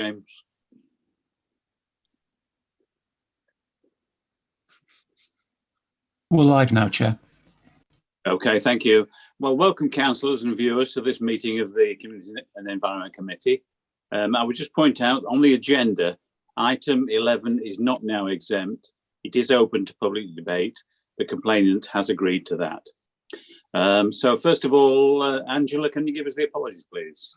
James? We're live now, Chair. Okay, thank you. Well, welcome councillors and viewers to this meeting of the Community and Environment Committee. I would just point out on the agenda, item 11 is not now exempt. It is open to public debate. The complainant has agreed to that. So first of all, Angela, can you give us the apologies, please?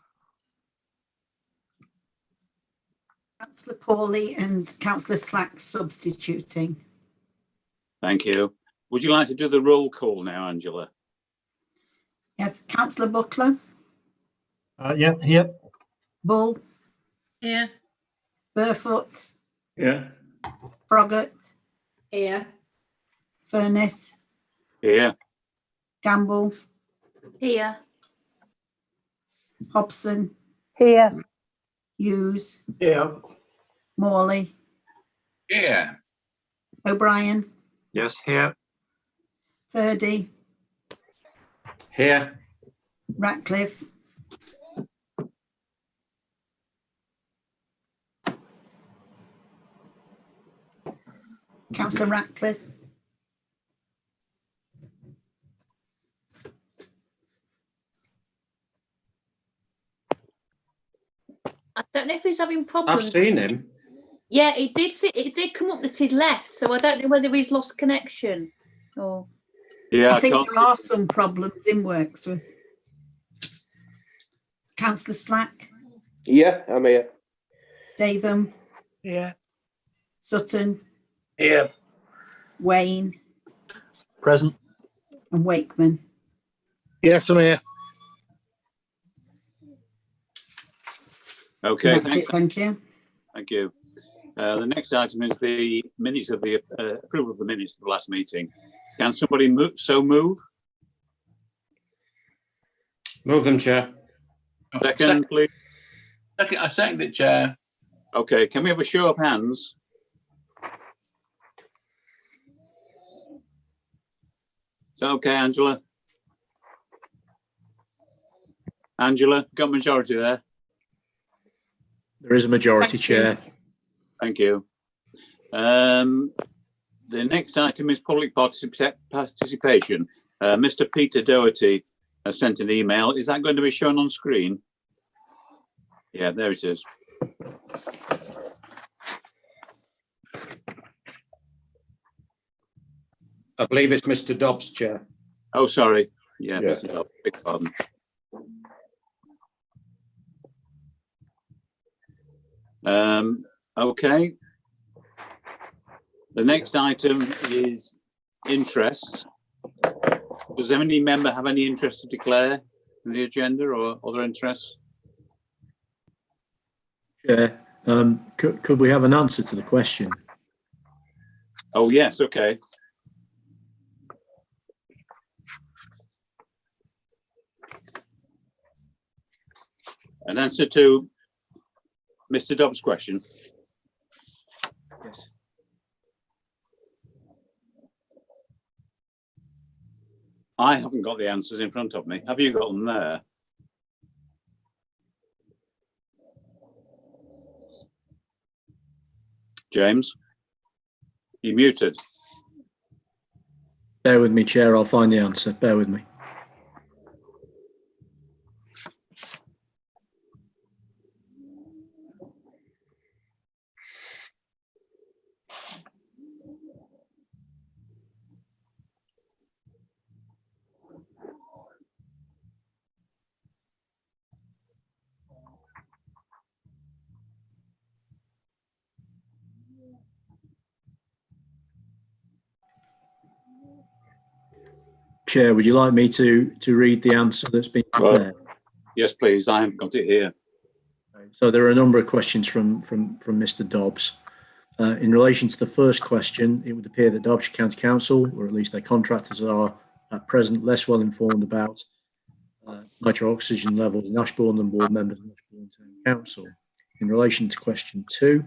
Councillor Pawley and Councillor Slack substituting. Thank you. Would you like to do the roll call now, Angela? Yes, Councillor Butler. Yeah, here. Bull. Here. Burfoot. Yeah. Froggatt. Here. Furness. Here. Gamble. Here. Hobson. Here. Hughes. Yeah. Morley. Here. O'Brien. Yes, here. Purdy. Here. Ratcliffe. Councillor Ratcliffe. I don't know if he's having problems. I've seen him. Yeah, it did come up that he'd left, so I don't know whether he's lost connection or. Yeah, I think can't there are some problems in works with Councillor Slack. Yeah, I'm here. Statham. Yeah. Sutton. Here. Wayne. Present. And Wakeman. Yes, I'm here. Okay, That's thanks. it, thank you. Thank you. The next item is the minutes of the approval of the minutes of the last meeting. Can somebody move? Move them, Chair. Second, please. Okay, I second it, Chair. Okay, can we have a show of hands? Is that okay, Angela? Angela, got majority there? There is a majority, Thank you. Chair. Thank you. The next item is public participation. Mr. Peter Doherty has sent an email. Is that going to be shown on screen? Yeah, there it is. I believe it's Mr. Dobbs, Chair. Oh, sorry. Yeah, Yeah. Mr. Dobbs, beg pardon. Okay. The next item is interest. Does any member have any interest to declare in the agenda or other interests? Chair, could we have an answer to the question? Oh, yes, okay. An answer to Mr. Dobbs' question. Yes. I haven't got the answers in front of me. Have you got them there? James? You muted. Bear with me, Chair. I'll find the answer. Bear with me. Chair, would you like me to read the answer that's been prepared? Yes, please. I haven't got it here. So there are a number of questions from Mr. Dobbs. In relation to the first question, it would appear that Derbyshire County Council, or at least their contractors, are at present less well informed about nitro oxygen levels in Ashbourne than board members of Ashbourne Town Council. In relation to question 2,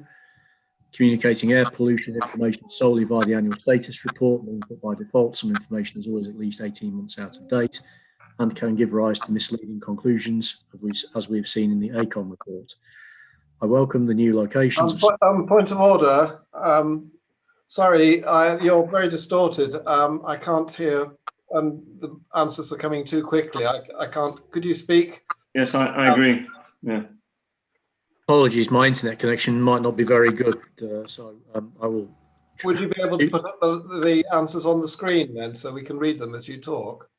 communicating air pollution information solely via the annual status report means that by default some information is always at least 18 months out of date and can give rise to misleading conclusions, as we've seen in the ACON report. I welcome the new locations. Point of order. Sorry, you're very distorted. I can't hear, and the answers are coming too quickly. I can't. Could you speak? Yes, I agree. Yeah. Apologies, my internet connection might not be very good, so I will. Would you be able to put up the answers on the screen then, so we can read them as you talk?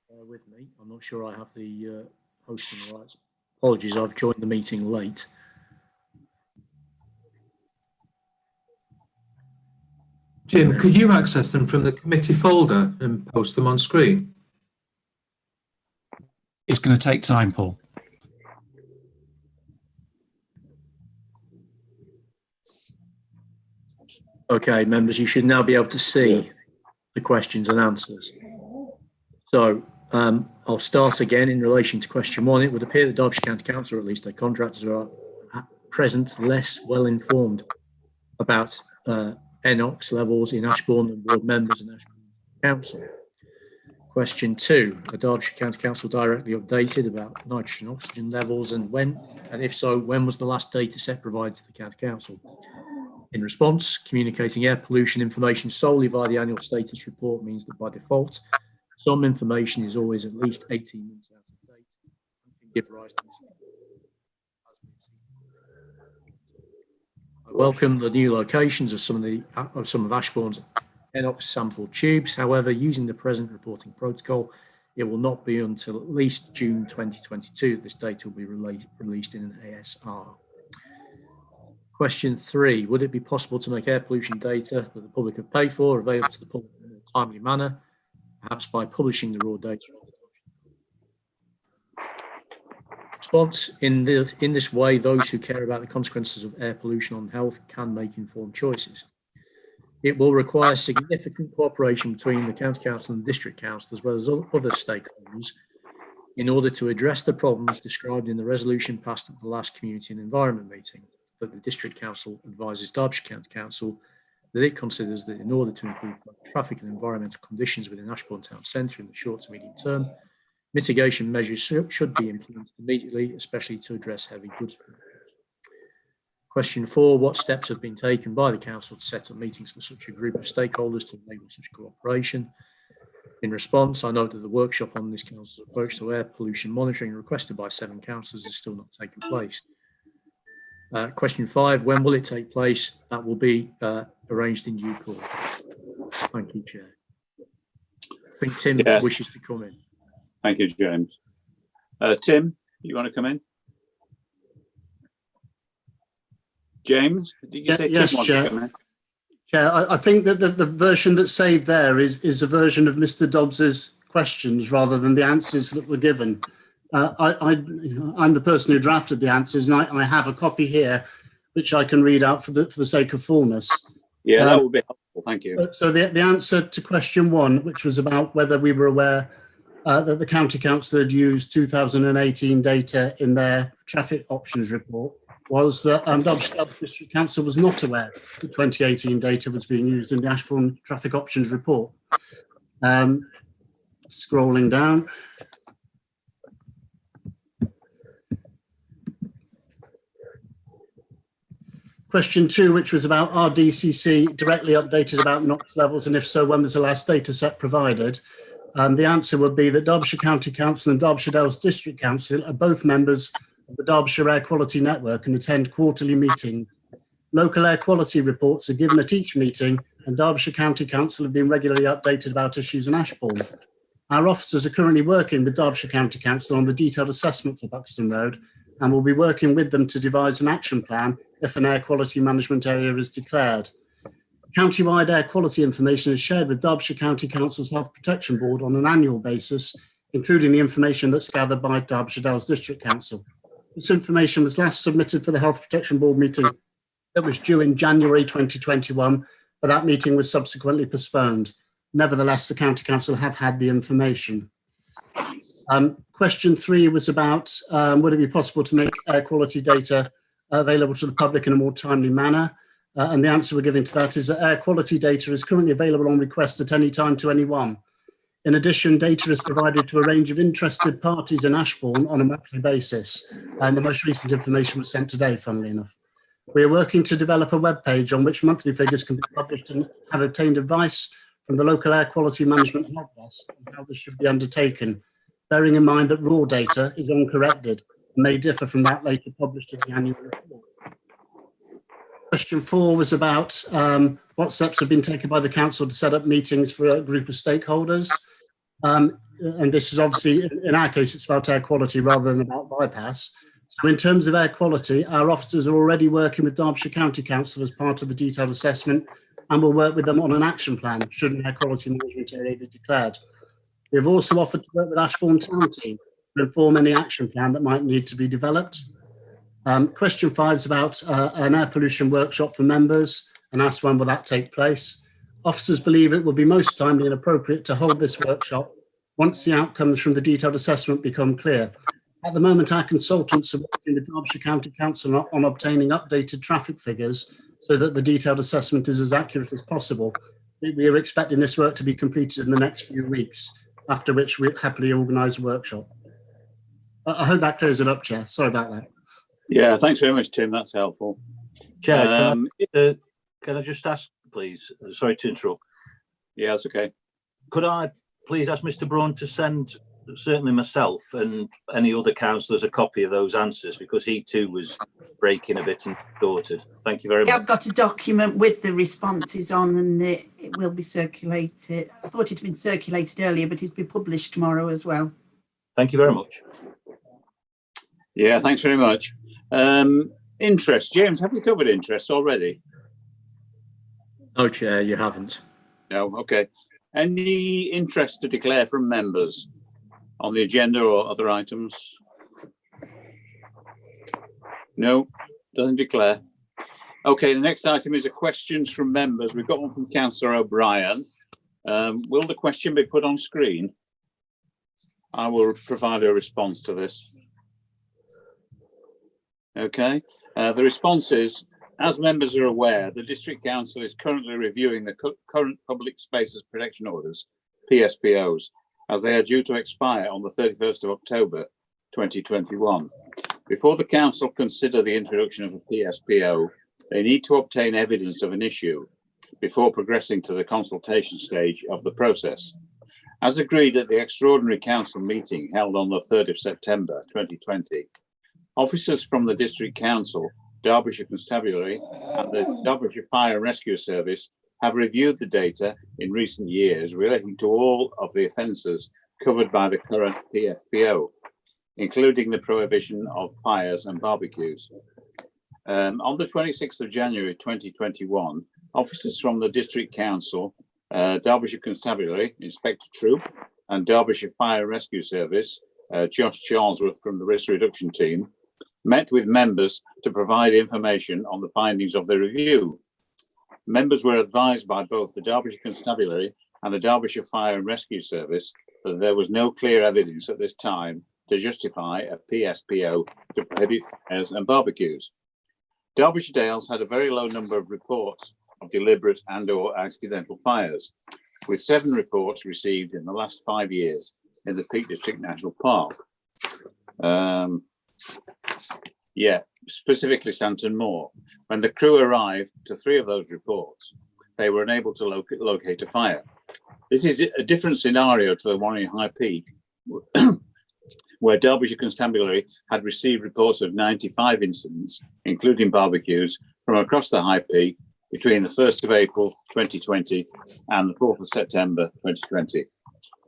Bear with me. I'm not sure I have the hosting rights. Apologies, I've joined the meeting late. Jim, could you access them from the committee folder and post them on screen? It's going to take time, Paul. Okay, members, you should now be able to see the questions and answers. So I'll start again in relation to question 1. It would appear that Derbyshire County Council, or at least their contractors, are at present less well informed about NOx levels in Ashbourne than board members and Ashbourne Council. Question 2, are Derbyshire County Council directly updated about nitrogen oxygen levels, and when, and if so, when was the last data set provided to the County Council? In response, communicating air pollution information solely via the annual status report means that by default, some information is always at least 18 months out of date and can give rise to I welcome the new locations of some of Ashbourne's NOx sample tubes. However, using the present reporting protocol, it will not be until at least June 2022 that this data will be released in an ASR. Question 3, would it be possible to make air pollution data that the public have paid for available to the public in a timely manner, perhaps by publishing the raw data? Response, in this way, those who care about the consequences of air pollution on health can make informed choices. It will require significant cooperation between the County Council and District Council, as well as other stakeholders, in order to address the problems described in the resolution passed at the last Community and Environment meeting. That the District Council advises Derbyshire County Council that it considers that in order to improve traffic and environmental conditions within Ashbourne Town Centre in the short to medium term, mitigation measures should be implemented immediately, especially to address heavy goods. Question 4, what steps have been taken by the Council to set up meetings for such a group of stakeholders to enable such cooperation? In response, I note that the workshop on this Council's approach to air pollution monitoring requested by 7 councillors is still not taking place. Question 5, when will it take place? That will be arranged in due course. Thank you, Chair. I think Tim wishes to come in. Thank you, James. Tim, you want to come in? James, did you say yes, Tim Chair. To come in? Chair, I think that the version that's saved there is a version of Mr. Dobbs's questions rather than the answers that were given. I'm the person who drafted the answers, and I have a copy here, which I can read out for the sake of fullness. Yeah, that would be helpful. Thank you. So the answer to question 1, which was about whether we were aware that the County Council had used 2018 data in their traffic options report, was that Derbyshire District Council was not aware that 2018 data was being used in the Ashbourne traffic options report. Scrolling down. Question 2, which was about are DCC directly updated about NOx levels, and if so, when was the last data set provided? The answer would be that Derbyshire County Council and Derbyshire Dales District Council are both members of the Derbyshire Air Quality Network and attend quarterly meetings. Local air quality reports are given at each meeting, and Derbyshire County Council have been regularly updated about issues in Ashbourne. Our officers are currently working with Derbyshire County Council on the detailed assessment for Buxton Road, and will be working with them to devise an action plan if an air quality management area is declared. County-wide air quality information is shared with Derbyshire County Council's Health Protection Board on an annual basis, including the information that's gathered by Derbyshire Dales District Council. This information was last submitted for the Health Protection Board meeting that was due in January 2021, but that meeting was subsequently postponed. Nevertheless, the County Council have had the information. Question 3 was about would it be possible to make air quality data available to the public in a more timely manner? And the answer we're giving to that is that air quality data is currently available on request at any time to anyone. In addition, data is provided to a range of interested parties in Ashbourne on a monthly basis, and the most recent information was sent today, funnily enough. We are working to develop a web page on which monthly figures can be published and have obtained advice from the local air quality management help desk on how this should be undertaken, bearing in mind that raw data is uncorrected and may differ from that later published in the annual report. Question 4 was about what steps have been taken by the council to set up meetings for a group of stakeholders. And this is obviously, in our case, it's about air quality rather than about bypass. So in terms of air quality, our officers are already working with Derbyshire County Council as part of the detailed assessment, and will work with them on an action plan should an air quality management area be declared. We have also offered to work with Ashbourne Town Team to inform any action plan that might need to be developed. Question 5 is about an air pollution workshop for members, and asks when will that take place. Officers believe it will be most timely and appropriate to hold this workshop once the outcomes from the detailed assessment become clear. At the moment, our consultants are working with Derbyshire County Council on obtaining updated traffic figures so that the detailed assessment is as accurate as possible. We are expecting this work to be completed in the next few weeks, after which we'll happily organise a workshop. I hope that clears it up, Chair. Sorry about that. Yeah, thanks very much, Tim. That's helpful. Chair, can I just ask, please? Sorry to interrupt. Yeah, that's okay. Could I please ask Mr. Braun to send certainly myself and any other councillors a copy of those answers, because he too was breaking a bit and distorted. Thank you very much. I've got a document with the responses on, and it will be circulated. I thought it had been circulated earlier, but it'll be published tomorrow as well. Thank you very much. Yeah, thanks very much. Interest. James, have we covered interest already? No, Chair, you haven't. No, okay. Any interest to declare from members on the agenda or other items? No, doesn't declare. Okay, the next item is a questions from members. We've got one from Councillor O'Brien. Will the question be put on screen? I will provide a response to this. Okay, the response is, as members are aware, the District Council is currently reviewing the current Public Spaces Protection Orders, PSPOs, as they are due to expire on the 31st of October 2021. Before the Council consider the introduction of a PSPO, they need to obtain evidence of an issue before progressing to the consultation stage of the process. As agreed at the Extraordinary Council meeting held on the 3rd of September 2020, officers from the District Council, Derbyshire Constabulary and the Derbyshire Fire and Rescue Service have reviewed the data in recent years relating to all of the offences covered by the current PSPO, including the prohibition of fires and barbecues. On the 26th of January 2021, officers from the District Council, Derbyshire Constabulary, Inspector Troop, and Derbyshire Fire and Rescue Service, Josh Charlesworth from the Risk Reduction Team, met with members to provide information on the findings of the review. Members were advised by both the Derbyshire Constabulary and the Derbyshire Fire and Rescue Service that there was no clear evidence at this time to justify a PSPO to prohibit fires and barbecues. Derbyshire Dales had a very low number of reports of deliberate and/or accidental fires, with 7 reports received in the last 5 years in the Peak District National Park. Specifically Stanton Moor. When the crew arrived to 3 of those reports, they were unable to locate a fire. This is a different scenario to the one in High Peak, where Derbyshire Constabulary had received reports of 95 incidents, including barbecues, from across the High Peak between the 1st of April 2020 and the 4th of September 2020.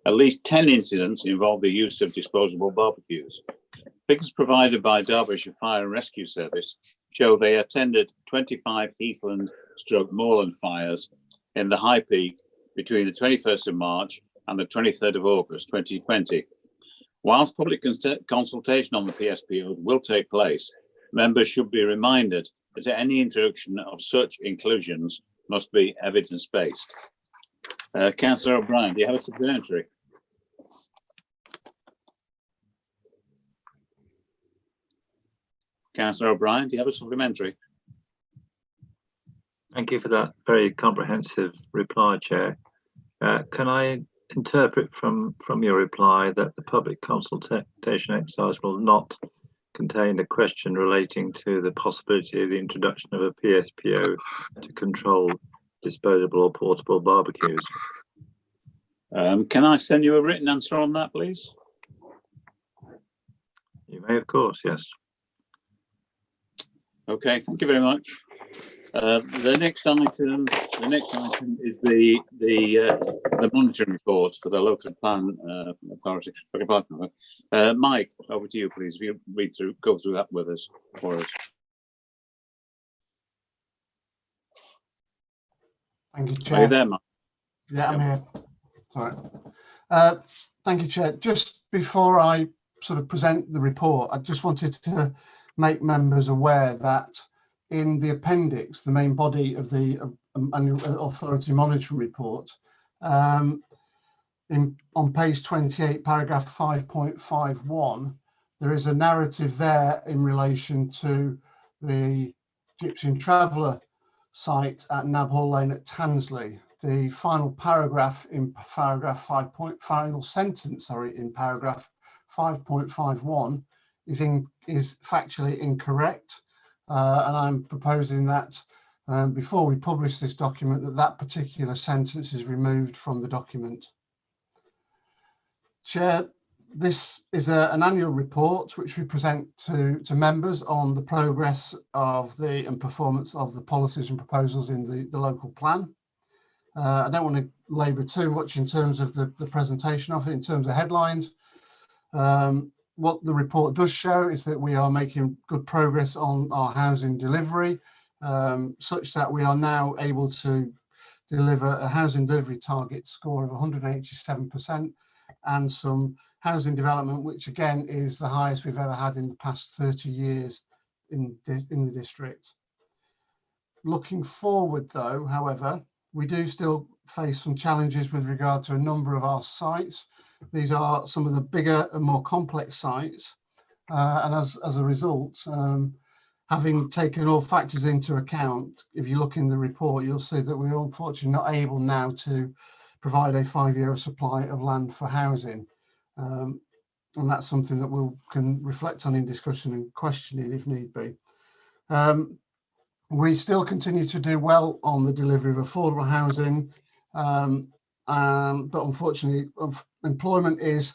At least 10 incidents involved the use of disposable barbecues. Figures provided by Derbyshire Fire and Rescue Service show they attended 25 heathland/moorland fires in the High Peak between the 21st of March and the 23rd of August 2020. Whilst public consultation on the PSPOs will take place, members should be reminded that any introduction of such inclusions must be evidence-based. Councillor O'Brien, do you have a supplementary? Councillor O'Brien, do you have a supplementary? Thank you for that very comprehensive reply, Chair. Can I interpret from your reply that the public consultation exercise will not contain a question relating to the possibility of the introduction of a PSPO to control disposable or portable barbecues? Can I send you a written answer on that, please? You may, of course, yes. Okay, thank you very much. The next item is the monitoring report for the local plan authority. Mike, over to you, please. If you go through that with us for us. Thank you, Chair. Are you there, Mike? Yeah, I'm here. Sorry. Thank you, Chair. Just before I sort of present the report, I just wanted to make members aware that in the appendix, the main body of the annual authority monitoring report, on page 28, paragraph 5.51, there is a narrative there in relation to the Gypsy and Traveller site at Nabhall Lane at Tansley. The final paragraph in paragraph final sentence, sorry, in paragraph 5.51 is factually incorrect. And I'm proposing that before we publish this document, that particular sentence is removed from the document. Chair, this is an annual report which we present to members on the progress of and performance of the policies and proposals in the local plan. I don't want to labour too much in terms of the presentation of it, in terms of headlines. What the report does show is that we are making good progress on our housing delivery, such that we are now able to deliver a housing delivery target score of 187% and some housing development, which again is the highest we've ever had in the past 30 years in the district. Looking forward though, however, we do still face some challenges with regard to a number of our sites. These are some of the bigger and more complex sites. And as a result, having taken all factors into account, if you look in the report, you'll see that we're unfortunately not able now to provide a 5-year supply of land for housing. And that's something that we can reflect on in discussion and questioning if need be. We still continue to do well on the delivery of affordable housing, but unfortunately, employment is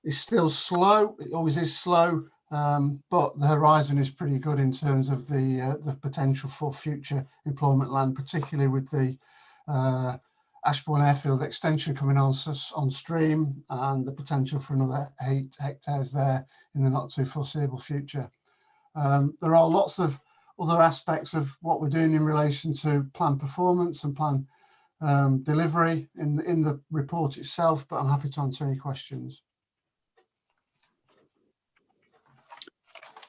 still slow. It always is slow, but the horizon is pretty good in terms of the potential for future employment land, particularly with the Ashbourne Airfield extension coming on stream and the potential for another 8 hectares there in the not too foreseeable future. There are lots of other aspects of what we're doing in relation to plan performance and plan delivery in the report itself, but I'm happy to answer any questions.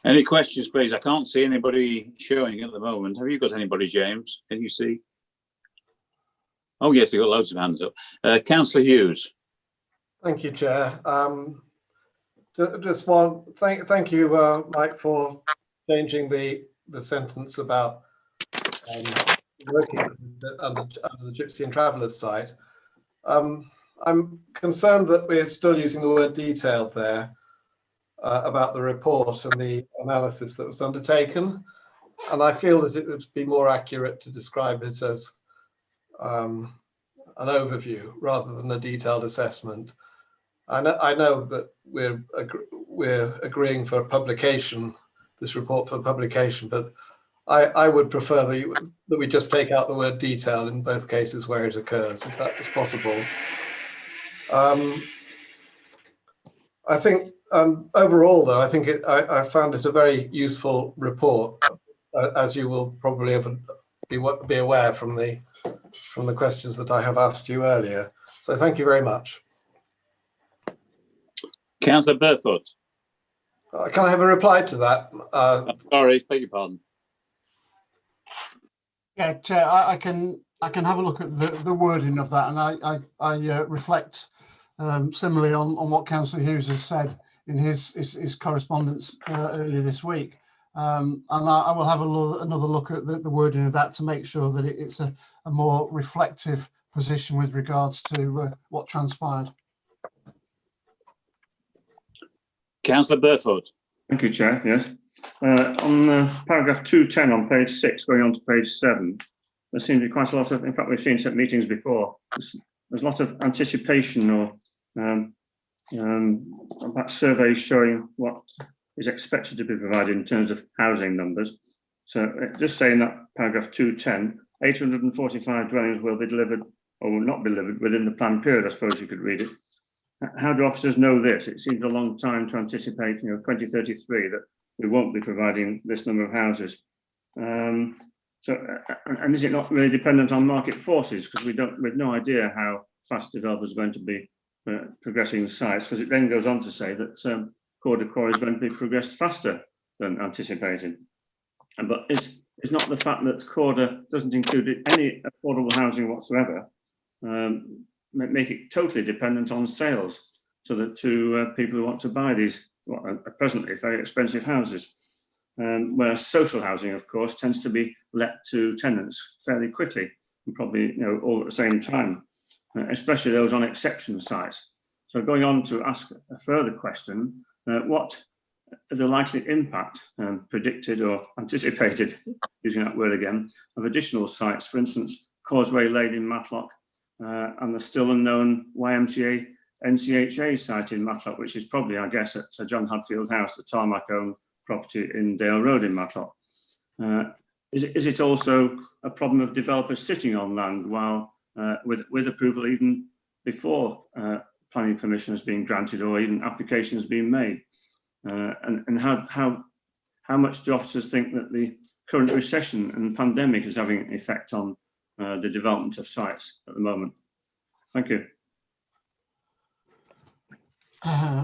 Any questions, please? I can't see anybody showing at the moment. Have you got anybody, James? Can you see? Oh, yes, you've got loads of hands up. Councillor Hughes. Thank you, Chair. Just one, thank you, Mike, for changing the sentence about working under the Gypsy and Travellers site. I'm concerned that we're still using the word detailed there about the report and the analysis that was undertaken. And I feel that it would be more accurate to describe it as an overview rather than a detailed assessment. I know that we're agreeing for publication, this report for publication, but I would prefer that we just take out the word detail in both cases where it occurs, if that is possible. I think overall, though, I think I found it a very useful report, as you will probably be aware from the questions that I have asked you earlier. So thank you very much. Councillor Burfoot. Can I have a reply to that? Sorry, beg your pardon. Yeah, Chair, I can have a look at the wording of that, and I reflect similarly on what Councillor Hughes has said in his correspondence earlier this week. And I will have another look at the wording of that to make sure that it's a more reflective position with regards to what transpired. Councillor Burfoot. Thank you, Chair. Yes. On paragraph 210 on page 6, going on to page 7, there seems to be quite a lot of, in fact, we've seen some meetings before. There's a lot of anticipation or about surveys showing what is expected to be provided in terms of housing numbers. So just saying that paragraph 210, 845 dwellings will be delivered or will not be delivered within the planned period, I suppose you could read it. How do officers know this? It seems a long time to anticipate, 2033, that we won't be providing this number of houses. And is it not really dependent on market forces? Because we've no idea how fast developers are going to be progressing sites, because it then goes on to say that core decor is going to be progressed faster than anticipated. But it's not the fact that Corda doesn't include any affordable housing whatsoever, make it totally dependent on sales, so that to people who want to buy these presently very expensive houses. Whereas social housing, of course, tends to be let to tenants fairly quickly, and probably all at the same time, especially those on exception sites. So going on to ask a further question, what are the likely impact predicted or anticipated, using that word again, of additional sites, for instance, Causeway Lane in Matlock, and the still unknown YMCA NCHA site in Matlock, which is probably, I guess, at John Hadfield House, the tarmac-owned property in Dale Road in Matlock. Is it also a problem of developers sitting on land while with approval even before planning permission has been granted or even applications being made? And how much do officers think that the current recession and pandemic is having an effect on the development of sites at the moment? Thank you.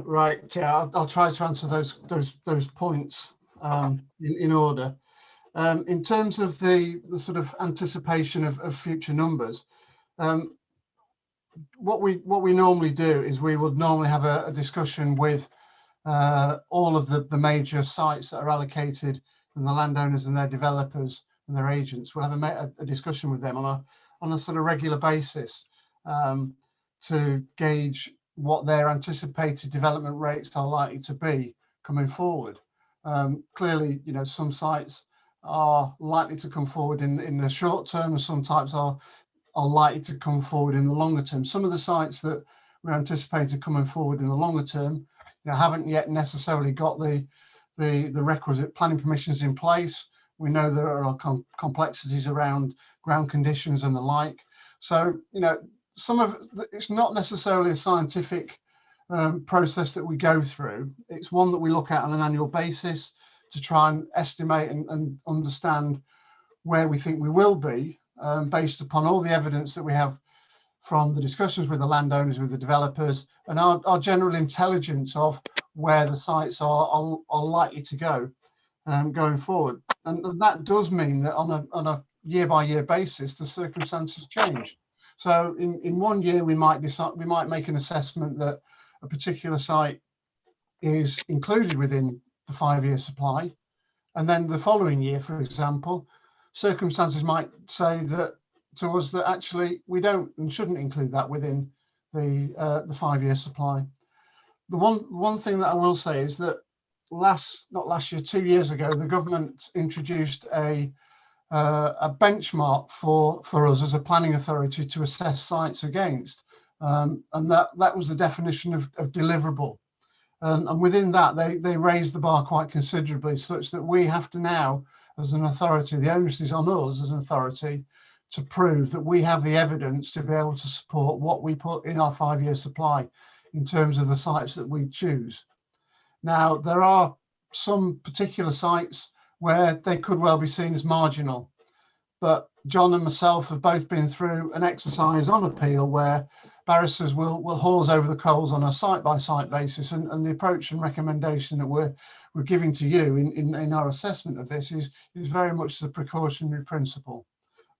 Right, yeah, I'll try to answer those points in order. In terms of the sort of anticipation of future numbers, what we normally do is we would normally have a discussion with all of the major sites that are allocated, and the landowners and their developers and their agents. We'll have a discussion with them on a sort of regular basis to gauge what their anticipated development rates are likely to be coming forward. Clearly, some sites are likely to come forward in the short term, and some sites are likely to come forward in the longer term. Some of the sites that we're anticipating coming forward in the longer term, haven't yet necessarily got the requisite planning permissions in place. We know there are complexities around ground conditions and the like. So, some of it's not necessarily a scientific process that we go through. It's one that we look at on an annual basis to try and estimate and understand where we think we will be based upon all the evidence that we have from the discussions with the landowners, with the developers, and our general intelligence of where the sites are likely to go going forward. And that does mean that on a year-by-year basis, the circumstances change. So in 1 year, we might make an assessment that a particular site is included within the 5-year supply. And then the following year, for example, circumstances might say that to us that actually we don't and shouldn't include that within the 5-year supply. The one thing that I will say is that not last year, 2 years ago, the government introduced a benchmark for us as a planning authority to assess sites against, and that was the definition of deliverable. And within that, they raised the bar quite considerably, such that we have to now, as an authority, the onus is on us as an authority to prove that we have the evidence to be able to support what we put in our 5-year supply in terms of the sites that we choose. Now, there are some particular sites where they could well be seen as marginal, but John and myself have both been through an exercise on appeal where barristers will haul us over the coals on a site-by-site basis, and the approach and recommendation that we're giving to you in our assessment of this is very much the precautionary principle,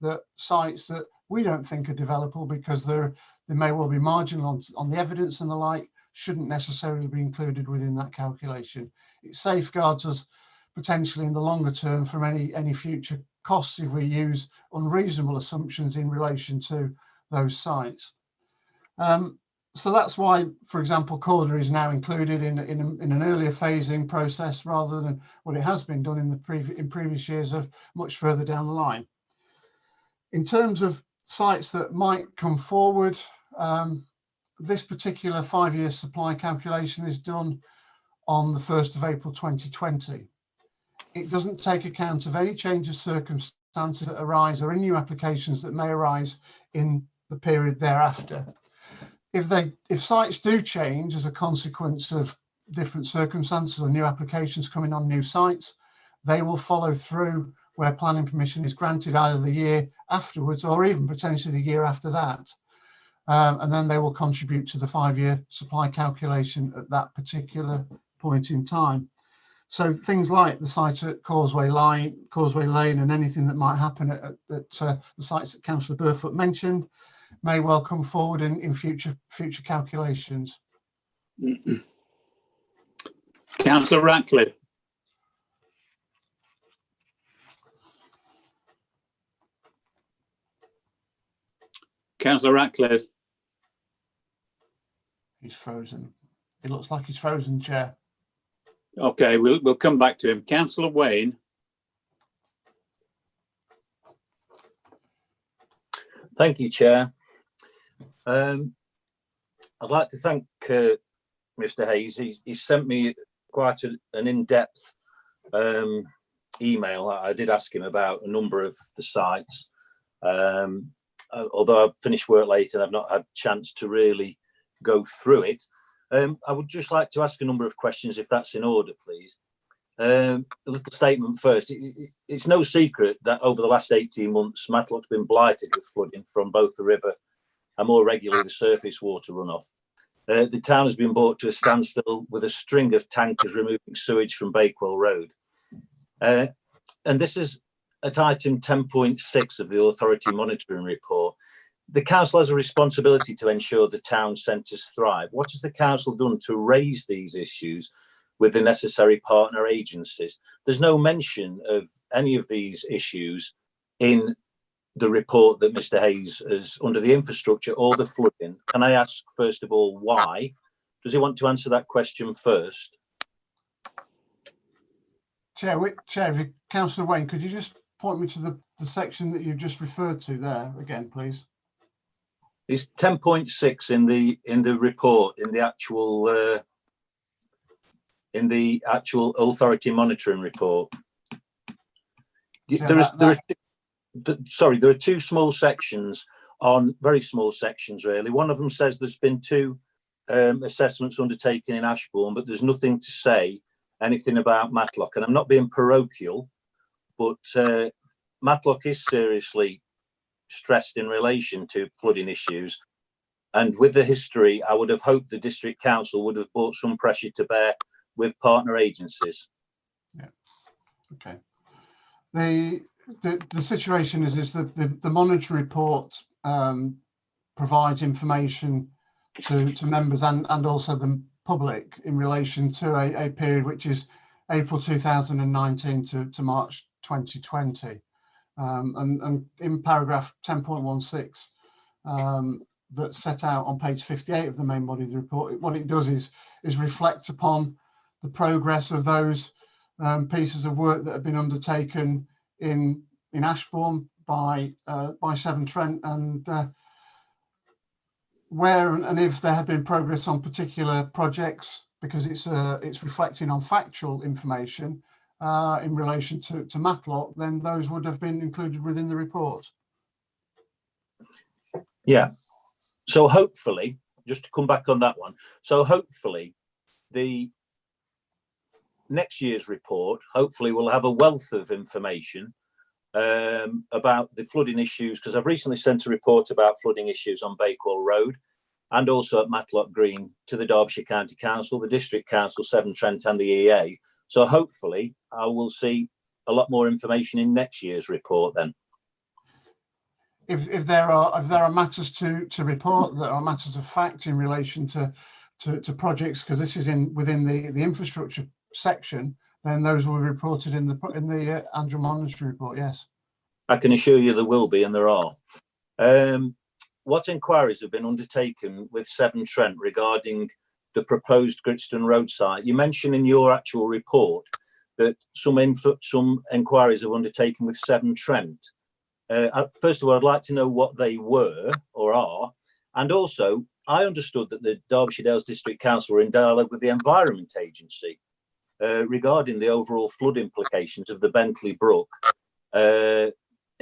that sites that we don't think are developable because they may well be marginal on the evidence and the like shouldn't necessarily be included within that calculation. It safeguards us potentially in the longer term from any future costs if we use unreasonable assumptions in relation to those sites. So that's why, for example, Corder is now included in an earlier phasing process rather than what it has been done in previous years of much further down the line. In terms of sites that might come forward, this particular 5-year supply calculation is done on the 1st of April 2020. It doesn't take account of any change of circumstances that arise or any new applications that may arise in the period thereafter. If sites do change as a consequence of different circumstances or new applications coming on new sites, they will follow through where planning permission is granted either the year afterwards or even potentially the year after that. And then they will contribute to the 5-year supply calculation at that particular point in time. So things like the site at Causeway Lane and anything that might happen at the sites that Councillor Burfoot mentioned may well come forward in future calculations. Councillor Ratcliffe. Councillor Ratcliffe. He's frozen. It looks like he's frozen, Chair. Okay, we'll come back to him. Councillor Wayne. Thank you, Chair. I'd like to thank Mr. Hayes. He's sent me quite an in-depth email. I did ask him about a number of the sites. Although I've finished work late and I've not had a chance to really go through it, I would just like to ask a number of questions, if that's in order, please. A little statement first. It's no secret that over the last 18 months, Matlock's been blighted with flooding from both the river and more regularly the surface water runoff. The town has been brought to a standstill with a string of tankers removing sewage from Bakewell Road. And this is at item 10.6 of the Authority Monitoring Report. The council has a responsibility to ensure the town centres thrive. What has the council done to raise these issues with the necessary partner agencies? There's no mention of any of these issues in the report that Mr. Hayes has under the infrastructure or the flooding. Can I ask, first of all, why? Does he want to answer that question first? Chair, Councillor Wayne, could you just point me to the section that you've just referred to there again, please? It's 10.6 in the report, in the actual Authority Monitoring Report. Yeah, there are two small sections very small sections really. One of them says there's been 2 assessments undertaken in Ashbourne, but there's nothing to say anything about Matlock. And I'm not being parochial, but Matlock is seriously stressed in relation to flooding issues. And with the history, I would have hoped the district council would have brought some pressure to bear with partner agencies. Yeah. Okay. The situation is that the monitoring report provides information to members and also the public in relation to a period which is April 2019 to March 2020. And in paragraph 10.16 that's set out on page 58 of the main body of the report, what it does is reflect upon the progress of those pieces of work that have been undertaken in Ashbourne by Severn Trent, and where and if there have been progress on particular projects, because it's reflecting on factual information in relation to Matlock, then those would have been included within the report. Yeah. So hopefully, just to come back on that one, so hopefully the next year's report, hopefully we'll have a wealth of information about the flooding issues, because I've recently sent a report about flooding issues on Bakewell Road and also at Matlock Green to the Derbyshire County Council, the District Council, Severn Trent and the EA. So hopefully I will see a lot more information in next year's report then. If there are matters to report, there are matters of fact in relation to projects, because this is within the infrastructure section, then those will be reported in the annual monitoring report. Yes, I can assure you there will be, and there are. what inquiries have been undertaken with Severn Trent regarding the proposed Gritstone road site? You mentioned in your actual report that some inquiries have undertaken with Severn Trent. First of all, I'd like to know what they were or are, and also I understood that the Derbyshire Dales District Council were in dialogue with the Environment Agency regarding the overall flood implications of the Bentley Brook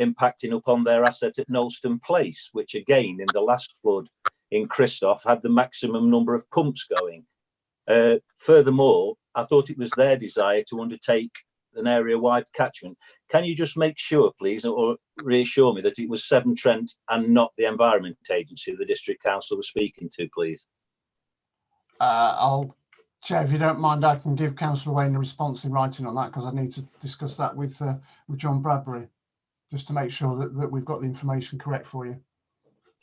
impacting upon their asset at Knowlston Place, which again in the last flood in Christoph had the maximum number of pumps going. Furthermore, I thought it was their desire to undertake an area-wide catchment. Can you just make sure, please, or reassure me that it was Severn Trent and not the Environment Agency the District Council was speaking to, please? Chair, if you don't mind, I can give Councillor Wayne a response in writing on that, because I need to discuss that with John Bradbury, just to make sure that we've got the information correct for you.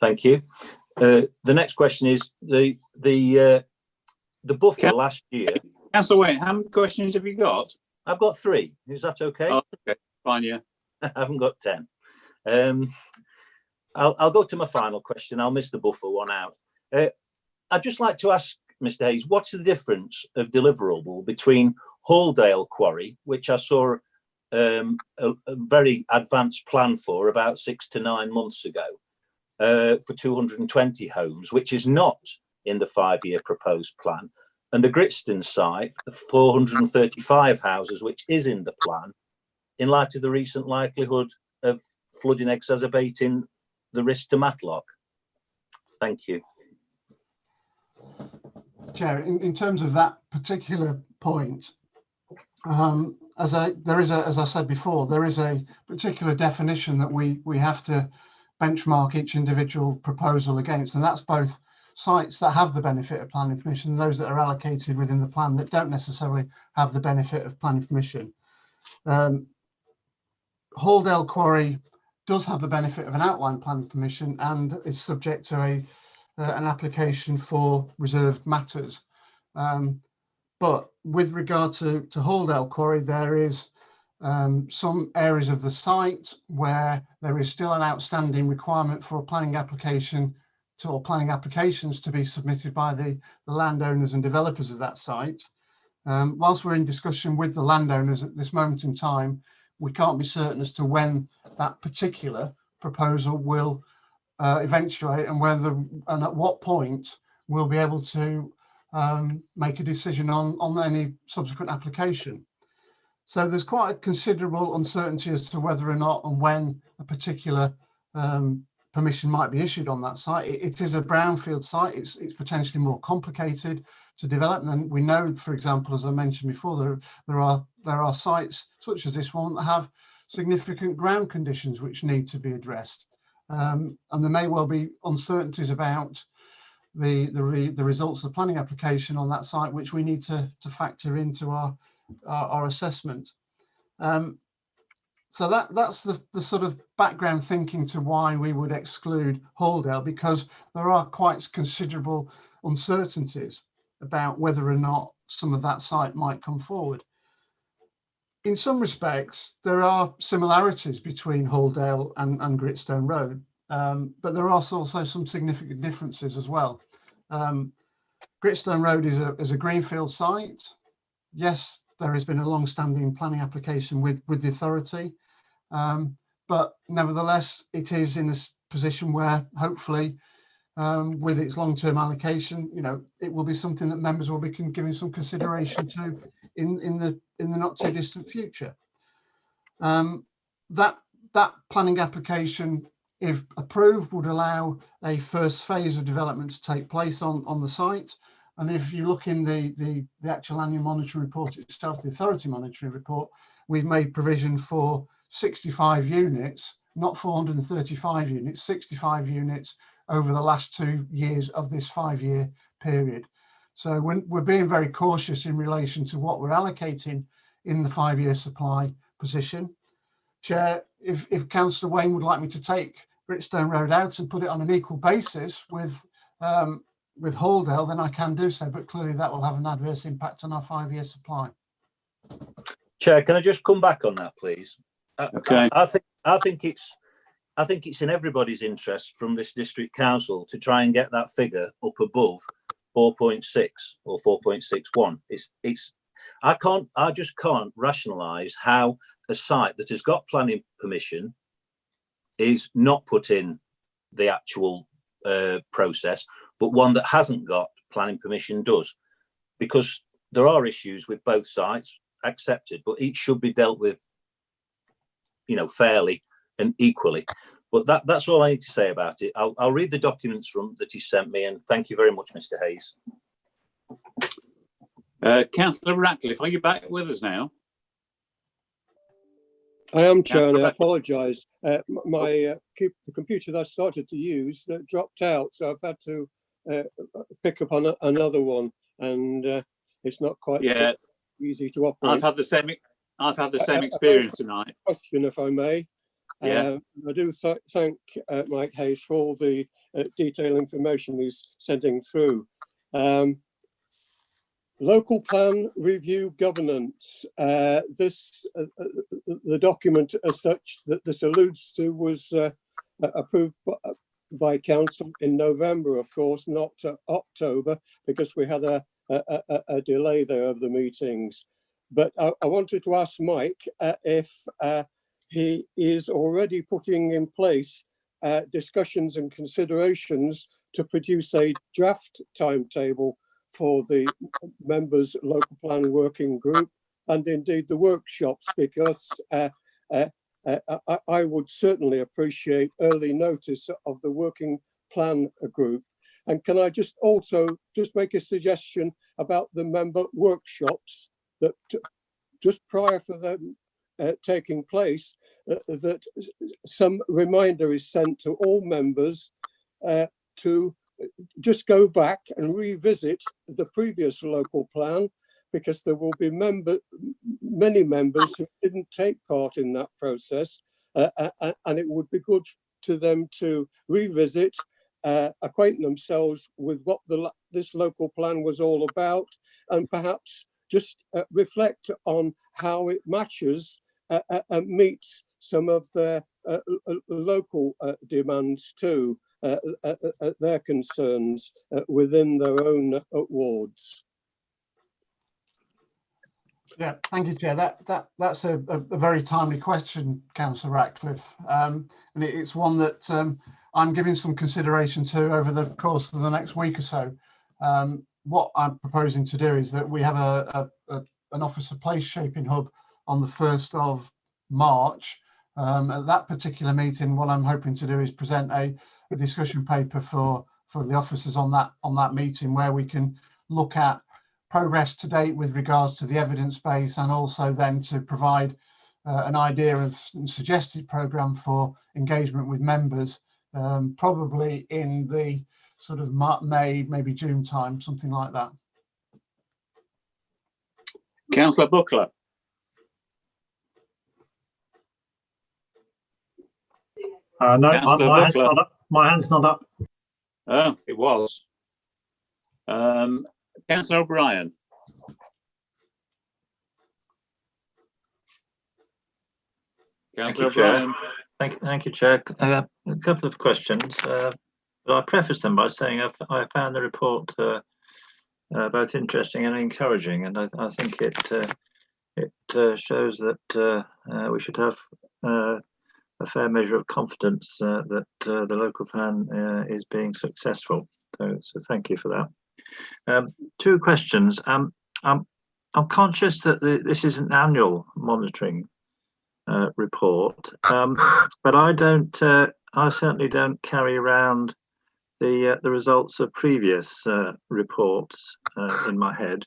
Thank you. The next question is the buffer last year. Councillor Wayne, how many questions have you got? I've got 3. Is that okay? Oh, okay, fine, yeah. I haven't got 10. I'll go to my final question. I'll miss the buffer one out. I'd just like to ask Mr. Hayes, what's the difference of deliverable between Halledale Quarry, which I saw a very advanced plan for about 6 to 9 months ago, for 220 homes, which is not in the 5-year proposed plan, and the Gritstone site, 435 houses, which is in the plan, in light of the recent likelihood of flooding exacerbating the risk to Matlock? Thank you. Chair, in terms of that particular point, as I said before, there is a particular definition that we have to benchmark each individual proposal against, and that's both sites that have the benefit of planning permission and those that are allocated within the plan that don't necessarily have the benefit of planning permission. Halledale Quarry does have the benefit of an outline planning permission and is subject to an application for reserved matters. But with regard to Halledale Quarry, there is some areas of the site where there is still an outstanding requirement for a planning application or planning applications to be submitted by the landowners and developers of that site. Whilst we're in discussion with the landowners at this moment in time, we can't be certain as to when that particular proposal will eventuate and whether and at what point we'll be able to make a decision on any subsequent application. So there's quite a considerable uncertainty as to whether or not and when a particular permission might be issued on that site. It is a brownfield site. It's potentially more complicated to develop, and we know, for example, as I mentioned before, there are sites such as this one that have significant ground conditions which need to be addressed, and there may well be uncertainties about the results of the planning application on that site, which we need to factor into our assessment. So that's the sort of background thinking to why we would exclude Halledale, because there are quite considerable uncertainties about whether or not some of that site might come forward. In some respects, there are similarities between Halledale and Gritstone Road, but there are also some significant differences as well. Gritstone Road is a greenfield site. Yes, there has been a long-standing planning application with the authority, but nevertheless, it is in a position where hopefully, with its long-term allocation, it will be something that members will be giving some consideration to in the not too distant future. That planning application, if approved, would allow a first phase of development to take place on the site. And if you look in the actual annual monitoring report itself, the authority monitoring report, we've made provision for 65 units, not 435 units, 65 units over the last 2 years of this 5-year period. So we're being very cautious in relation to what we're allocating in the 5-year supply position. Chair, if Councillor Wayne would like me to take Gritstone Road out and put it on an equal basis with Halledale, then I can do so, but clearly that will have an adverse impact on our 5-year supply. Chair, can I just come back on that, please? Okay. I think it's I think it's in everybody's interest from this district council to try and get that figure up above 4.6 or 4.61. I just can't rationalise how a site that has got planning permission is not put in the actual process, but one that hasn't got planning permission does, because there are issues with both sites, accepted, but each should be dealt with, you know, fairly and equally. But that's all I need to say about it. I'll read the documents that he sent me, and thank you very much, Mr. Hayes. Councillor Ratcliffe, are you back with us now? I am, Chair, and I apologise. The computer that I started to use dropped out, so I've had to pick up on another one, and it's not quite so easy to operate. I've had the same experience tonight. Question, if I may. Yeah. I do thank Mike Hayes for all the detailed information he's sending through. Local plan review governance. The document as such that this alludes to was approved by council in November, of course, not October, because we had a delay there of the meetings. But I wanted to ask Mike if he is already putting in place discussions and considerations to produce a draft timetable for the members' local plan working group and indeed the workshops, because I would certainly appreciate early notice of the working plan group. And can I just also make a suggestion about the member workshops, that just prior for them taking place, that some reminder is sent to all members to just go back and revisit the previous local plan, because there will be many members who didn't take part in that process, and it would be good to them to revisit, acquaint themselves with what this local plan was all about, and perhaps just reflect on how it matches and meets some of their local demands too, their concerns within their own wards. Yeah, thank you, Chair. That's a very timely question, Councillor Ratcliffe, and it's one that I'm giving some consideration to over the course of the next week or so. What I'm proposing to do is that we have an officer place shaping hub on the 1st of March. At that particular meeting, what I'm hoping to do is present a discussion paper for the officers on that meeting, where we can look at progress to date with regards to the evidence base, and also then to provide an idea of suggested programme for engagement with members, probably in the sort of May, maybe June time, something like that. Councillor Buckler. No, my hand's not up. Oh, it was. Councillor O'Brien. Councillor O'Brien. Thank you, Chair. A couple of questions. But I preface them by saying I found the report both interesting and encouraging, and I think it shows that we should have a fair measure of confidence that the local plan is being successful. So thank you for that. Two questions. I'm conscious that this is an annual monitoring report, but I certainly don't carry around the results of previous reports in my head.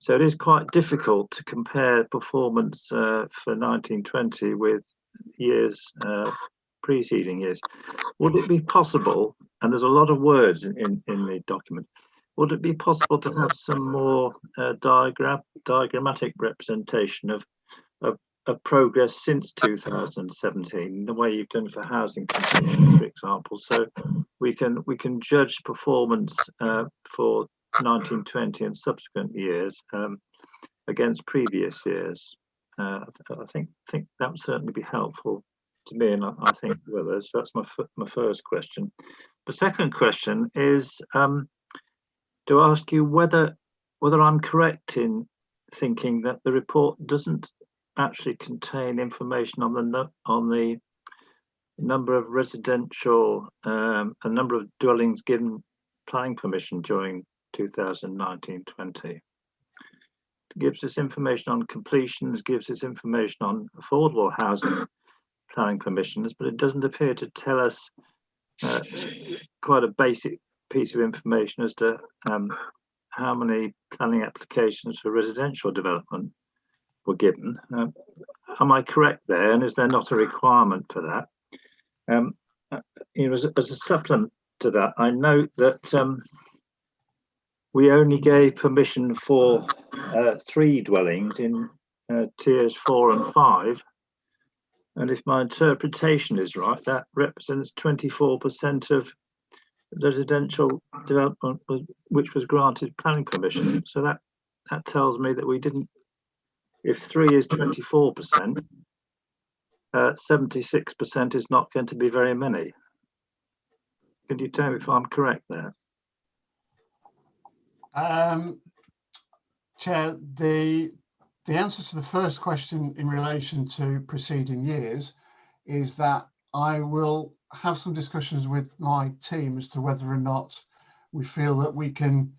So it is quite difficult to compare performance for 1920 with years preceding years. Would it be possible, and there's a lot of words in the document, would it be possible to have some more diagrammatic representation of progress since 2017, the way you've done for housing consultation, for example, so we can judge performance for 1920 and subsequent years against previous years? I think that would certainly be helpful to me, and I think to others. So that's my first question. The second question is to ask you whether I'm correct in thinking that the report doesn't actually contain information on the number of residential, a number of dwellings given planning permission during 2019-20. It gives us information on completions, gives us information on affordable housing planning permissions, but it doesn't appear to tell us quite a basic piece of information as to how many planning applications for residential development were given. Am I correct there? And is there not a requirement for that? As a supplement to that, I note that we only gave permission for 3 dwellings in tiers 4 and 5. And if my interpretation is right, that represents 24% of residential development which was granted planning permission. So that tells me that we didn't, if 3 is 24%, 76% is not going to be very many. Can you tell me if I'm correct there? Chair, the answer to the first question in relation to preceding years is that I will have some discussions with my team as to whether or not we feel that we can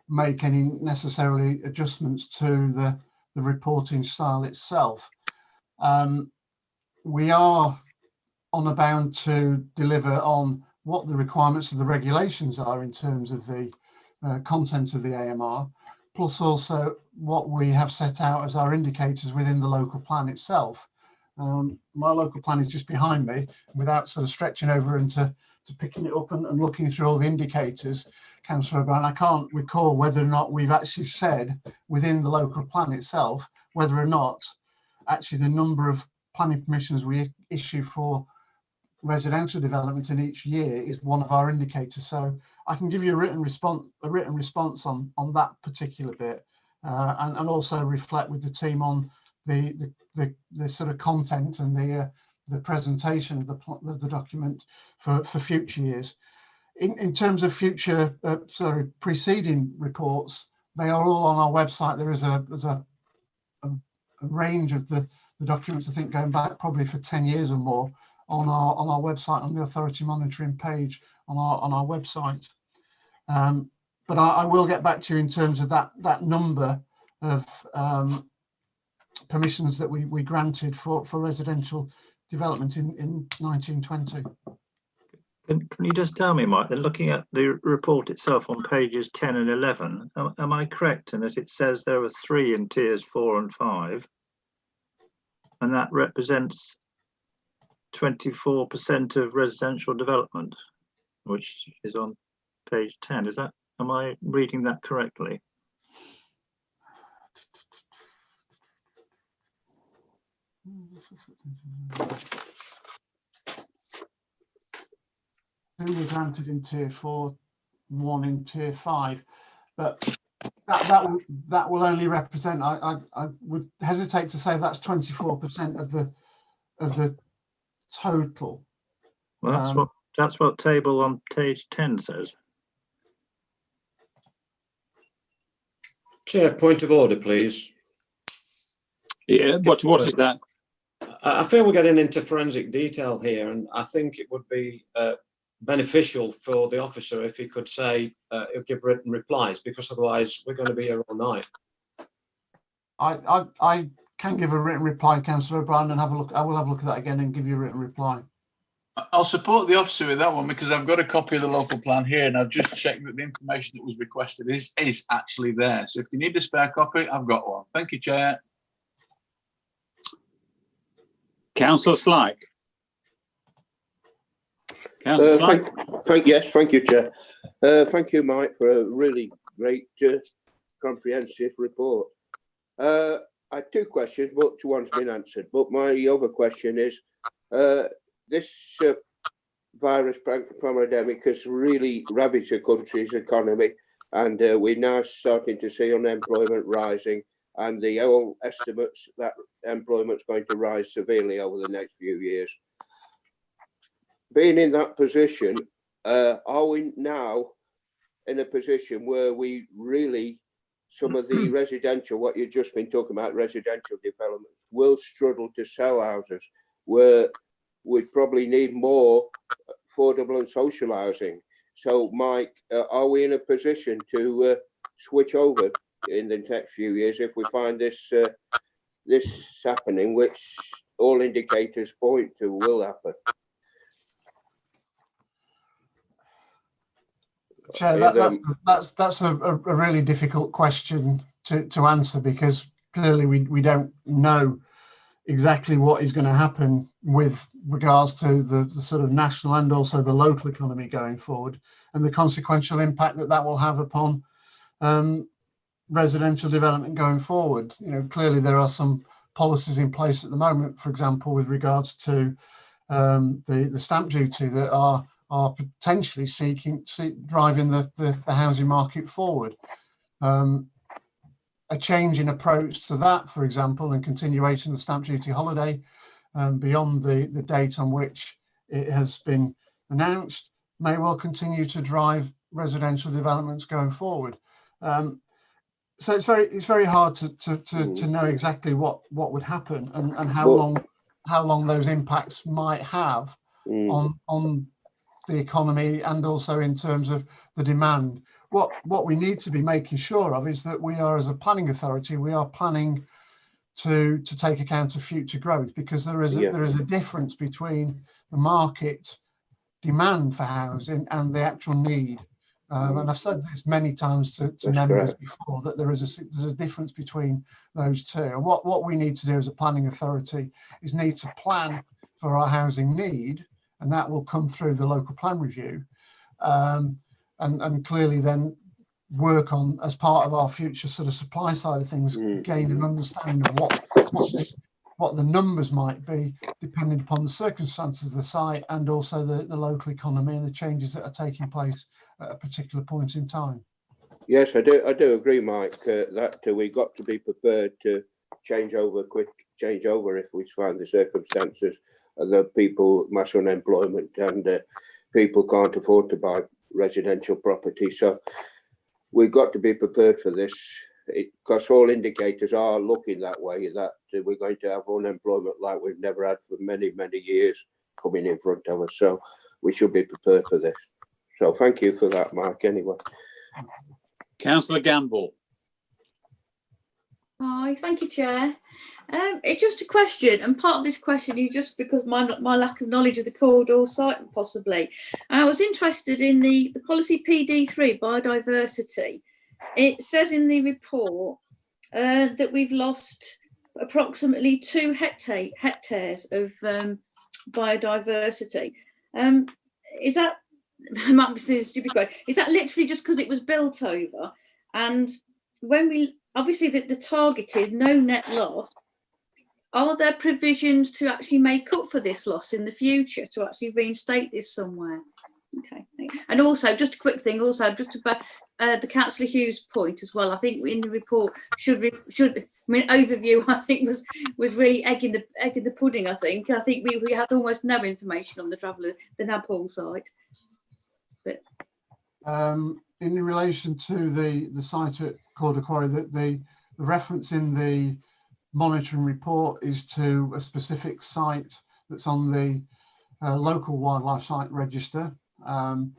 make any necessary adjustments to the reporting style itself. We are honour bound to deliver on what the requirements of the regulations are in terms of the content of the AMR, plus also what we have set out as our indicators within the local plan itself. My local plan is just behind me. Without sort of stretching over into picking it up and looking through all the indicators, Councillor O'Brien, I can't recall whether or not we've actually said within the local plan itself whether or not actually the number of planning permissions we issue for residential development in each year is one of our indicators. So I can give you a written response on that particular bit, and also reflect with the team on the sort of content and the presentation of the document for future years. In terms of future preceding reports, they are all on our website. There is a range of the documents, I think, going back probably for 10 years or more on our website, on the authority monitoring page on our website. But I will get back to you in terms of that number of permissions that we granted for residential development in 1920. Can you just tell me, Mike, that looking at the report itself on pages 10 and 11, am I correct in that it says there were 3 in tiers 4 and 5, and that represents 24% of residential development, which is on page 10? Am I reading that correctly? Who were granted in tier 4, 1 in tier 5, but that will only represent, I would hesitate to say that's 24% of the total. Well, that's what table on page 10 says. Chair, point of order, please. Yeah, what is that? I feel we're getting into forensic detail here, and I think it would be beneficial for the officer if he could say he'll give written replies, because otherwise we're going to be here all night. I can give a written reply, Councillor O'Brien, and have a look. I will have a look at that again and give you a written reply. I'll support the officer with that one, because I've got a copy of the local plan here, and I've just checked that the information that was requested is actually there. So if you need a spare copy, I've got one. Thank you, Chair. Councillor Slyke. Councillor Slyke. Thank you, Chair. Thank you, Mike, for a really great, comprehensive report. I had 2 questions, but one's been answered. But my other question is, this virus pandemic has really ravaged the country's economy, and we're now starting to see unemployment rising, and the old estimates that employment's going to rise severely over the next few years. being in that position, are we now in a position where we really, some of the residential, what you've just been talking about, residential developments, will struggle to sell houses, where we probably need more affordable and social housing? So, Mike, are we in a position to switch over in the next few years if we find this this happening, which all indicators point to will happen? Chair, that's a really difficult question to answer, because clearly we don't know exactly what is going to happen with regards to the sort of national and also the local economy going forward, and the consequential impact that will have upon residential development going forward. You know, clearly there are some policies in place at the moment, for example, with regards to the stamp duty, that are potentially driving the housing market forward. A change in approach to that, for example, and continuation of the stamp duty holiday beyond the date on which it has been announced, may well continue to drive residential developments going forward. So it's very hard to know exactly what would happen and how long those impacts might have on the economy, and also in terms of the demand. What we need to be making sure of is that we are, as a planning authority, we are planning to take account of future growth, because there is a difference between the market demand for housing and the actual need. And I've said this many times to members before, that there's a difference between those two. And what we need to do as a planning authority is need to plan for our housing need, and that will come through the local plan review, and clearly then work on, as part of our future sort of supply side of things, gain an understanding of what the numbers might be, depending upon the circumstances of the site, and also the local economy and the changes that are taking place at a particular point in time. Yes, I do agree, Mike, that we got to be prepared to change over if we find the circumstances that people, mass unemployment, and people can't afford to buy residential property. So we've got to be prepared for this, because all indicators are looking that way, that we're going to have unemployment like we've never had for many, many years coming in front of us. So we should be prepared for this. So thank you for that, Mike, anyway. Councillor Gamble. Hi, thank you, Chair. It's just a question, and part of this question is just because my lack of knowledge of the corridor site, possibly. I was interested in the policy PD3, biodiversity. It says in the report that we've lost approximately 2 hectares of biodiversity. Is that, I might be saying a stupid question, is that literally just because it was built over? And when we, obviously the targeted no net loss, are there provisions to actually make up for this loss in the future, to actually reinstate this somewhere? Okay. And also, just a quick thing, also just about the Councillor Hughes' point as well. I think in the report should overview, I think was really egging the pudding. I think we had almost no information on the Nabhall site. But in relation to the site at Calder Quarry, the reference in the monitoring report is to a specific site that's on the local wildlife site register, and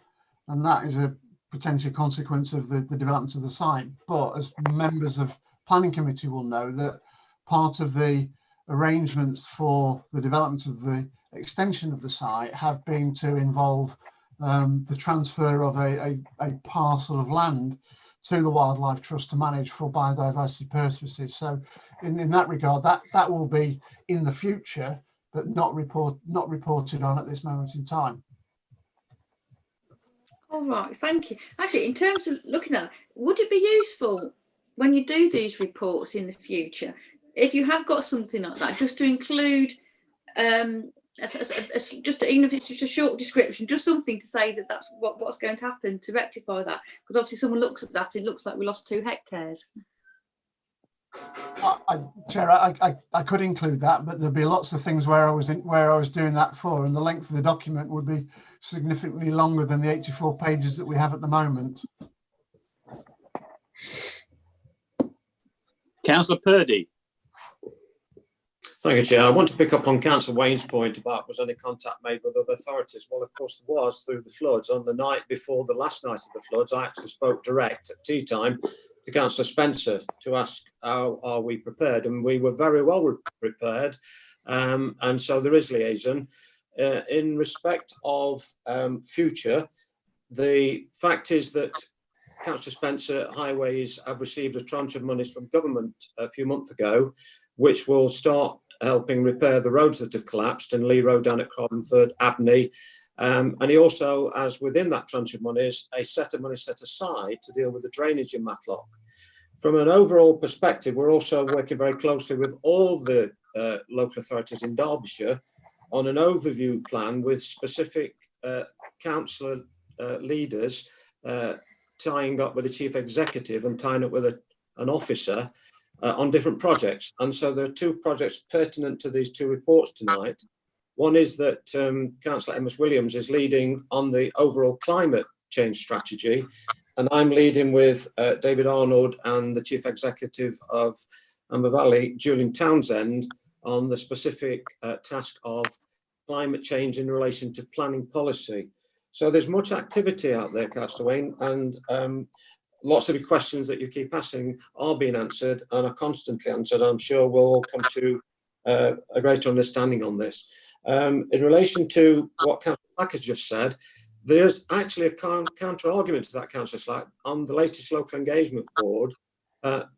that is a potential consequence of the development of the site. But as members of planning committee will know, that part of the arrangements for the development of the extension of the site have been to involve the transfer of a parcel of land to the Wildlife Trust to manage for biodiversity purposes. So in that regard, that will be in the future, but not reported on at this moment in time. all right, thank you. Actually, in terms of looking at, would it be useful when you do these reports in the future, if you have got something like that, just to include just even if it's just a short description, just something to say that that's what's going to happen to rectify that, because obviously someone looks at that, it looks like we lost 2 hectares. Chair, I could include that, but there'd be lots of things where I was doing that for, and the length of the document would be significantly longer than the 84 pages that we have at the moment. Councillor Purdy. Thank you, Chair. I want to pick up on Councillor Wayne's point about was any contact made with other authorities. Well, of course, there was through the floods. On the night before the last night of the floods, I actually spoke direct at tea time to Councillor Spencer to ask how are we prepared, and we were very well prepared. And so there is liaison. In respect of future, the fact is that Councillor Spencer Highways have received a tranche of monies from government a few months ago, which will start helping repair the roads that have collapsed in Lee Road down at Cardenford, Abney. And he also has within that tranche of monies a set of money set aside to deal with the drainage in Matlock. From an overall perspective, we're also working very closely with all the local authorities in Derbyshire on an overview plan with specific councillor leaders tying up with the chief executive and tying up with an officer on different projects. And so there are two projects pertinent to these two reports tonight. One is that Councillor Emma Williams is leading on the overall climate change strategy, and I'm leading with David Arnold and the Chief Executive of Amber Valley, Julian Townsend, on the specific task of climate change in relation to planning policy. So there's much activity out there, Councillor Wayne, and lots of the questions that you keep asking are being answered and are constantly answered. I'm sure we'll all come to a greater understanding on this. In relation to what Councillor Black has just said, there's actually a counter argument to that, Councillor Slack. On the latest local engagement board,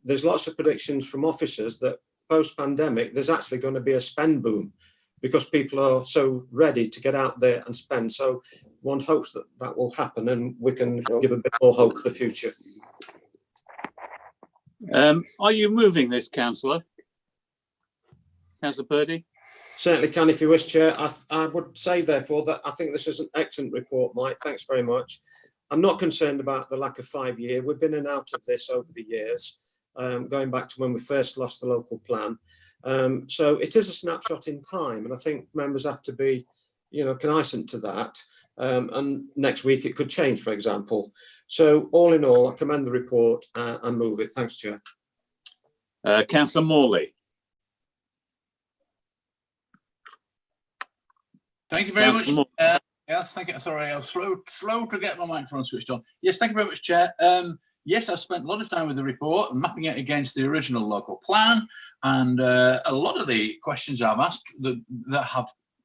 there's lots of predictions from officers that post-pandemic, there's actually going to be a spend boom because people are so ready to get out there and spend. So one hopes that that will happen and we can give a bit more hope for the future. Are you moving this, Councillor? Councillor Purdy? Certainly can if you wish, Chair. I would say, therefore, that I think this is an excellent report, Mike. Thanks very much. I'm not concerned about the lack of 5 year. We've been in and out of this over the years, going back to when we first lost the local plan. So it is a snapshot in time, and I think members have to be, cognizant to that. And next week it could change, for example. So all in all, I commend the report and move it. Thanks, Chair. Councillor Morley. Thank you very much. Yes, thank you. Sorry, I was slow to get my microphone switched on. Yes, thank you very much, Chair. Yes, I've spent a lot of time with the report and mapping it against the original local plan. And a lot of the questions I've asked that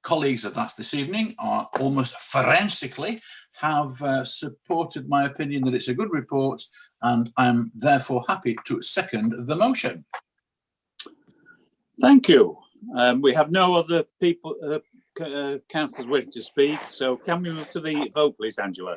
colleagues have asked this evening are almost forensically have supported my opinion that it's a good report, and I'm therefore happy to second the motion. Thank you. We have no other people, councillors waiting to speak, so can we move to the vote, please, Angela?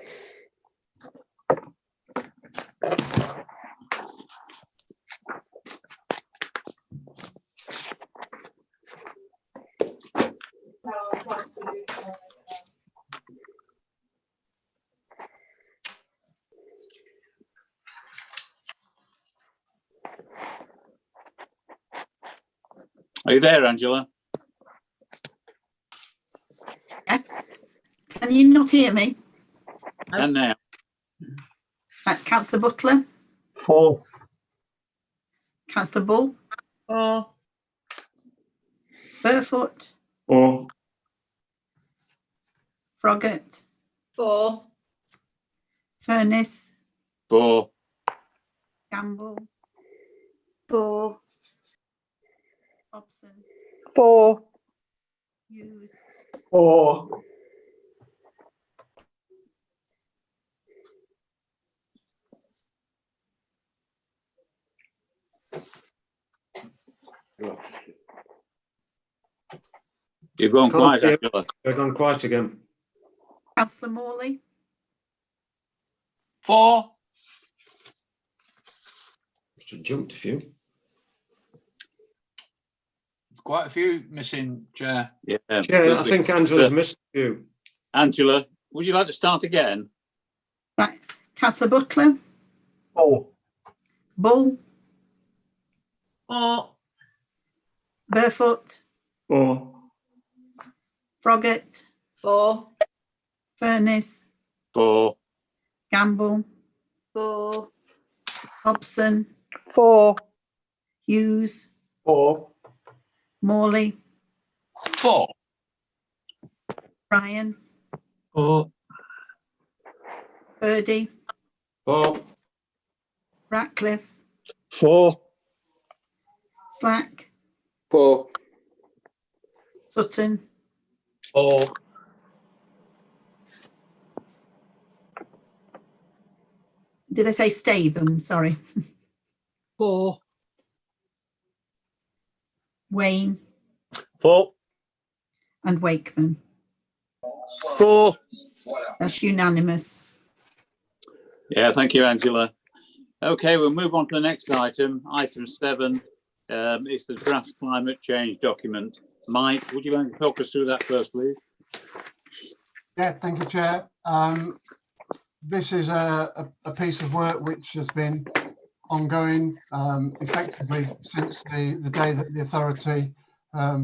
Are you there, Angela? Yes. Can you not hear me? And now? Right, Councillor Butler? 4. Councillor Bull? 4. Burfoot? 4. Froggatt? 4. Furness? 4. Gamble? 4. Hobson? 4. Hughes? 4. You've gone quiet, Angela. You've gone quiet again. Councillor Morley? 4. Must have jumped a few. Quite a few missing, Chair. Yeah. Chair, I think Angela's missed a few. Angela, would you like to start again? Right. Councillor Butler? 4. Bull? 4. Burfoot. 4. Froggatt. 4. Furness. 4. Gamble. 4. Hobson. 4. Hughes. 4. Morley. 4. Ryan. 4. Birdie. 4. Ratcliffe. 4. Slack. 4. Sutton. 4. Did I say Statham? Sorry. 4. Wayne 4. and Wakeman. 4. That's unanimous. Yeah, thank you, Angela. Okay, we'll move on to the next item. Item 7 is the draft climate change document. Mike, would you like to talk us through that first, please? Yeah, thank you, Chair. This is a piece of work which has been ongoing effectively since the day that the authority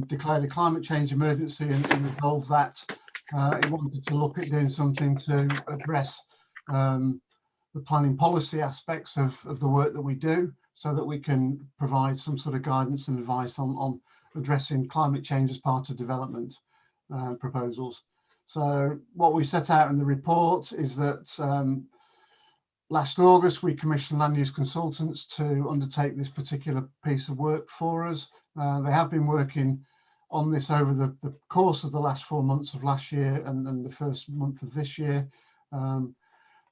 declared a climate change emergency and resolved that it wanted to look at doing something to address the planning policy aspects of the work that we do, so that we can provide some sort of guidance and advice on addressing climate change as part of development proposals. So what we set out in the report is that last August we commissioned land use consultants to undertake this particular piece of work for us. They have been working on this over the course of the last 4 months of last year and the first month of this year.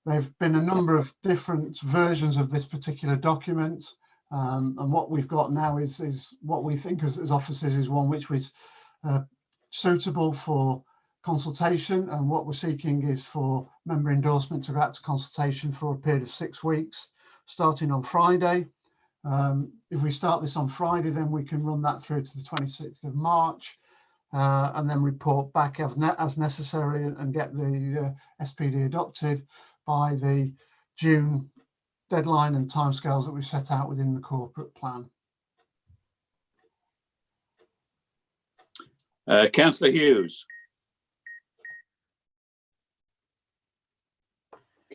There've been a number of different versions of this particular document, and what we've got now is what we think as officers is one which was suitable for consultation, and what we're seeking is for member endorsement to go out to consultation for a period of 6 weeks, starting on Friday. If we start this on Friday, then we can run that through to the 26th of March, and then report back as necessary and get the SPD adopted by the June deadline and timescales that we set out within the corporate plan. Councillor Hughes.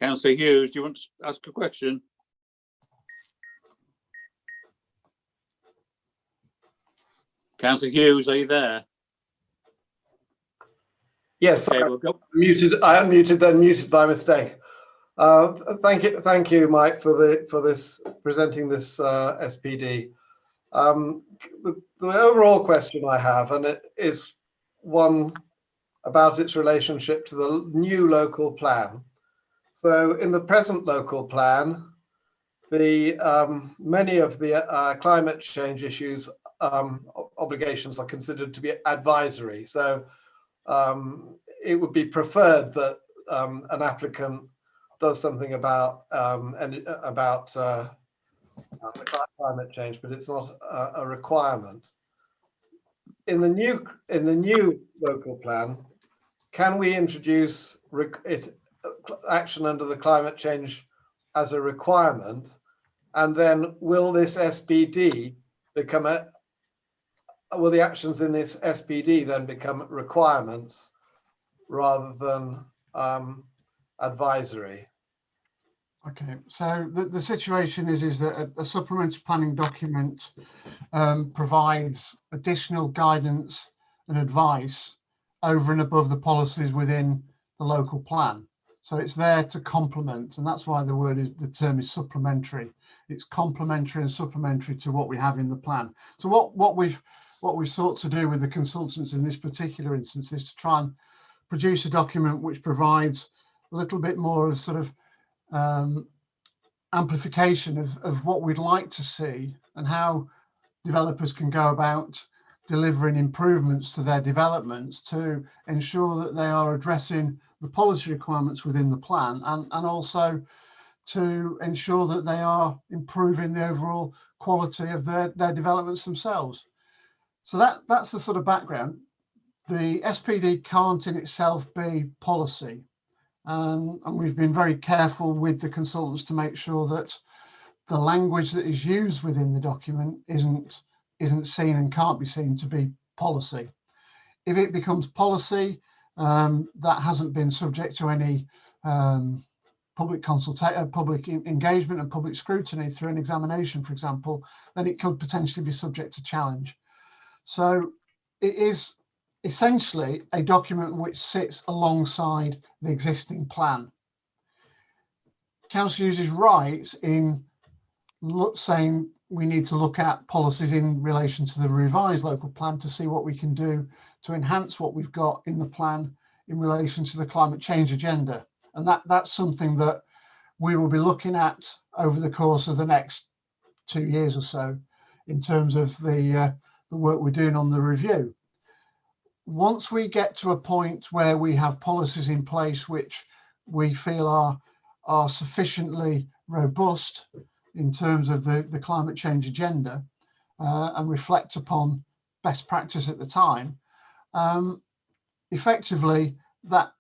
Councillor Hughes, do you want to ask a question? Councillor Hughes, are you there? Yes, okay, we'll go. Muted. I unmuted, then muted by mistake. Thank you, Mike, for this presenting this SPD. The overall question I have, and it is one about its relationship to the new local plan. So, in the present local plan, the many of the climate change issues obligations are considered to be advisory. So, it would be preferred that an applicant does something about climate change, but it's not a requirement. In the new local plan, can we introduce action under the climate change as a requirement, and then will this SPD become will the actions in this SPD then become requirements rather than advisory? Okay, so the situation is that a supplementary planning document provides additional guidance and advice over and above the policies within the local plan. So it's there to complement, and that's why the term is supplementary. It's complementary and supplementary to what we have in the plan. So what we've sought to do with the consultants in this particular instance is to try and produce a document which provides a little bit more of sort of amplification of what we'd like to see and how developers can go about delivering improvements to their developments to ensure that they are addressing the policy requirements within the plan, and also to ensure that they are improving the overall quality of their developments themselves. So that's the sort of background. The SPD can't in itself be policy. And we've been very careful with the consultants to make sure that the language that is used within the document isn't seen and can't be seen to be policy. If it becomes policy that hasn't been subject to any public consultation, public engagement and public scrutiny through an examination, for example, then it could potentially be subject to challenge. So it is essentially a document which sits alongside the existing plan. Council uses right in saying we need to look at policies in relation to the revised local plan to see what we can do to enhance what we've got in the plan in relation to the climate change agenda. And that's something that we will be looking at over the course of the next 2 years or so in terms of the work we're doing on the review. Once we get to a point where we have policies in place which we feel are sufficiently robust in terms of the climate change agenda and reflect upon best practice at the time, effectively that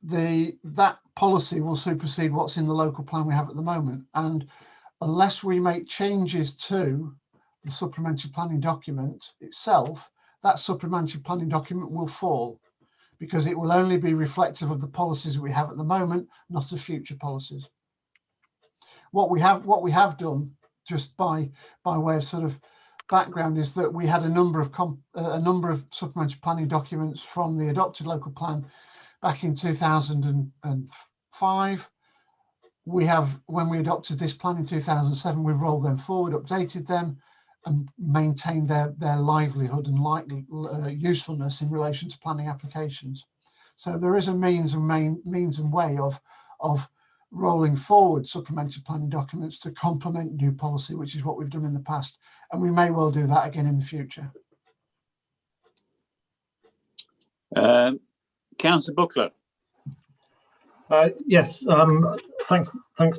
policy will supersede what's in the local plan we have at the moment. And unless we make changes to the supplementary planning document itself, that supplementary planning document will fall because it will only be reflective of the policies that we have at the moment, not of future policies. What we have done, just by way of sort of background, is that we had a number of supplementary planning documents from the adopted local plan back in 2005. We have, when we adopted this plan in 2007, we rolled them forward, updated them, and maintained their livelihood and usefulness in relation to planning applications. So there is a means and way of rolling forward supplementary planning documents to complement new policy, which is what we've done in the past, and we may well do that again in the future. Councillor Buckler. Yes, thanks,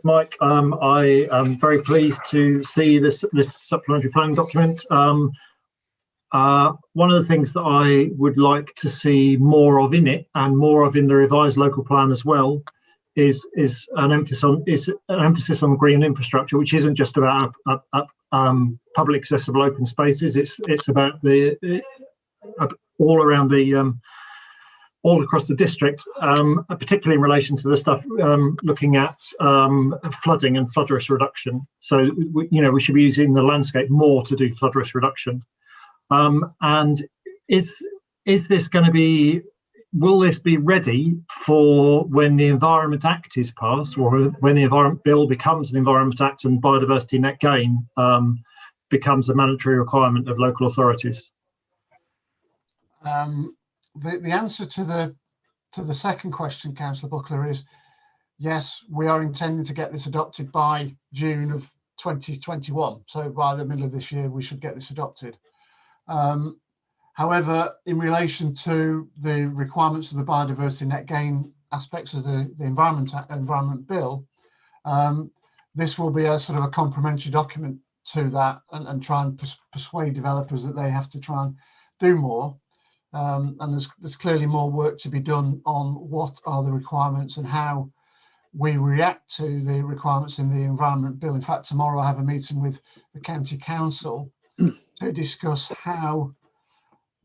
Mike. I am very pleased to see this supplementary planning document. One of the things that I would like to see more of in it, and more of in the revised local plan as well, is an emphasis on green infrastructure, which isn't just about public accessible open spaces. It's about the all around the all across the district, particularly in relation to the stuff looking at flooding and flood risk reduction. So we should be using the landscape more to do flood risk reduction. And is this going to be? Will this be ready for when the Environment Act is passed, or when the Environment Bill becomes an Environment Act and biodiversity net gain becomes a mandatory requirement of local authorities? The answer to the second question, Councillor Buckler, is yes, we are intending to get this adopted by June of 2021. So by the middle of this year, we should get this adopted. However, in relation to the requirements of the biodiversity net gain aspects of the Environment Bill, this will be a sort of a complementary document to that, and try and persuade developers that they have to try and do more. And there's clearly more work to be done on what are the requirements and how we react to the requirements in the Environment Bill. In fact, tomorrow I have a meeting with the County Council to discuss how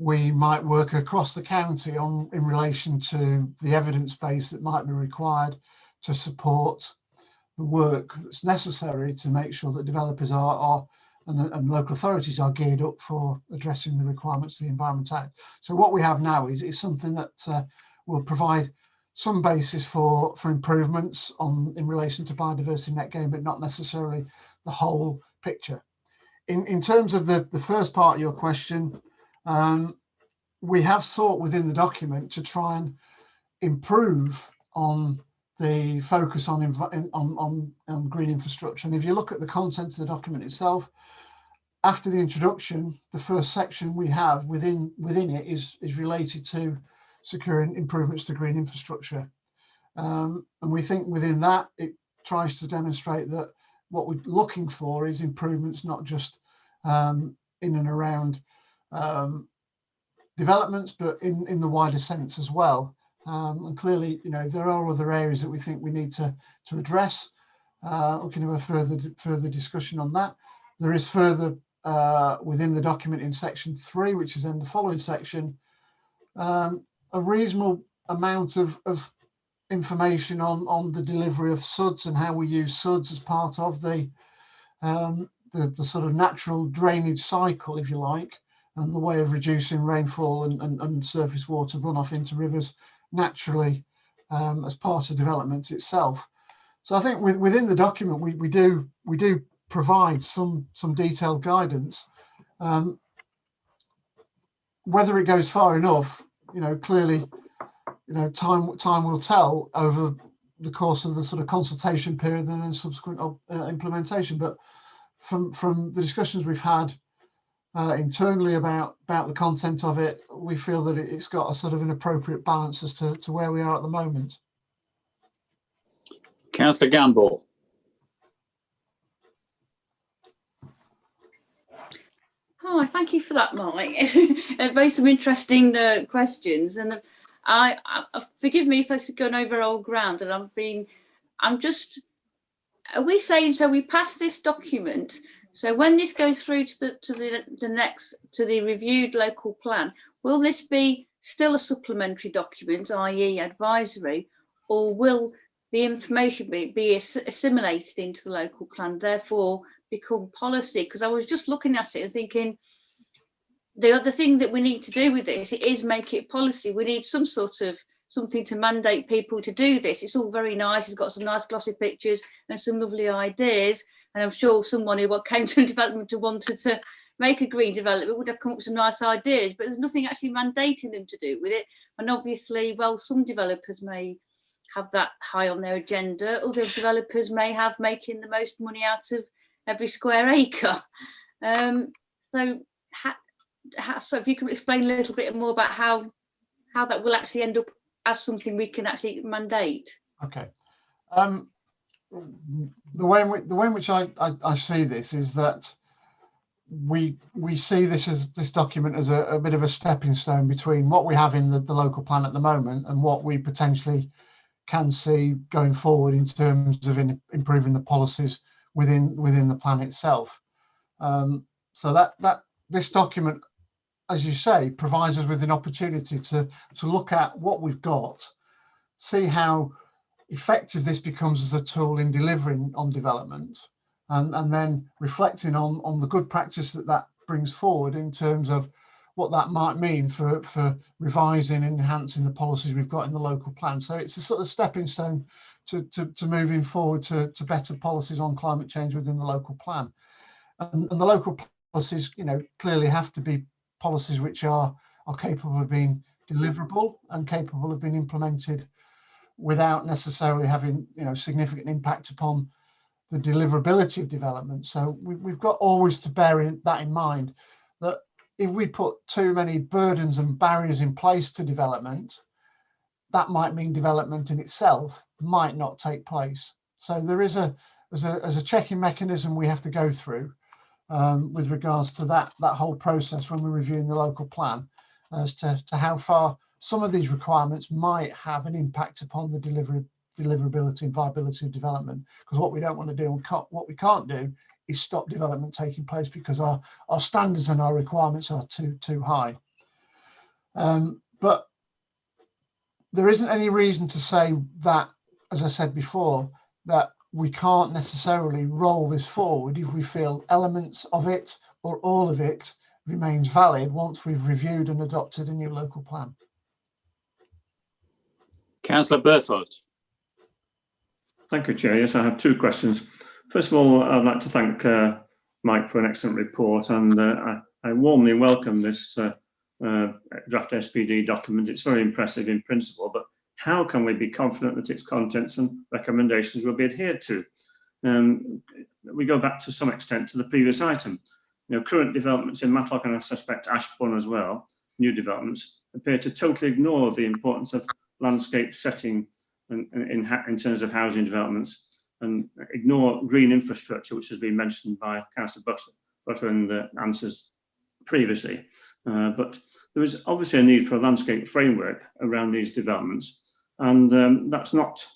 we might work across the county in relation to the evidence base that might be required to support the work that's necessary to make sure that developers and local authorities are geared up for addressing the requirements of the Environment Act. So what we have now is something that will provide some basis for improvements in relation to biodiversity net gain, but not necessarily the whole picture. In terms of the first part of your question, we have sought within the document to try and improve on the focus on green infrastructure. And if you look at the content of the document itself, after the introduction, the first section we have within it is related to securing improvements to green infrastructure. And we think within that, it tries to demonstrate that what we're looking for is improvements, not just in and around developments, but in the wider sense as well. And clearly, there are other areas that we think we need to address. looking at further discussion on that. There is further within the document in section 3, which is in the following section, a reasonable amount of information on the delivery of SUDs and how we use SUDs as part of the sort of natural drainage cycle, if you like, and the way of reducing rainfall and surface water runoff into rivers naturally as part of development itself. So I think within the document we do provide some detailed guidance. Whether it goes far enough, clearly, time will tell over the course of the sort of consultation period and then subsequent implementation. But from the discussions we've had internally about the content of it, we feel that it's got a sort of an appropriate balance as to where we are at the moment. Councillor Gamble. Hi, thank you for that, Mike. Very some interesting questions, and I forgive me if I'm going over old ground, and are we saying so we pass this document? So when this goes through to the reviewed local plan, will this be still a supplementary document, i.e. advisory, or will the information be assimilated into the local plan, therefore become policy? Because I was just looking at it and thinking, the other thing that we need to do with this is make it policy. We need some sort of something to mandate people to do this. It's all very nice. It's got some nice glossy pictures and some lovely ideas. And I'm sure someone who came to a development and wanted to make a green development would have come up with some nice ideas, but there's nothing actually mandating them to do with it. And obviously, well, some developers may have that high on their agenda. Other developers may have making the most money out of every square acre. So if you can explain a little bit more about how that will actually end up as something we can actually mandate. Okay. The way in which I see this is that we see this document as a bit of a stepping stone between what we have in the local plan at the moment and what we potentially can see going forward in terms of improving the policies within the plan itself. So that this document, as you say, provides us with an opportunity to look at what we've got, see how effective this becomes as a tool in delivering on development, and then reflecting on the good practice that brings forward in terms of what that might mean for revising and enhancing the policies we've got in the local plan. So it's a sort of stepping stone to moving forward to better policies on climate change within the local plan. And the local policies, clearly have to be policies which are capable of being deliverable and capable of being implemented without necessarily having significant impact upon the deliverability of development. So we've got always to bear that in mind, that if we put too many burdens and barriers in place to development, that might mean development in itself might not take place. So there is a checking mechanism we have to go through with regards to that whole process when we're reviewing the local plan, as to how far some of these requirements might have an impact upon the deliverability and viability of development. Because what we don't want to do and what we can't do is stop development taking place because our standards and our requirements are too high. But there isn't any reason to say that, as I said before, that we can't necessarily roll this forward if we feel elements of it or all of it remains valid once we've reviewed and adopted a new local plan. Councillor Burford. Thank you, Chair. Yes, I have two questions. First of all, I'd like to thank Mike for an excellent report, and I warmly welcome this draft SPD document. It's very impressive in principle, but how can we be confident that its contents and recommendations will be adhered to? We go back to some extent to the previous item. Current developments in Matlock, and I suspect Ashbourne as well, new developments, appear to totally ignore the importance of landscape setting in terms of housing developments, and ignore green infrastructure, which has been mentioned by Councillor Butler in the answers previously. But there is obviously a need for a landscape framework around these developments, and that's not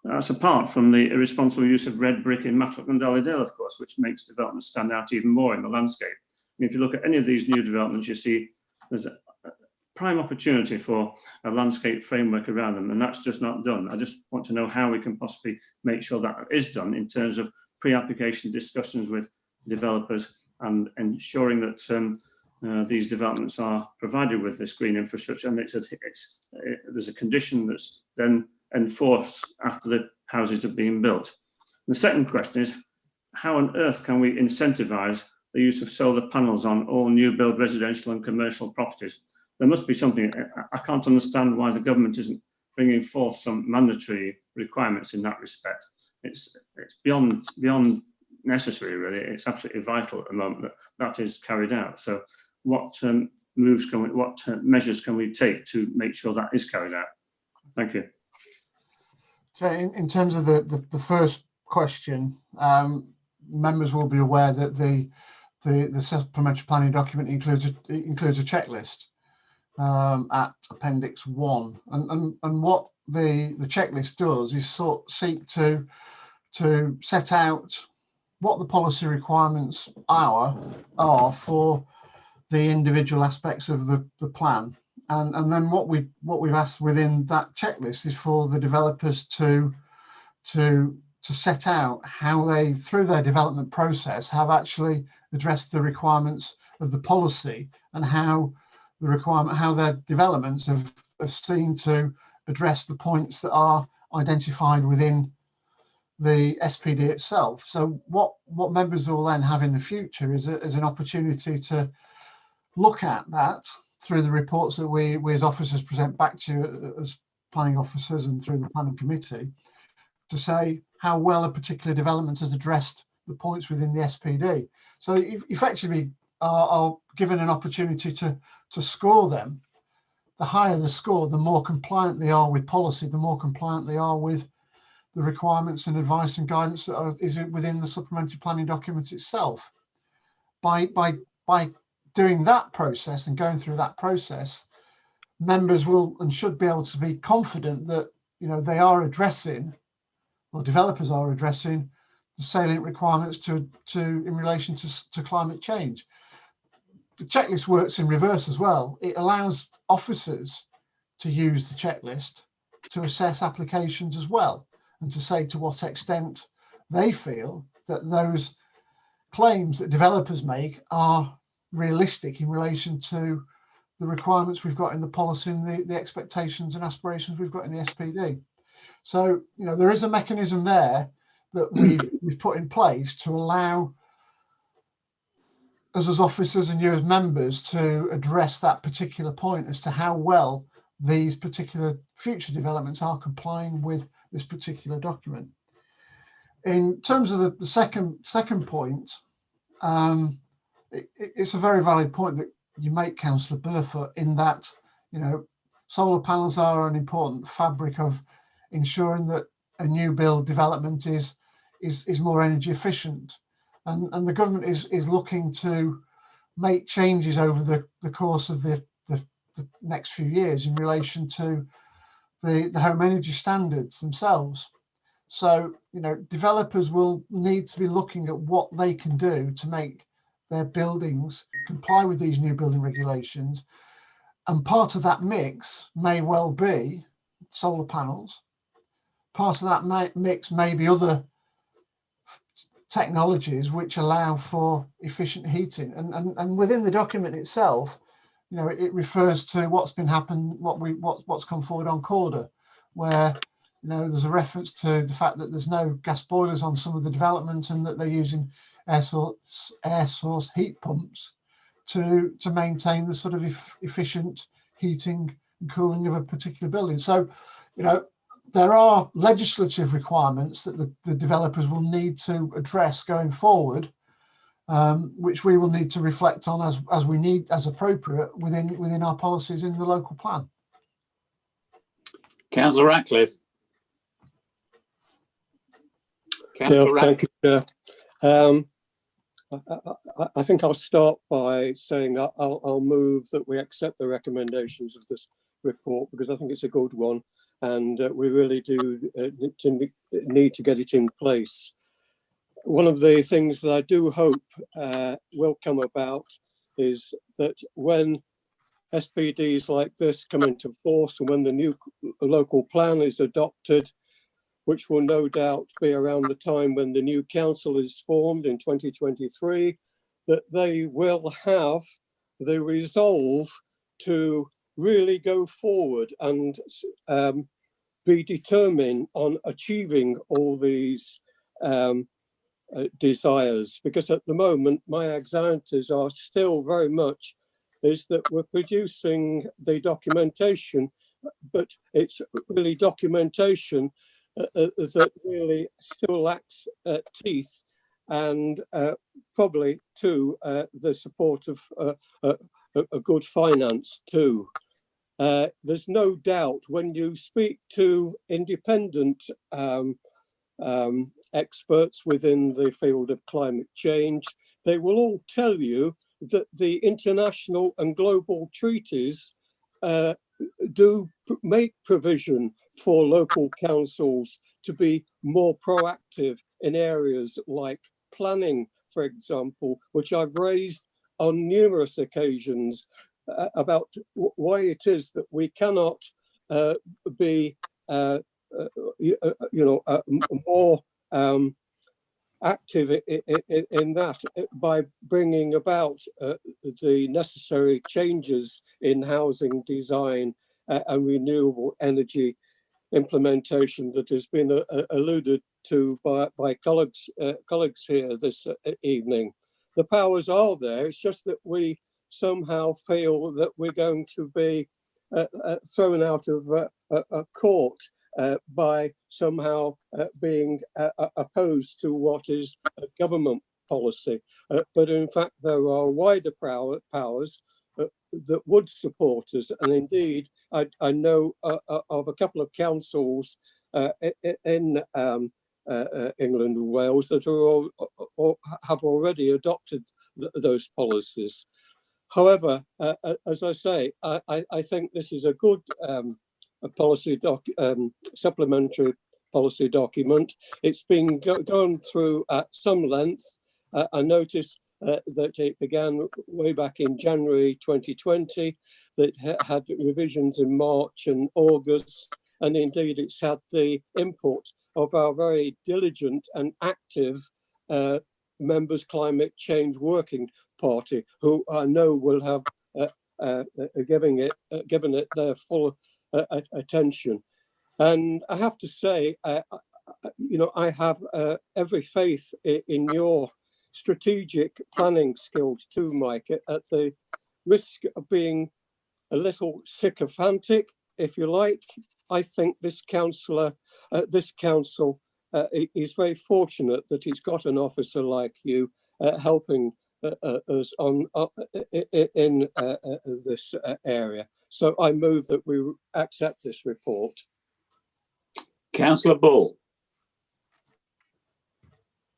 That's apart from the irresponsible use of red brick in Matlock and Halledale, of course, which makes developments stand out even more in the landscape. And if you look at any of these new developments, you see there's a prime opportunity for a landscape framework around them, and that's just not done. I just want to know how we can possibly make sure that is done in terms of pre-application discussions with developers and ensuring that these developments are provided with this green infrastructure, and there's a condition that's then enforced after the houses have been built. The second question is, how on earth can we incentivise the use of solar panels on all new build residential and commercial properties? There must be something. I can't understand why the government isn't bringing forth some mandatory requirements in that respect. It's beyond necessary, really. It's absolutely vital at the moment that that is carried out. So what measures can we take to make sure that is carried out? Thank you. So in terms of the first question, members will be aware that the supplementary planning document includes a checklist at Appendix 1, and what the checklist does is seek to set out what the policy requirements are for the individual aspects of the plan, and then what we've asked within that checklist is for the developers to set out how they, through their development process, have actually addressed the requirements of the policy, and how their developments have seen to address the points that are identified within the SPD itself. So what members will then have in the future is an opportunity to look at that through the reports that we as officers present back to you as planning officers and through the planning committee, to say how well a particular development has addressed the points within the SPD. So effectively are given an opportunity to score them. The higher the score, the more compliant they are with policy, the more compliant they are with the requirements and advice and guidance that is within the supplementary planning document itself. By doing that process and going through that process, members will and should be able to be confident that they are addressing, or developers are addressing, the salient requirements in relation to climate change. The checklist works in reverse as well. It allows officers to use the checklist to assess applications as well, and to say to what extent they feel that those claims that developers make are realistic in relation to the requirements we've got in the policy and the expectations and aspirations we've got in the SPD. So, there is a mechanism there that we've put in place to allow us as officers and you as members to address that particular point as to how well these particular future developments are complying with this particular document. In terms of the second point, it's a very valid point that you make, Councillor Burfoot, in that solar panels are an important fabric of ensuring that a new build development is more energy efficient, and the government is looking to make changes over the course of the next few years in relation to the home energy standards themselves. So developers will need to be looking at what they can do to make their buildings comply with these new building regulations, and part of that mix may well be solar panels. Part of that mix may be other technologies which allow for efficient heating, and within the document itself, it refers to what's come forward on Corder, where there's a reference to the fact that there's no gas boilers on some of the development, and that they're using air source heat pumps to maintain the sort of efficient heating and cooling of a particular building. So there are legislative requirements that the developers will need to address going forward, which we will need to reflect on as appropriate within our policies in the local plan. Councillor Ratcliffe. Thank you, Chair. I think I'll start by saying I'll move that we accept the recommendations of this report, because I think it's a good one. and we really do need to get it in place. One of the things that I do hope will come about is that when SPDs like this come into force and when the new local plan is adopted, which will no doubt be around the time when the new council is formed in 2023, that they will have the resolve to really go forward and be determined on achieving all these desires. Because at the moment, my anxieties are still very much is that we're producing the documentation, but it's really documentation that really still lacks teeth, and probably too the support of a good finance too. There's no doubt when you speak to independent experts within the field of climate change, they will all tell you that the international and global treaties do make provision for local councils to be more proactive in areas like planning, for example, which I've raised on numerous occasions about why it is that we cannot be, more active in that by bringing about the necessary changes in housing design and renewable energy implementation that has been alluded to by colleagues here this evening. The powers are there. It's just that we somehow feel that we're going to be thrown out of court by somehow being opposed to what is a government policy. But in fact, there are wider powers that would support us. And indeed, I know of a couple of councils in England and Wales that are have already adopted those policies. However, as I say, I think this is a good supplementary policy document. It's been gone through at some length. I noticed that it began way back in January 2020, that had revisions in March and August, and indeed it's had the input of our very diligent and active members Climate Change Working Party, who I know will have given it their full attention. And I have to say, I have every faith in your strategic planning skills too, Mike, at the risk of being a little sycophantic, if you like. I think this council is very fortunate that he's got an officer like you helping us in this area. So I move that we accept this report. Councillor Bull.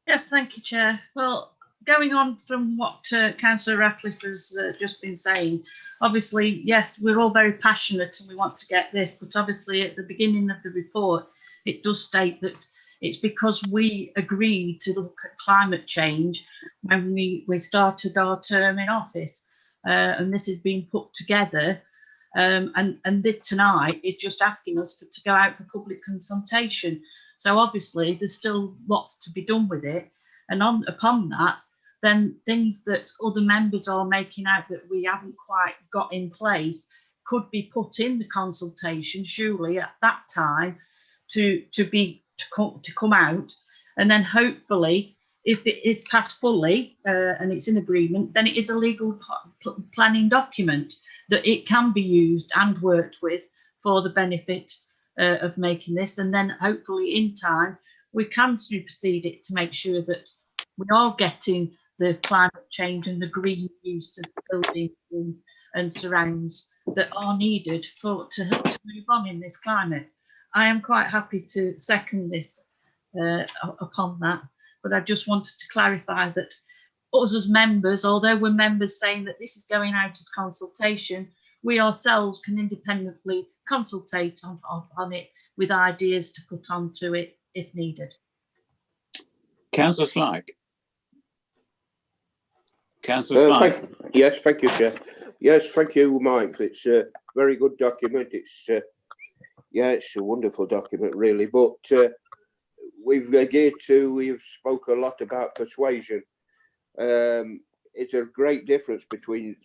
Yes, thank you, Chair. Well, going on from what Councillor Ratcliffe has just been saying, obviously, yes, we're all very passionate and we want to get this, but obviously at the beginning of the report, it does state that it's because we agreed to look at climate change when we started our term in office. And this has been put together. And tonight it's just asking us to go out for public consultation. So obviously there's still lots to be done with it. And upon that, then things that other members are making out that we haven't quite got in place could be put in the consultation, surely at that time, to come out. And then hopefully, if it is passed fully and it's in agreement, then it is a legal planning document that it can be used and worked with for the benefit of making this. And then hopefully in time, we can supersede it to make sure that we are getting the climate change and the green use of buildings and surrounds that are needed to move on in this climate. I am quite happy to second this upon that, but I just wanted to clarify that us as members, although we're members saying that this is going out as consultation, we ourselves can independently consultate on it with ideas to put onto it if needed. Councillor Slyke. Councillor Slyke. Yes, thank you, Chair. Yes, thank you, Mike. It's a very good document. It's it's a wonderful document, really. But we've spoke a lot about persuasion. It's a great difference between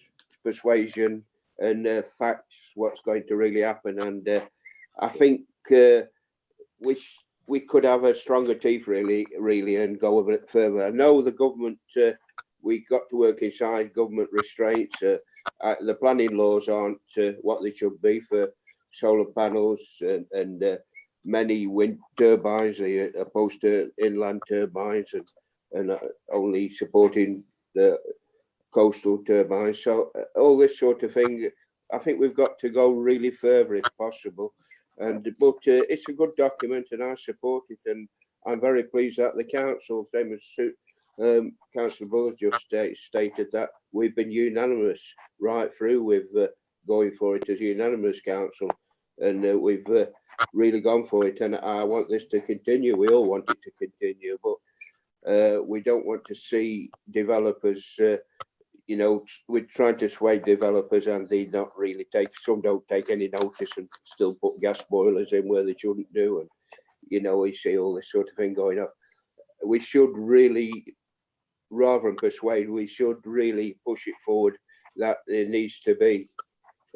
persuasion and facts, what's going to really happen. And I think we could have a stronger teeth, really, and go a bit further. I know the government, we got to work inside government restraints. The planning laws aren't what they should be for solar panels and many wind turbines, opposed to inland turbines and only supporting the coastal turbines. So all this sort of thing, I think we've got to go really further if possible. But it's a good document and I support it, and I'm very pleased that the council, same as Councillor Buller just stated, that we've been unanimous right through with going for it as a unanimous council, and we've really gone for it, and I want this to continue. We all want it to continue, but we don't want to see developers, we're trying to sway developers and they not really some don't take any notice and still put gas boilers in where they shouldn't do, and we see all this sort of thing going on. We should really, rather than persuade, we should really push it forward that there needs to be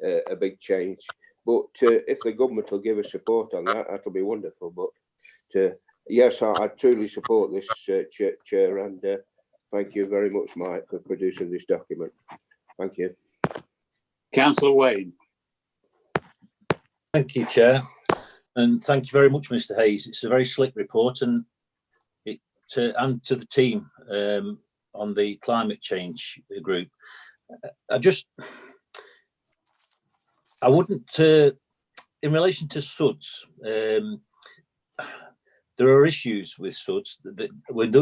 a big change. But if the government will give us support on that, that'll be wonderful. But yes, I truly support this, Chair, and thank you very much, Mike, for producing this document. Thank you. Councillor Wayne. Thank you, Chair, and thank you very much, Mr. Hayes. It's a very slick report, and and to the team on the climate change group. I wouldn't, in relation to SUDS, there are issues with SUDS that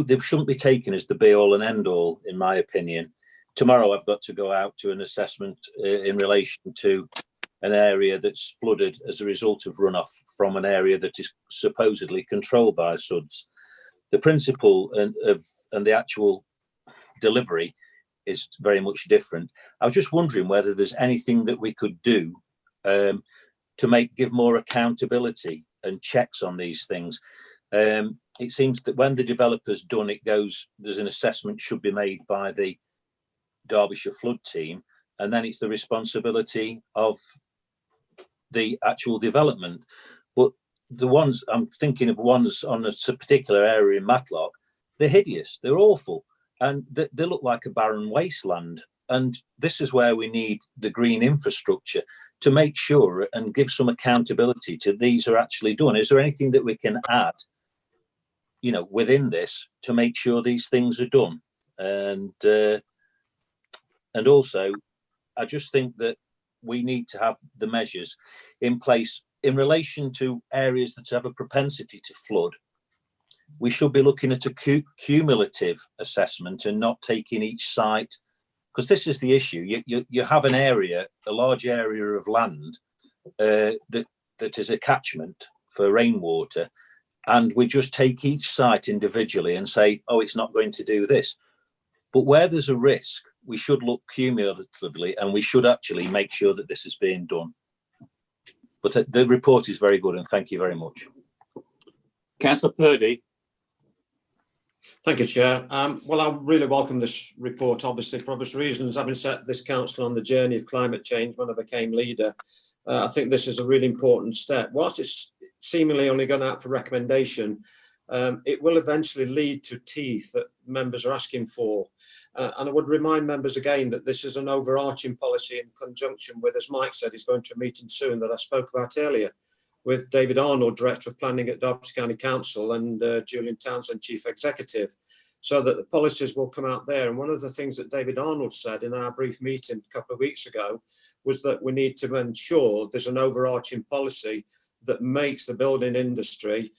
they shouldn't be taken as the be all and end all, in my opinion. Tomorrow I've got to go out to an assessment in relation to an area that's flooded as a result of runoff from an area that is supposedly controlled by SUDS. The principle and the actual delivery is very much different. I was just wondering whether there's anything that we could do to give more accountability and checks on these things. It seems that when the developer's done, there's an assessment should be made by the Derbyshire flood team, and then it's the responsibility of the actual development. But the ones I'm thinking of, ones on a particular area in Matlock, they're hideous, they're awful, and they look like a barren wasteland. And this is where we need the green infrastructure to make sure and give some accountability to these are actually done. Is there anything that we can add, within this to make sure these things are done? And also, I just think that we need to have the measures in place in relation to areas that have a propensity to flood. We should be looking at a cumulative assessment and not taking each site, because this is the issue. You have an area, a large area of land that is a catchment for rainwater, and we just take each site individually and say, oh, it's not going to do this. But where there's a risk, we should look cumulatively, and we should actually make sure that this is being done. But the report is very good, and thank you very much. Councillor Purdy. Thank you, Chair. Well, I really welcome this report, obviously, for obvious reasons. Having set this council on the journey of climate change when I became leader, I think this is a really important step. Whilst it's seemingly only gone out for recommendation, it will eventually lead to teeth that members are asking for. And I would remind members again that this is an overarching policy in conjunction with, as Mike said, he's going to a meeting soon that I spoke about earlier, with David Arnold, Director of Planning at Derbyshire County Council, and Julian Townsend, Chief Executive, so that the policies will come out there. And one of the things that David Arnold said in our brief meeting a couple of weeks ago was that we need to ensure there's an overarching policy that makes the building industry,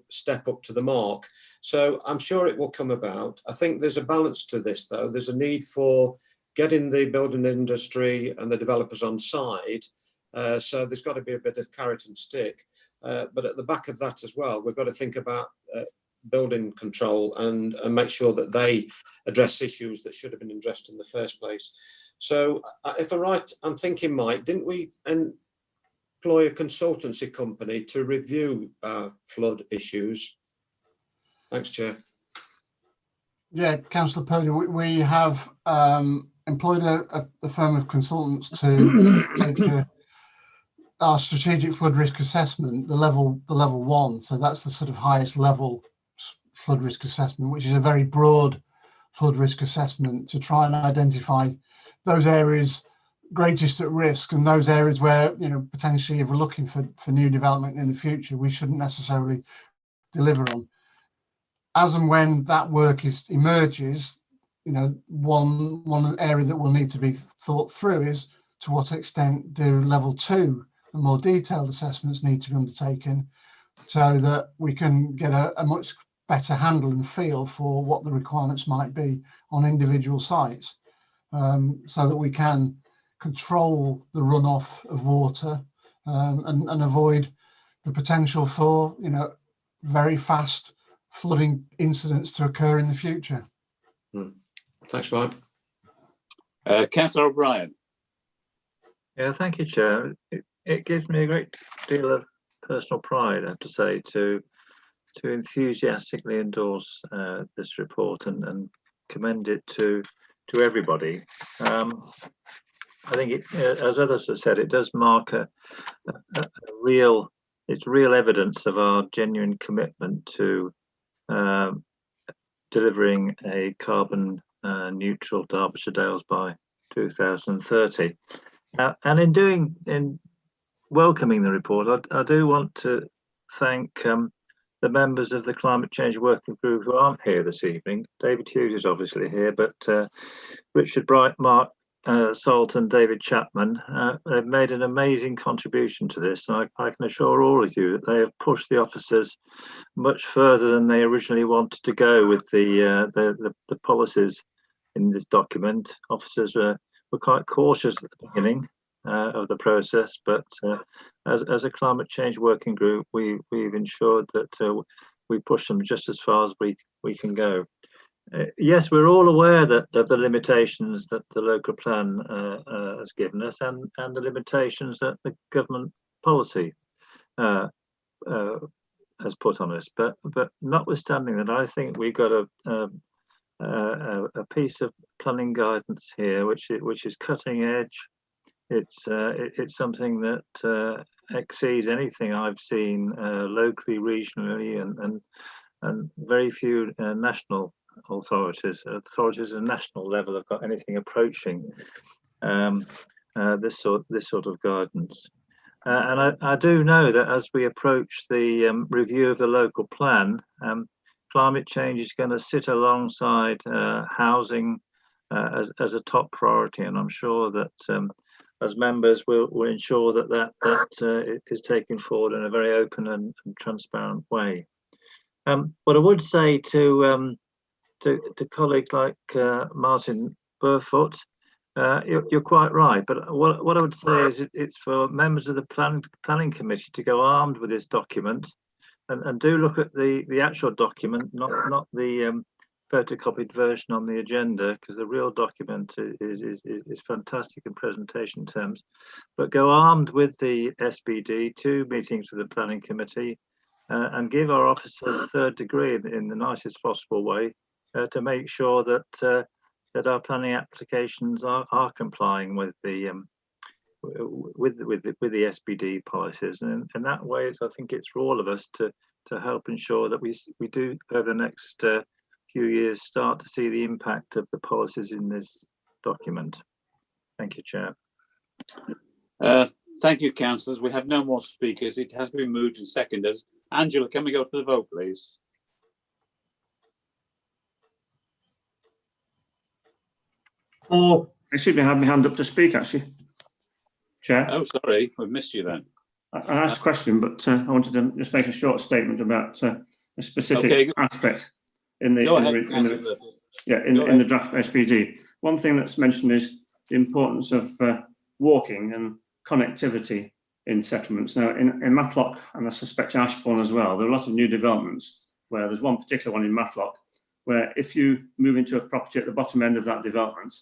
step up to the mark. So I'm sure it will come about. I think there's a balance to this, though. There's a need for getting the building industry and the developers on side. So there's got to be a bit of carrot and stick. But at the back of that as well, we've got to think about building control and make sure that they address issues that should have been addressed in the first place. So if I'm right, I'm thinking, Mike, didn't we employ a consultancy company to review flood issues? Thanks, Chair. Yeah, Councillor Purdy, we have employed a firm of consultants to take our strategic flood risk assessment, the level 1. So that's the sort of highest level flood risk assessment, which is a very broad flood risk assessment to try and identify those areas greatest at risk and those areas where, you know, potentially if we're looking for new development in the future, we shouldn't necessarily deliver on. As and when that work emerges, you know, one area that will need to be thought through is to what extent do level 2 and more detailed assessments need to be undertaken so that we can get a much better handle and feel for what the requirements might be on individual sites, so that we can control the runoff of water and avoid the potential for, you know, very fast flooding incidents to occur in the future. Thanks, Mike. Councillor O'Brien. Yeah, thank you, Chair. It gives me a great deal of personal pride, I have to say, to enthusiastically endorse this report and commend it to everybody. I think, as others have said, it does mark real evidence of our genuine commitment to delivering a carbon neutral Derbyshire Dales by 2030. And in welcoming the report, I do want to thank the members of the Climate Change Working Group who aren't here this evening. David Hughes is obviously here, but Richard Bright, Mark Salt and David Chapman have made an amazing contribution to this. And I can assure all of you that they have pushed the officers much further than they originally wanted to go with the policies in this document. Officers were quite cautious at the beginning of the process, but as a climate change working group, we've ensured that we push them just as far as we can go. Yes, we're all aware of the limitations that the local plan has given us, and the limitations that the government policy has put on us. But notwithstanding that, I think we've got a piece of planning guidance here which is cutting edge. It's something that exceeds anything I've seen locally, regionally, and very few national authorities at national level have got anything approaching this sort of guidance. And I do know that as we approach the review of the local plan, climate change is going to sit alongside housing as a top priority, and I'm sure that as members will ensure that is taken forward in a very open and transparent way. What I would say to colleagues like Martin Burfoot, you're quite right, but what I would say is it's for members of the planning committee to go armed with this document and do look at the actual document, not the photocopied version on the agenda, because the real document is fantastic in presentation terms. But go armed with the SBD, 2 meetings with the planning committee, and give our officers third degree in the nicest possible way to make sure that our planning applications are complying with the SBD policies, and in that way, I think it's for all of us to help ensure that we do over the next few years start to see the impact of the policies in this document. Thank you, Chair. Thank you, councillors. We have no more speakers. It has been moved and seconded. Angela, can we go to the vote, please? Excuse me, I had my hand up to speak, actually, Chair. Oh, sorry, we've missed you then. I asked a question, but I wanted to just make a short statement about a specific aspect in the draft SPD. one thing that's mentioned is the importance of walking and connectivity in settlements. Now, in Matlock, and I suspect Ashbourne as well, there are a lot of new developments where there's one particular one in Matlock, where if you move into a property at the bottom end of that development,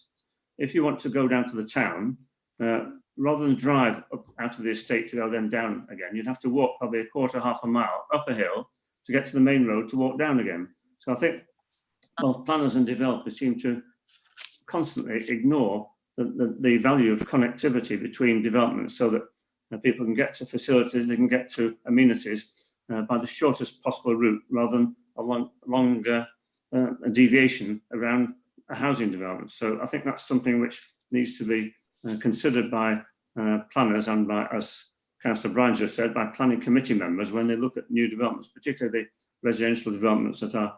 if you want to go down to the town, rather than drive up out of the estate to go then down again, you'd have to walk probably a quarter, half a mile up a hill to get to the main road to walk down again. So I think both planners and developers seem to constantly ignore the value of connectivity between developments, so that people can get to facilities, they can get to amenities by the shortest possible route, rather than a long deviation around a housing development. So I think that's something which needs to be considered by planners and by, as Councillor Bryan just said, by planning committee members when they look at new developments, particularly the residential developments that are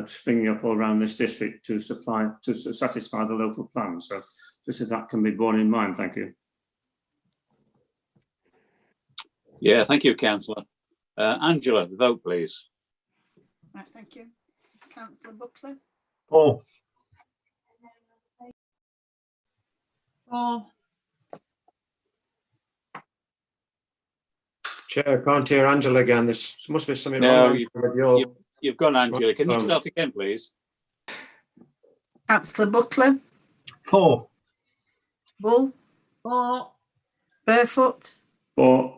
springing up all around this district to satisfy the local plan. So just if that can be borne in mind, thank you. Yeah, thank you, Councillor. Angela, the vote, please. Right, thank you. Councillor Buckley. 4. 4. Chair, I can't hear Angela again. There must be something No, wrong with your... You've gone, Angela. Can you start again, please? Councillor Buckley. 4. Bull. 4. Barefoot. 4.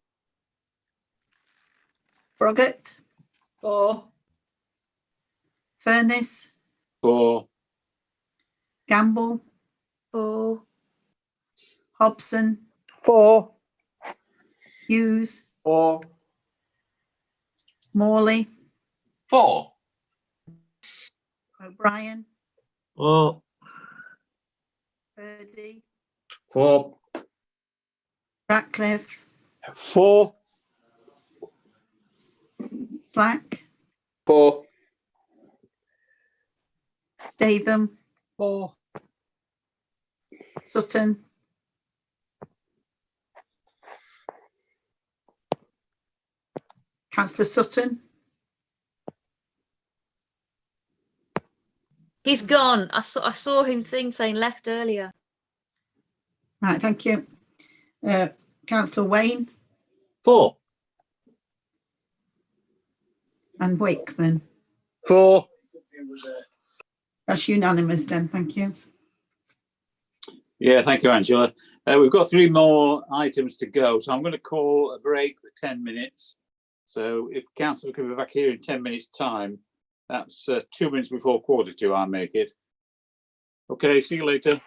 Froggatt. 4. Furness. 4. Gamble. 4. Hobson. 4. Hughes. 4. Morley. 4. O'Brien. 4. Purdy. 4. Ratcliffe. 4. Slack. 4. Statham. 4. Sutton. Councillor Sutton. He's gone. I saw him saying left earlier. Right, thank you. Councillor Wayne 4. and Wakeman. 4. That's unanimous then, thank you. Yeah, thank you, Angela. We've got 3 more items to go, so I'm going to call a break for 10 minutes. So if councillors can be back here in 10 minutes' time, that's 2 minutes before 1:45, I make it. Okay, see you later.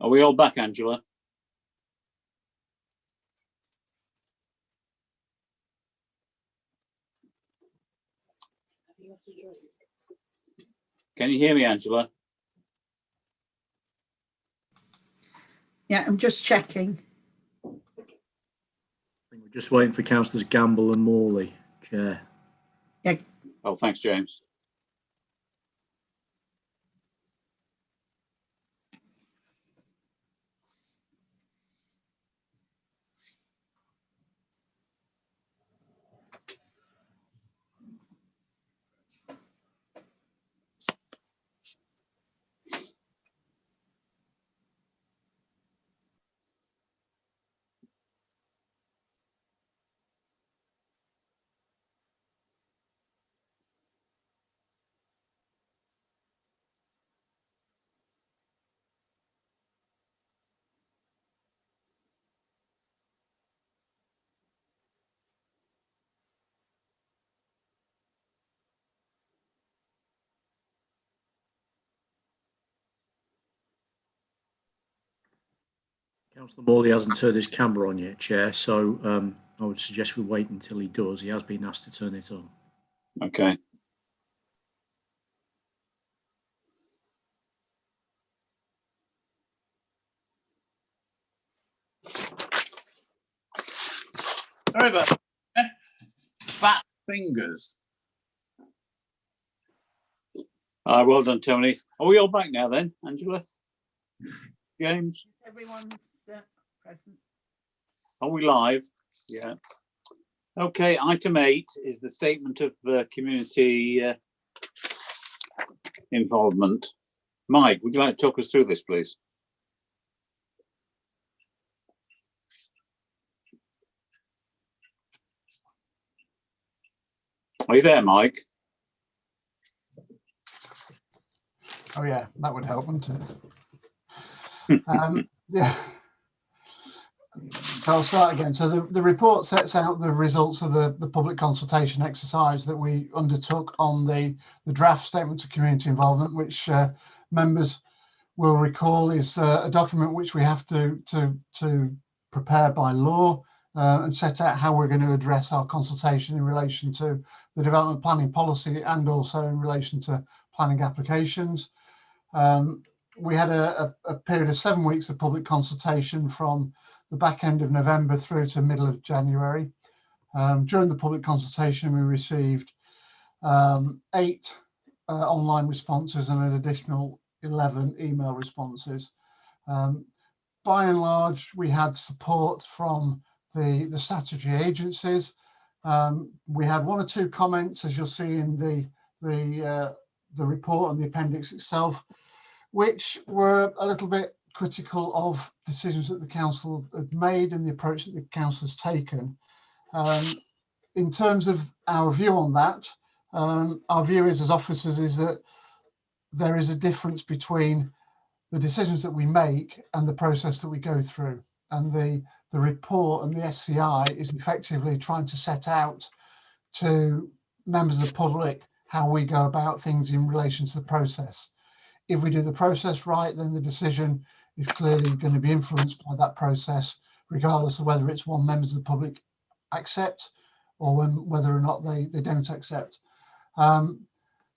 Are we all back, Angela? Can you hear me, Angela? Yeah, I'm just checking. I think we're just waiting for Councillors Gamble and Morley, Chair. Yeah. Oh, thanks, James. Councillor Morley hasn't turned his camera on yet, Chair, so I would suggest we wait until he does. He has been asked to turn it on. Okay. Sorry about that. Fat fingers. Well done, Tony. Are we all back now then, Angela? James? Everyone's present. Are we live? Yeah. Okay, item 8 is the statement of community involvement. Mike, would you like to talk us through this, please? Are you there, Mike? Oh yeah, that would help, wouldn't it? Yeah. So I'll start again. So the report sets out the results of the public consultation exercise that we undertook on the draft statement of community involvement, which members will recall is a document which we have to prepare by law and set out how we're going to address our consultation in relation to the development planning policy and also in relation to planning applications. We had a period of 7 weeks of public consultation from the back end of November through to middle of January. During the public consultation, we received 8 online responses and an additional 11 email responses. By and large, we had support from the statutory agencies. We had 1 or 2 comments, as you'll see in the report and the appendix itself, which were a little bit critical of decisions that the council had made and the approach that the council has taken. In terms of our view on that, our view is as officers is that there is a difference between the decisions that we make and the process that we go through. And the report and the SCI is effectively trying to set out to members of the public how we go about things in relation to the process. If we do the process right, then the decision is clearly going to be influenced by that process, regardless of whether it's one members of the public accept or whether or not they don't accept.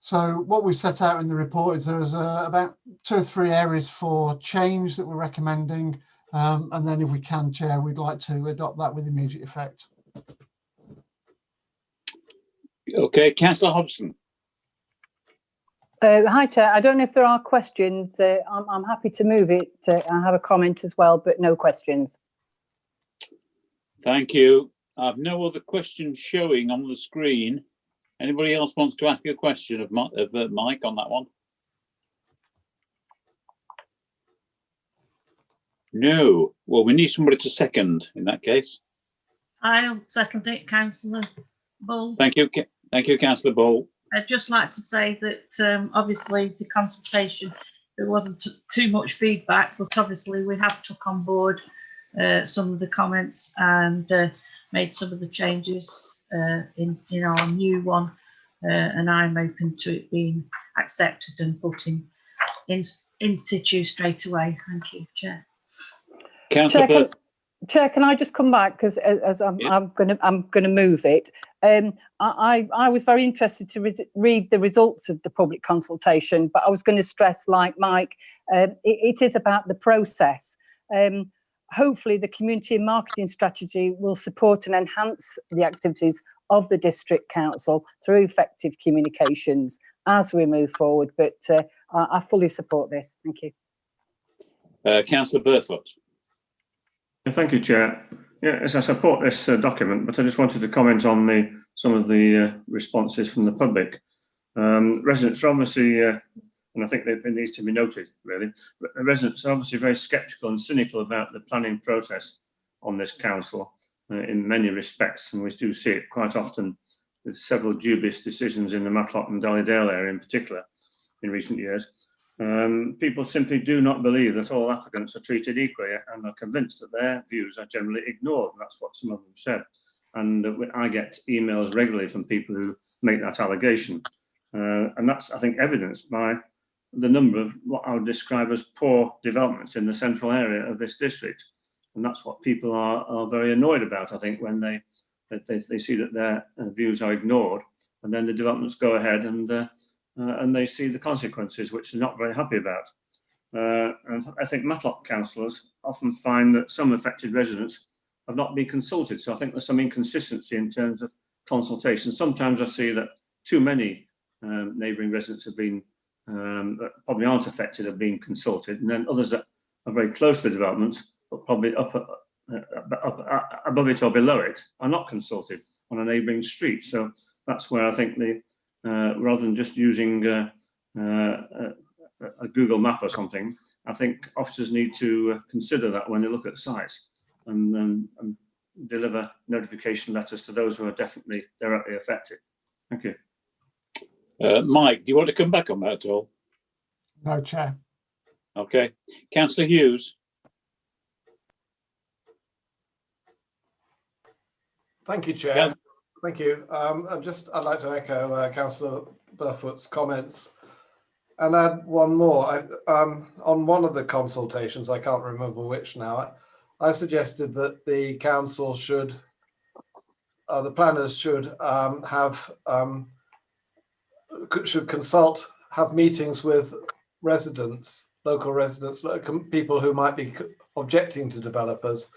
So what we set out in the report is there's about 2 or 3 areas for change that we're recommending. And then if we can, Chair, we'd like to adopt that with immediate effect. Okay, Councillor Hobson. Hi, Chair. I don't know if there are questions. I'm happy to move it. I have a comment as well, but no questions. Thank you. I've no other questions showing on the screen. Anybody else wants to ask a question of Mike on that one? No. Well, we need somebody to second in that case. I'll second it, Councillor Bull. Thank you. Thank you, Councillor Bull. I'd just like to say that obviously the consultation, there wasn't too much feedback, but obviously we have took on board some of the comments and made some of the changes in our new one, and I'm open to it being accepted and put in situ straight away. Thank you, Chair. Councillor Chair, can I just come back, because as I'm going to move it. I was very interested to read the results of the public consultation, but I was going to stress, like Mike, it is about the process. Hopefully, the community and marketing strategy will support and enhance the activities of the district council through effective communications as we move forward. But I fully support this. Thank you. Councillor Burfoot. Thank you, Chair. Yes, I support this document, but I just wanted to comment on some of the responses from the public. Residents are obviously, and I think that it needs to be noted, really, residents are obviously very sceptical and cynical about the planning process on this council in many respects, and we do see it quite often with several dubious decisions in the Matlock and Halledale area in particular in recent years. People simply do not believe that all applicants are treated equally and are convinced that their views are generally ignored. And that's what some of them said. And I get emails regularly from people who make that allegation. And that's, I think, evidenced by the number of what I would describe as poor developments in the central area of this district. And that's what people are very annoyed about, I think, when they see that their views are ignored, and then the developments go ahead and they see the consequences, which they're not very happy about. And I think Matlock councillors often find that some affected residents have not been consulted. So I think there's some inconsistency in terms of consultation. Sometimes I see that too many neighbouring residents have been, that probably aren't affected, have been consulted. And then others that are very close to the development, but probably up above it or below it, are not consulted on a neighbouring street. So that's where I think rather than just using a Google map or something, I think officers need to consider that when they look at sites and deliver notification letters to those who are definitely directly affected. Thank you. Mike, do you want to come back on that at all? No, Chair. Okay. Councillor Hughes. Thank you, Chair. Yeah. Thank you. I'd like to echo Councillor Burfoot's comments and add one more. On one of the consultations, I can't remember which now, I suggested that the council should, the planners should consult, have meetings with residents, local residents, people who might be objecting to developers,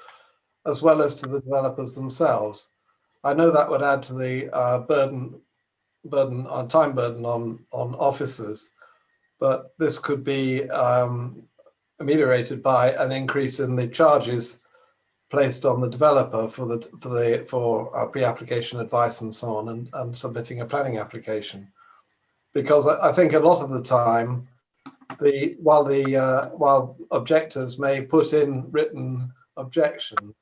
as well as to the developers themselves. I know that would add to the time burden on officers, but this could be ameliorated by an increase in the charges placed on the developer for pre-application advice and so on, and submitting a planning application. Because I think a lot of the time, while objectors may put in written objections,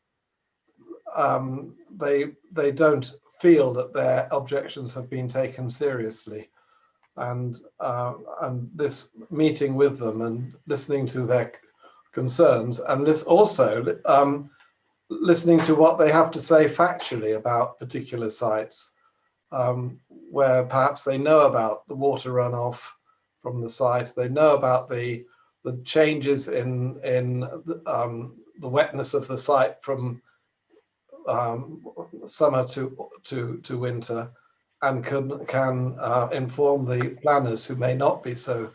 they don't feel that their objections have been taken seriously, and this meeting with them and listening to their concerns, and also listening to what they have to say factually about particular sites, where perhaps they know about the water runoff from the site, they know about the changes in the wetness of the site from summer to winter, and can inform the planners who may not be so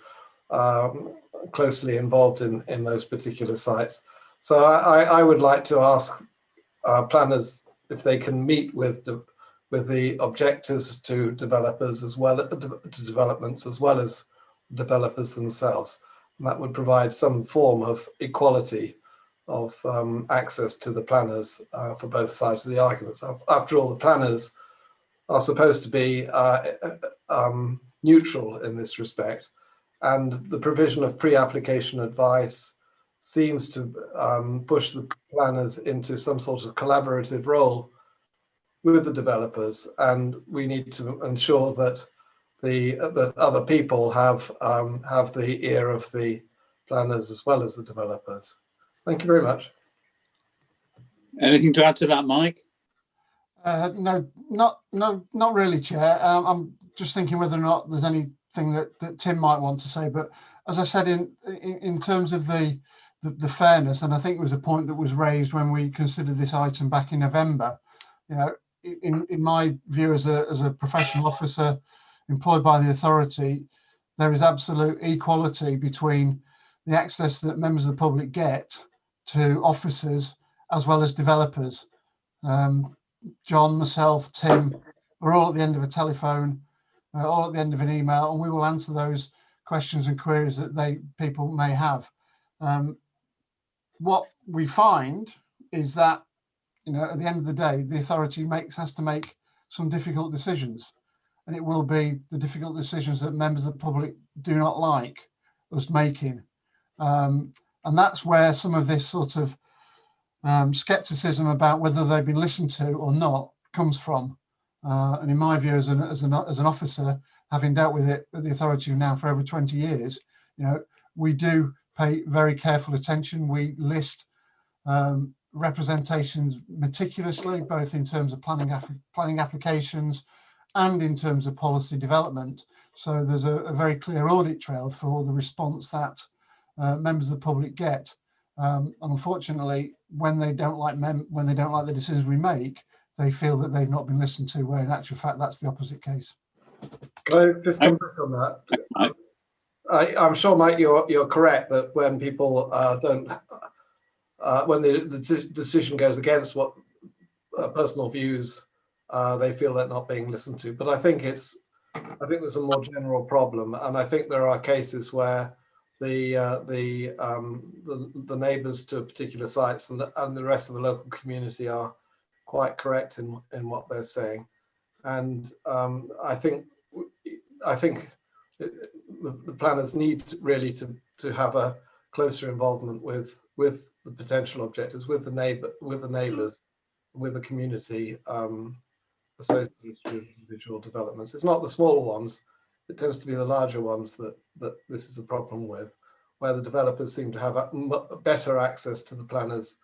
closely involved in those particular sites. So I would like to ask planners if they can meet with the objectors to developers as well, to developments, as well as developers themselves. And that would provide some form of equality of access to the planners for both sides of the arguments. After all, the planners are supposed to be neutral in this respect, and the provision of pre-application advice seems to push the planners into some sort of collaborative role with the developers, and we need to ensure that that other people have the ear of the planners as well as the developers. Thank you very much. Anything to add to that, Mike? No, not really, Chair. I'm just thinking whether or not there's anything that Tim might want to say, but as I said, in terms of the fairness, and I think it was a point that was raised when we considered this item back in November. You know, in my view as a professional officer employed by the authority, there is absolute equality between the access that members of the public get to officers as well as developers. John, myself, Tim, we're all at the end of a telephone, all at the end of an email, and we will answer those questions and queries that people may have. What we find is that, you know, at the end of the day, the authority has to make some difficult decisions, and it will be the difficult decisions that members of the public do not like us making. And that's where some of this sort of skepticism about whether they've been listened to or not comes from. And in my view, as an officer, having dealt with it at the authority now for over 20 years, you know, we do pay very careful attention. We list representations meticulously, both in terms of planning applications and in terms of policy development. So there's a very clear audit trail for the response that members of the public get. Unfortunately, when they don't like the decisions we make, they feel that they've not been listened to, where in actual fact that's the opposite case. Can I just come back on that? I'm sure, Mike, you're correct that when people when the decision goes against what personal views, they feel they're not being listened to. But I think there's a more general problem, and I think there are cases where the neighbours to particular sites and the rest of the local community are quite correct in what they're saying, and I think the planners need really to have a closer involvement with the potential objectors, with the neighbours, with the community associated with individual developments. It's not the smaller ones; it tends to be the larger ones that this is a problem with, where the developers seem to have a better access to the planners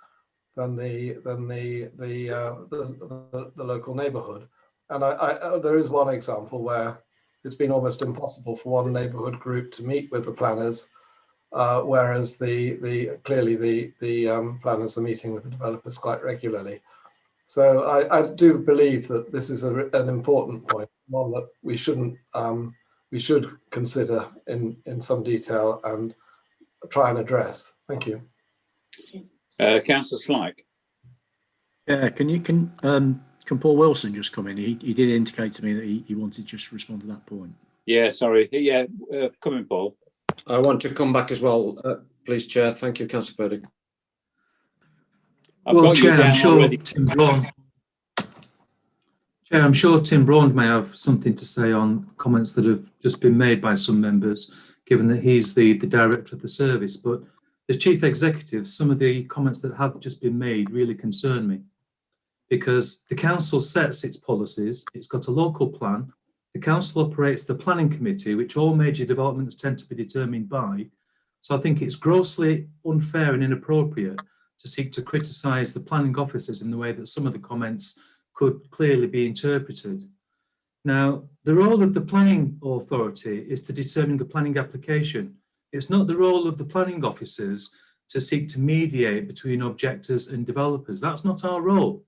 than the local neighbourhood. And there is one example where it's been almost impossible for one neighbourhood group to meet with the planners, whereas clearly the planners are meeting with the developers quite regularly. So I do believe that this is an important point, one that we should consider in some detail and try and address. Thank you. Councillor Slyke. Yeah, can Paul Wilson just come in? He did indicate to me that he wanted to just respond to that point. Yeah, sorry. Yeah, come in, Paul. I want to come back as well, please, Chair. Thank you, Councillor Purdy. Chair, I'm sure Tim Braun may have something to say on comments that have just been made by some members, given that he's the director of the service. But as Chief Executive, some of the comments that have just been made really concern me, because the council sets its policies, it's got a local plan, the council operates the planning committee, which all major developments tend to be determined by. So I think it's grossly unfair and inappropriate to seek to criticise the planning officers in the way that some of the comments could clearly be interpreted. Now, the role of the planning authority is to determine the planning application. It's not the role of the planning officers to seek to mediate between objectors and developers. That's not our role.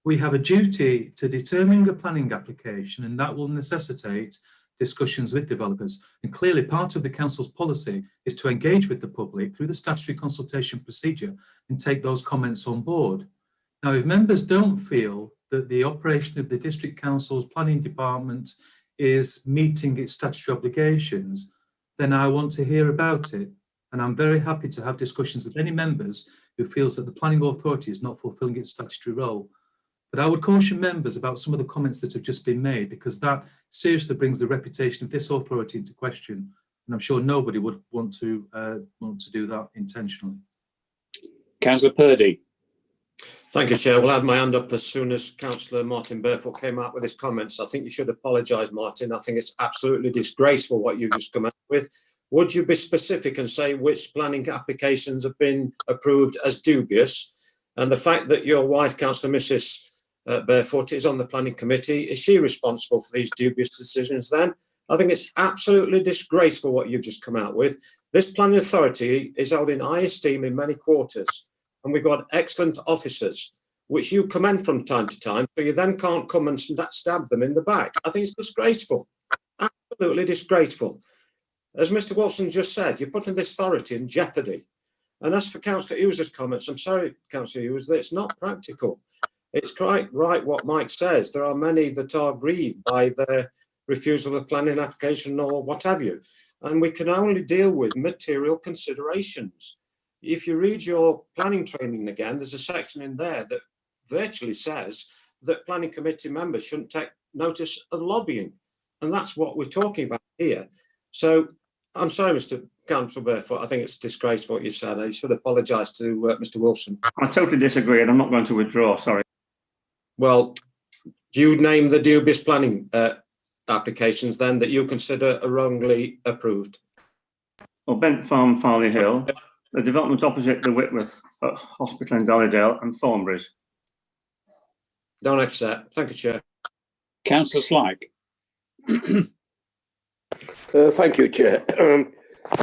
We have a duty to determine the planning application, and that will necessitate discussions with developers. And clearly part of the council's policy is to engage with the public through the statutory consultation procedure and take those comments on board. Now, if members don't feel that the operation of the district council's planning department is meeting its statutory obligations, then I want to hear about it. And I'm very happy to have discussions with any members who feels that the planning authority is not fulfilling its statutory role. But I would caution members about some of the comments that have just been made, because that seriously brings the reputation of this authority into question. And I'm sure nobody would want to do that intentionally. Councillor Purdy. Thank you, Chair. We'll have my hand up as soon as Councillor Martin Barefoot came out with his comments. I think you should apologise, Martin. I think it's absolutely disgraceful what you've just come out with. Would you be specific and say which planning applications have been approved as dubious? And the fact that your wife, Councillor Mrs. Barefoot, is on the planning committee, is she responsible for these dubious decisions then? I think it's absolutely disgraceful what you've just come out with. This planning authority is held in high esteem in many quarters, and we've got excellent officers, which you commend from time to time, so you then can't come and stab them in the back. I think it's disgraceful, absolutely disgraceful. As Mr. Wilson just said, you're putting this authority in jeopardy. And as for Councillor Hughes' comments, I'm sorry, Councillor Hughes, that it's not practical. It's quite right what Mike says. There are many that are grieved by their refusal of planning application or what have you. And we can only deal with material considerations. If you read your planning training again, there's a section in there that virtually says that planning committee members shouldn't take notice of lobbying. And that's what we're talking about here. So I'm sorry, Mr. Councillor Barefoot, I think it's disgraceful what you've said. I should apologise to Mr. Wilson. I totally disagree, and I'm not going to withdraw, sorry. Well, do you name the dubious planning applications then that you consider are wrongly approved? Well, Bent Farm, Farley Hill, the development opposite the Whitworth Hospital in Halledale, and Thornbury's. Don't accept. Thank you, Chair. Councillor Slyke. Thank you, Chair.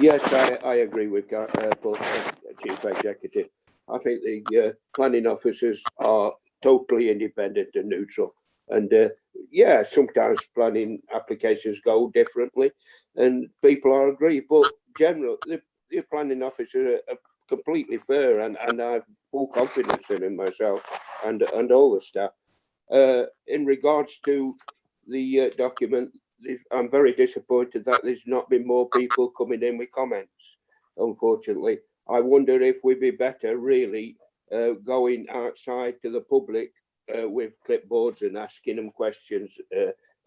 Yes, I agree with both Chief Executive. I think the planning officers are totally independent and neutral. And yeah, sometimes planning applications go differently and people are agree, but generally the planning officers are completely fair, and I have full confidence in myself and all the staff. In regards to the document, I'm very disappointed that there's not been more people coming in with comments, unfortunately. I wonder if we'd be better really going outside to the public with clipboards and asking them questions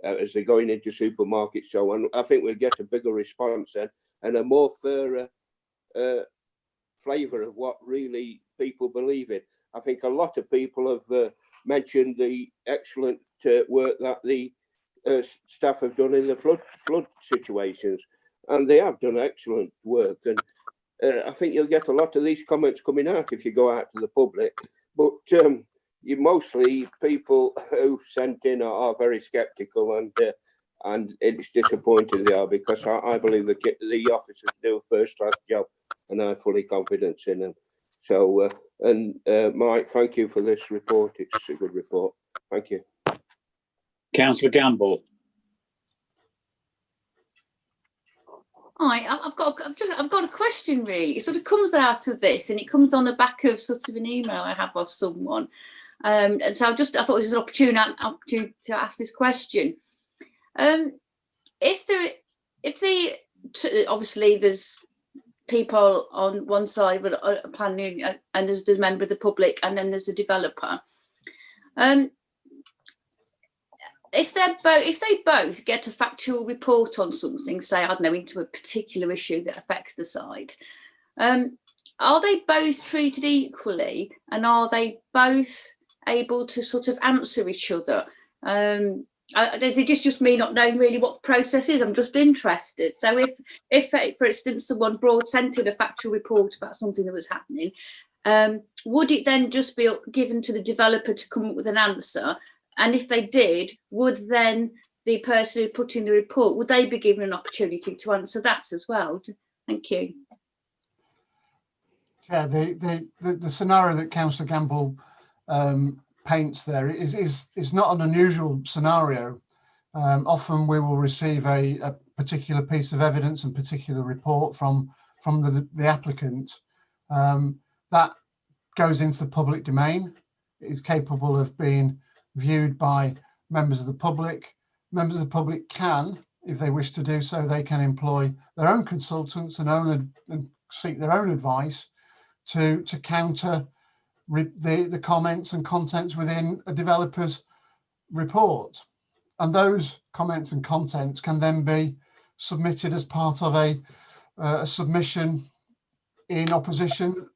as they're going into supermarkets. So on. I think we'll get a bigger response then and a more fairer flavour of what really people believe in. I think a lot of people have mentioned the excellent work that the staff have done in the flood situations, and they have done excellent work. And I think you'll get a lot of these comments coming out if you go out to the public. But you mostly people who sent in are very sceptical, and it's disappointing they are, because I believe the officers do a first-class job, and I have fully confidence in them. So, Mike, thank you for this report. It's a good report. Thank you. Councillor Gamble. Hi, I've got a question really. It sort of comes out of this, and it comes on the back of sort of an email I have of someone. And so I thought this was an opportunity to ask this question. Obviously there's people on one side of a planning, and there's a member of the public, and then there's a developer. If they both get a factual report on something, say, I don't know, into a particular issue that affects the site, are they both treated equally, and are they both able to sort of answer each other? They just me not knowing really what the process is. I'm just interested. So if for instance, someone sent in a factual report about something that was happening, would it then just be given to the developer to come up with an answer? And if they did, would then the person who put in the report, would they be given an opportunity to answer that as well? Thank you. Yeah, the scenario that Councillor Gamble paints there is not an unusual scenario. Often we will receive a particular piece of evidence and particular report from the applicant that goes into the public domain. It is capable of being viewed by members of the public. Members of the public can, if they wish to do so, they can employ their own consultants and seek their own advice to counter the comments and contents within a developer's report. And those comments and contents can then be submitted as part of a submission in opposition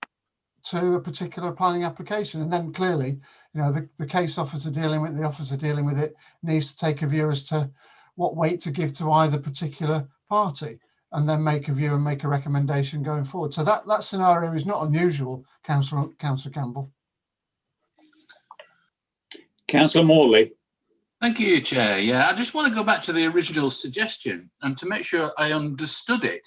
to a particular planning application. And then clearly, you know, the case officer dealing with it needs to take a view as to what weight to give to either particular party, and then make a view and make a recommendation going forward. So that scenario is not unusual, Councillor Campbell. Councillor Morley. Thank you, Chair. Yeah, I just want to go back to the original suggestion and to make sure I understood it.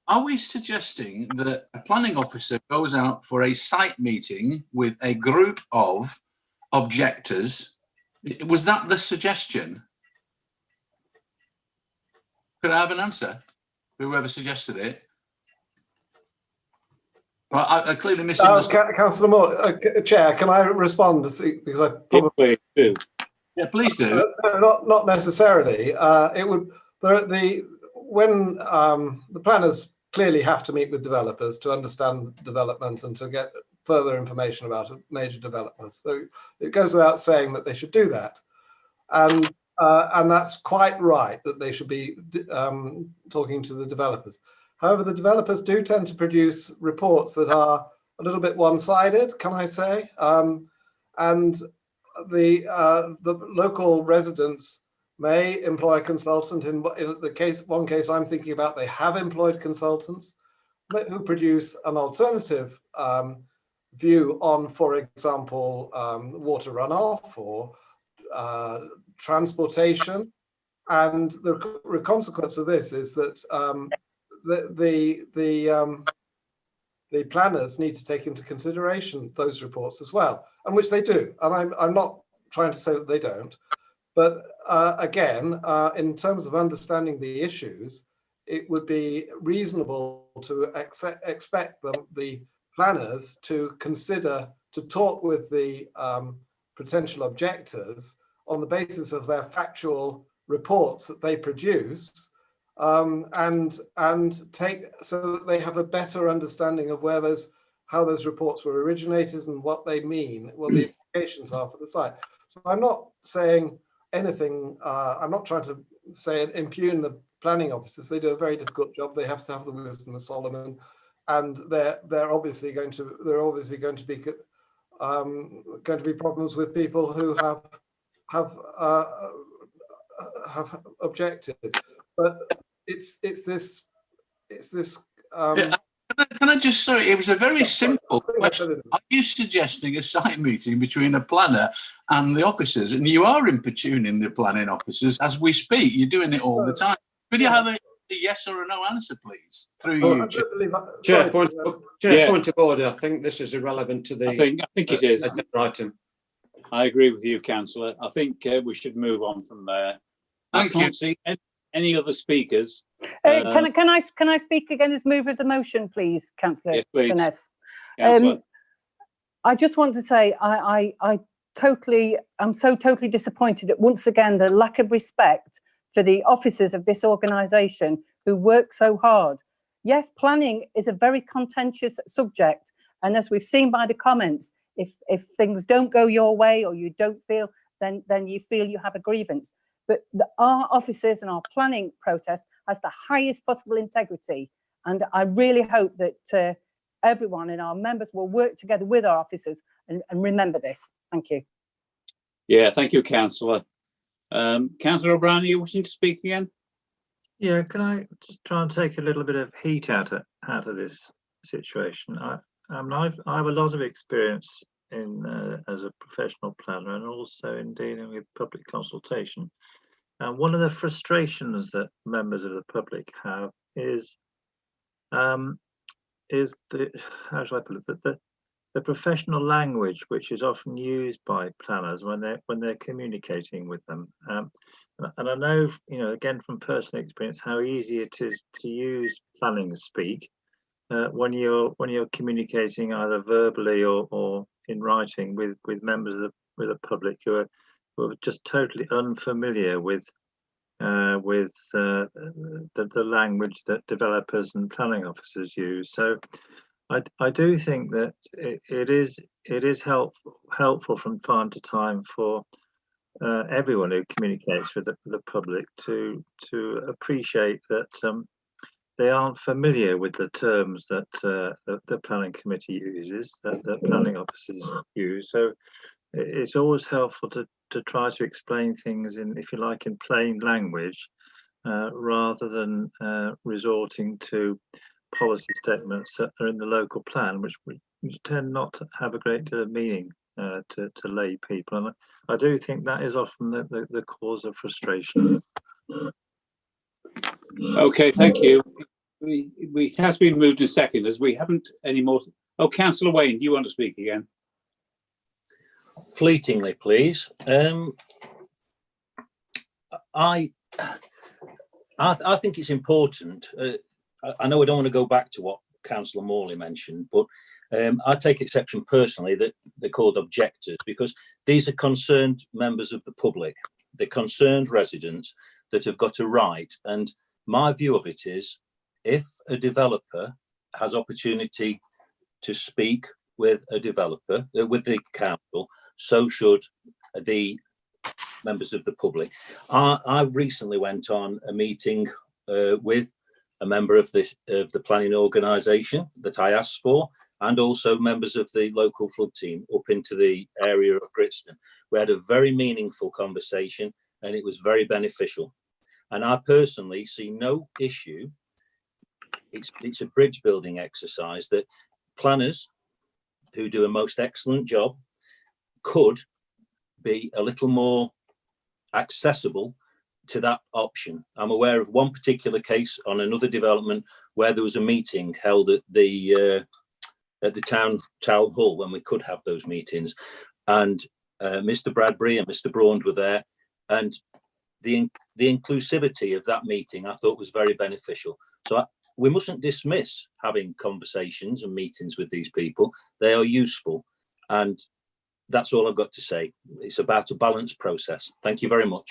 Are we suggesting that a planning officer goes out for a site meeting with a group of objectors? Was that the suggestion? Could I have an answer? Whoever suggested it. Well, I clearly misunderstood. Councillor Moore, Chair, can I respond? Because I probably do. Yeah, please do. Not necessarily. It would when the planners clearly have to meet with developers to understand development and to get further information about major developments. So it goes without saying that they should do that, and that's quite right that they should be talking to the developers. However, the developers do tend to produce reports that are a little bit one-sided, can I say? And the local residents may employ a consultant. In the one case I'm thinking about, they have employed consultants who produce an alternative view on, for example, water runoff or transportation. And the consequence of this is that the planners need to take into consideration those reports as well, and which they do. And I'm not trying to say that they don't, but again, in terms of understanding the issues, it would be reasonable to expect the planners to consider, to talk with the potential objectors on the basis of their factual reports that they produce, and take so that they have a better understanding of where how those reports were originated and what they mean, what the implications are for the site. So I'm not saying anything. I'm not trying to say impugn the planning officers. They do a very difficult job. They have to have the wisdom of Solomon, and they're obviously going to be problems with people who have objected. But it's this. Can I just, sorry, it was a very simple question. Are you suggesting a site meeting between a planner and the officers? And you are importuning the planning officers as we speak. You're doing it all the time. Could you have a yes or a no answer, please? Through you, Chair, point of order. I think this is irrelevant to the. I think it is. Item. I agree with you, Councillor. I think we should move on from there. Thank I can't see any other speakers. Can I speak again as mover of the motion, please, Councillor? Yes, please. Finesse? Councillor. I just want to say I'm so totally disappointed at once again the lack of respect for the officers of this organisation who work so hard. Yes, planning is a very contentious subject, and as we've seen by the comments, if things don't go your way or you don't feel, then you feel you have a grievance. But our officers and our planning process has the highest possible integrity. And I really hope that everyone and our members will work together with our officers and remember this. Thank you. Yeah, thank you, Councillor. Councillor O'Brien, are you wishing to speak again? Yeah, can I just try and take a little bit of heat out of this situation? I have a lot of experience as a professional planner and also in dealing with public consultation. And one of the frustrations that members of the public have is the, how shall I put it, the professional language which is often used by planners when they're communicating with them. And I know, again from personal experience, how easy it is to use planning speak when you're communicating either verbally or in writing with members of the public who are just totally unfamiliar with the language that developers and planning officers use. So I do think that it is helpful from time to time for everyone who communicates with the public to appreciate that they aren't familiar with the terms that the planning committee uses, that the planning officers use. So it's always helpful to try to explain things in, if you like, in plain language, rather than resorting to policy statements that are in the local plan, which tend not to have a great deal of meaning to lay people. And I do think that is often the cause of frustration. Okay, thank you. It has been moved to second as we haven't any more. Oh, Councillor Wayne, do you want to speak again? Fleetingly, please. I think it's important. I know I don't want to go back to what Councillor Morley mentioned, but I take exception personally that they're called objectors, because these are concerned members of the public. They're concerned residents that have got a right. And my view of it is, if a developer has opportunity to speak with a developer, with the council, so should the members of the public. I recently went on a meeting with a member of the planning organisation that I asked for, and also members of the local flood team up into the area of Gritstone. We had a very meaningful conversation and it was very beneficial. And I personally see no issue. It's a bridge building exercise that planners who do a most excellent job could be a little more accessible to that option. I'm aware of one particular case on another development where there was a meeting held at the town hall when we could have those meetings, and Mr. Bradbury and Mr. Braund were there, and the inclusivity of that meeting I thought was very beneficial. So we mustn't dismiss having conversations and meetings with these people. They are useful, and that's all I've got to say. It's about a balanced process. Thank you very much.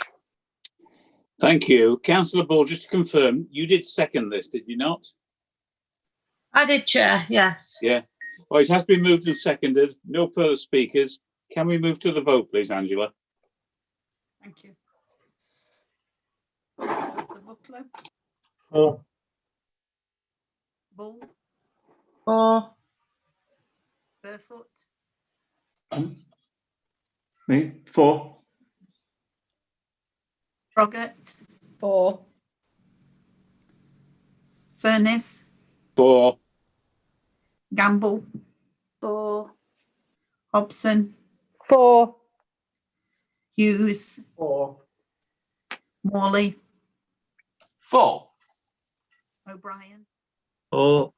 Thank you. Councillor Ball, just to confirm, you did second this, did you not? I did, Chair, yes. Yeah. Well, it has been moved and seconded. No further speakers. Can we move to the vote, please, Angela? Thank you. Councillor Butler, For. Bull, For. Barefoot, Me, 4. Troggett, For. Furness, 4. Gamble, For. Hobson, For. Hughes, 4. Morley, 4. O'Brien, Or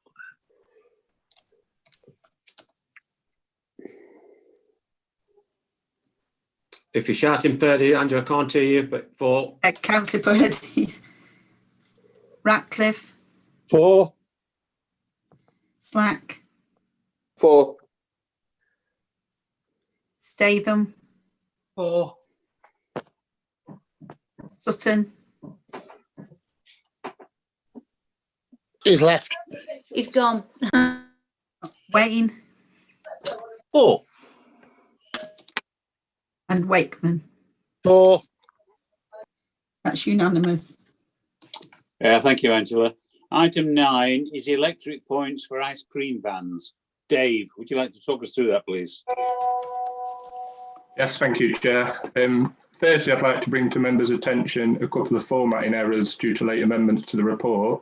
If you're shouting Purdy, Angela, I can't hear you, but 4. Councillor Purdy, Ratcliffe, 4. Slack, 4. Statham, 4. Sutton, He's left. He's gone. Wayne, 4. and Wakeman. 4. That's unanimous. Yeah, thank you, Angela. Item 9 is electric points for ice cream vans. Dave, would you like to talk us through that, please? Yes, thank you, Chair. Firstly, I'd like to bring to members' attention a couple of formatting errors due to late amendments to the report.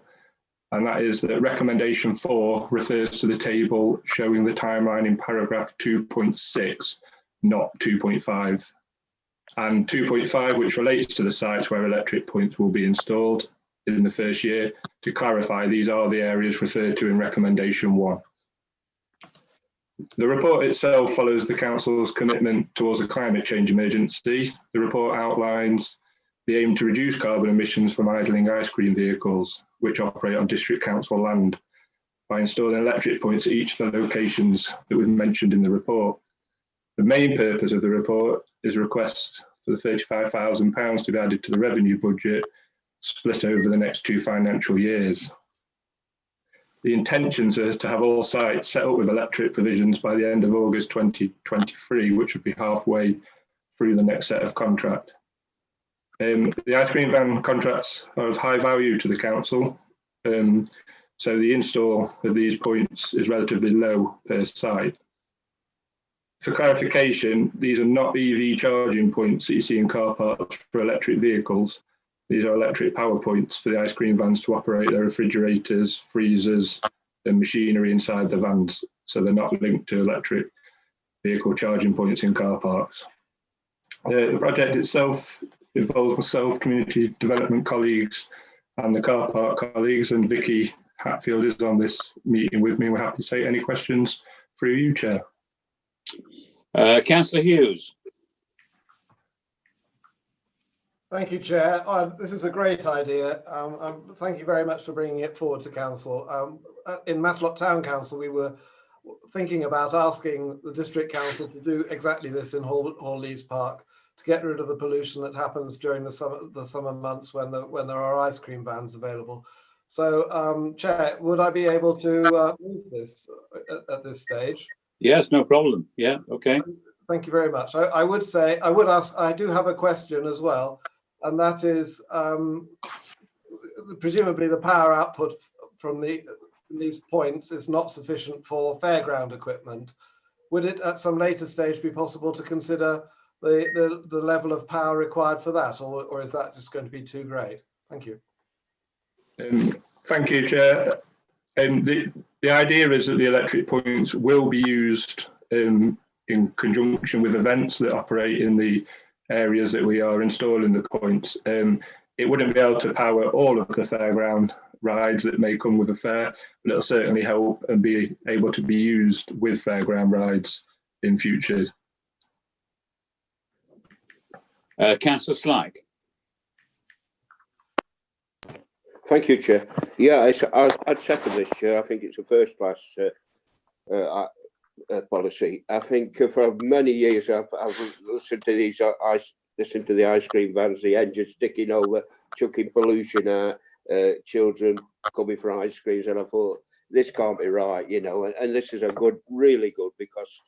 And that is that recommendation 4 refers to the table showing the timeline in paragraph 2.6, not 2.5. And 2.5, which relates to the sites where electric points will be installed in the first year. To clarify, these are the areas referred to in recommendation 1. The report itself follows the Council's commitment towards a climate change emergency. The report outlines the aim to reduce carbon emissions from idling ice cream vehicles, which operate on District Council land, by installing electric points at each of the locations that we've mentioned in the report. The main purpose of the report is a request for the £35,000 to be added to the revenue budget, split over the next 2 financial years. The intentions are to have all sites set up with electric provisions by the end of August 2023, which would be halfway through the next set of contract. The ice cream van contracts are of high value to the council, so the install of these points is relatively low per site. For clarification, these are not EV charging points that you see in car parks for electric vehicles. These are electric power points for the ice cream vans to operate their refrigerators, freezers, and machinery inside the vans, so they're not linked to electric vehicle charging points in car parks. The project itself involves myself, community development colleagues and the car park colleagues, and Vicky Hatfield is on this meeting with me. We're happy to take any questions through you, Chair. Councillor Hughes. Thank you, Chair. This is a great idea. Thank you very much for bringing it forward to Council. In Matlock Town Council, we were thinking about asking the District Council to do exactly this in Hall-Lees Park, to get rid of the pollution that happens during the summer months when there are ice cream vans available. So, Chair, would I be able to move this at this stage? Yes, no problem. Yeah, okay. Thank you very much. I would ask, I do have a question as well, and that is, presumably the power output from these points is not sufficient for fairground equipment. Would it at some later stage be possible to consider the level of power required for that, or is that just going to be too great? Thank you. Thank you, Chair. The idea is that the electric points will be used in conjunction with events that operate in the areas that we are installing the points. It wouldn't be able to power all of the fairground rides that may come with a fair, but it'll certainly help and be able to be used with fairground rides in future. Councillor Slyke. Thank you, Chair. Yeah, I'd second this, Chair. I think it's a first class policy. I think for many years I've listened to these listen to the ice cream vans, the engines sticking over, chucking pollution out, children coming for ice creams, and I thought this can't be right, you know. And this is a good, really good, because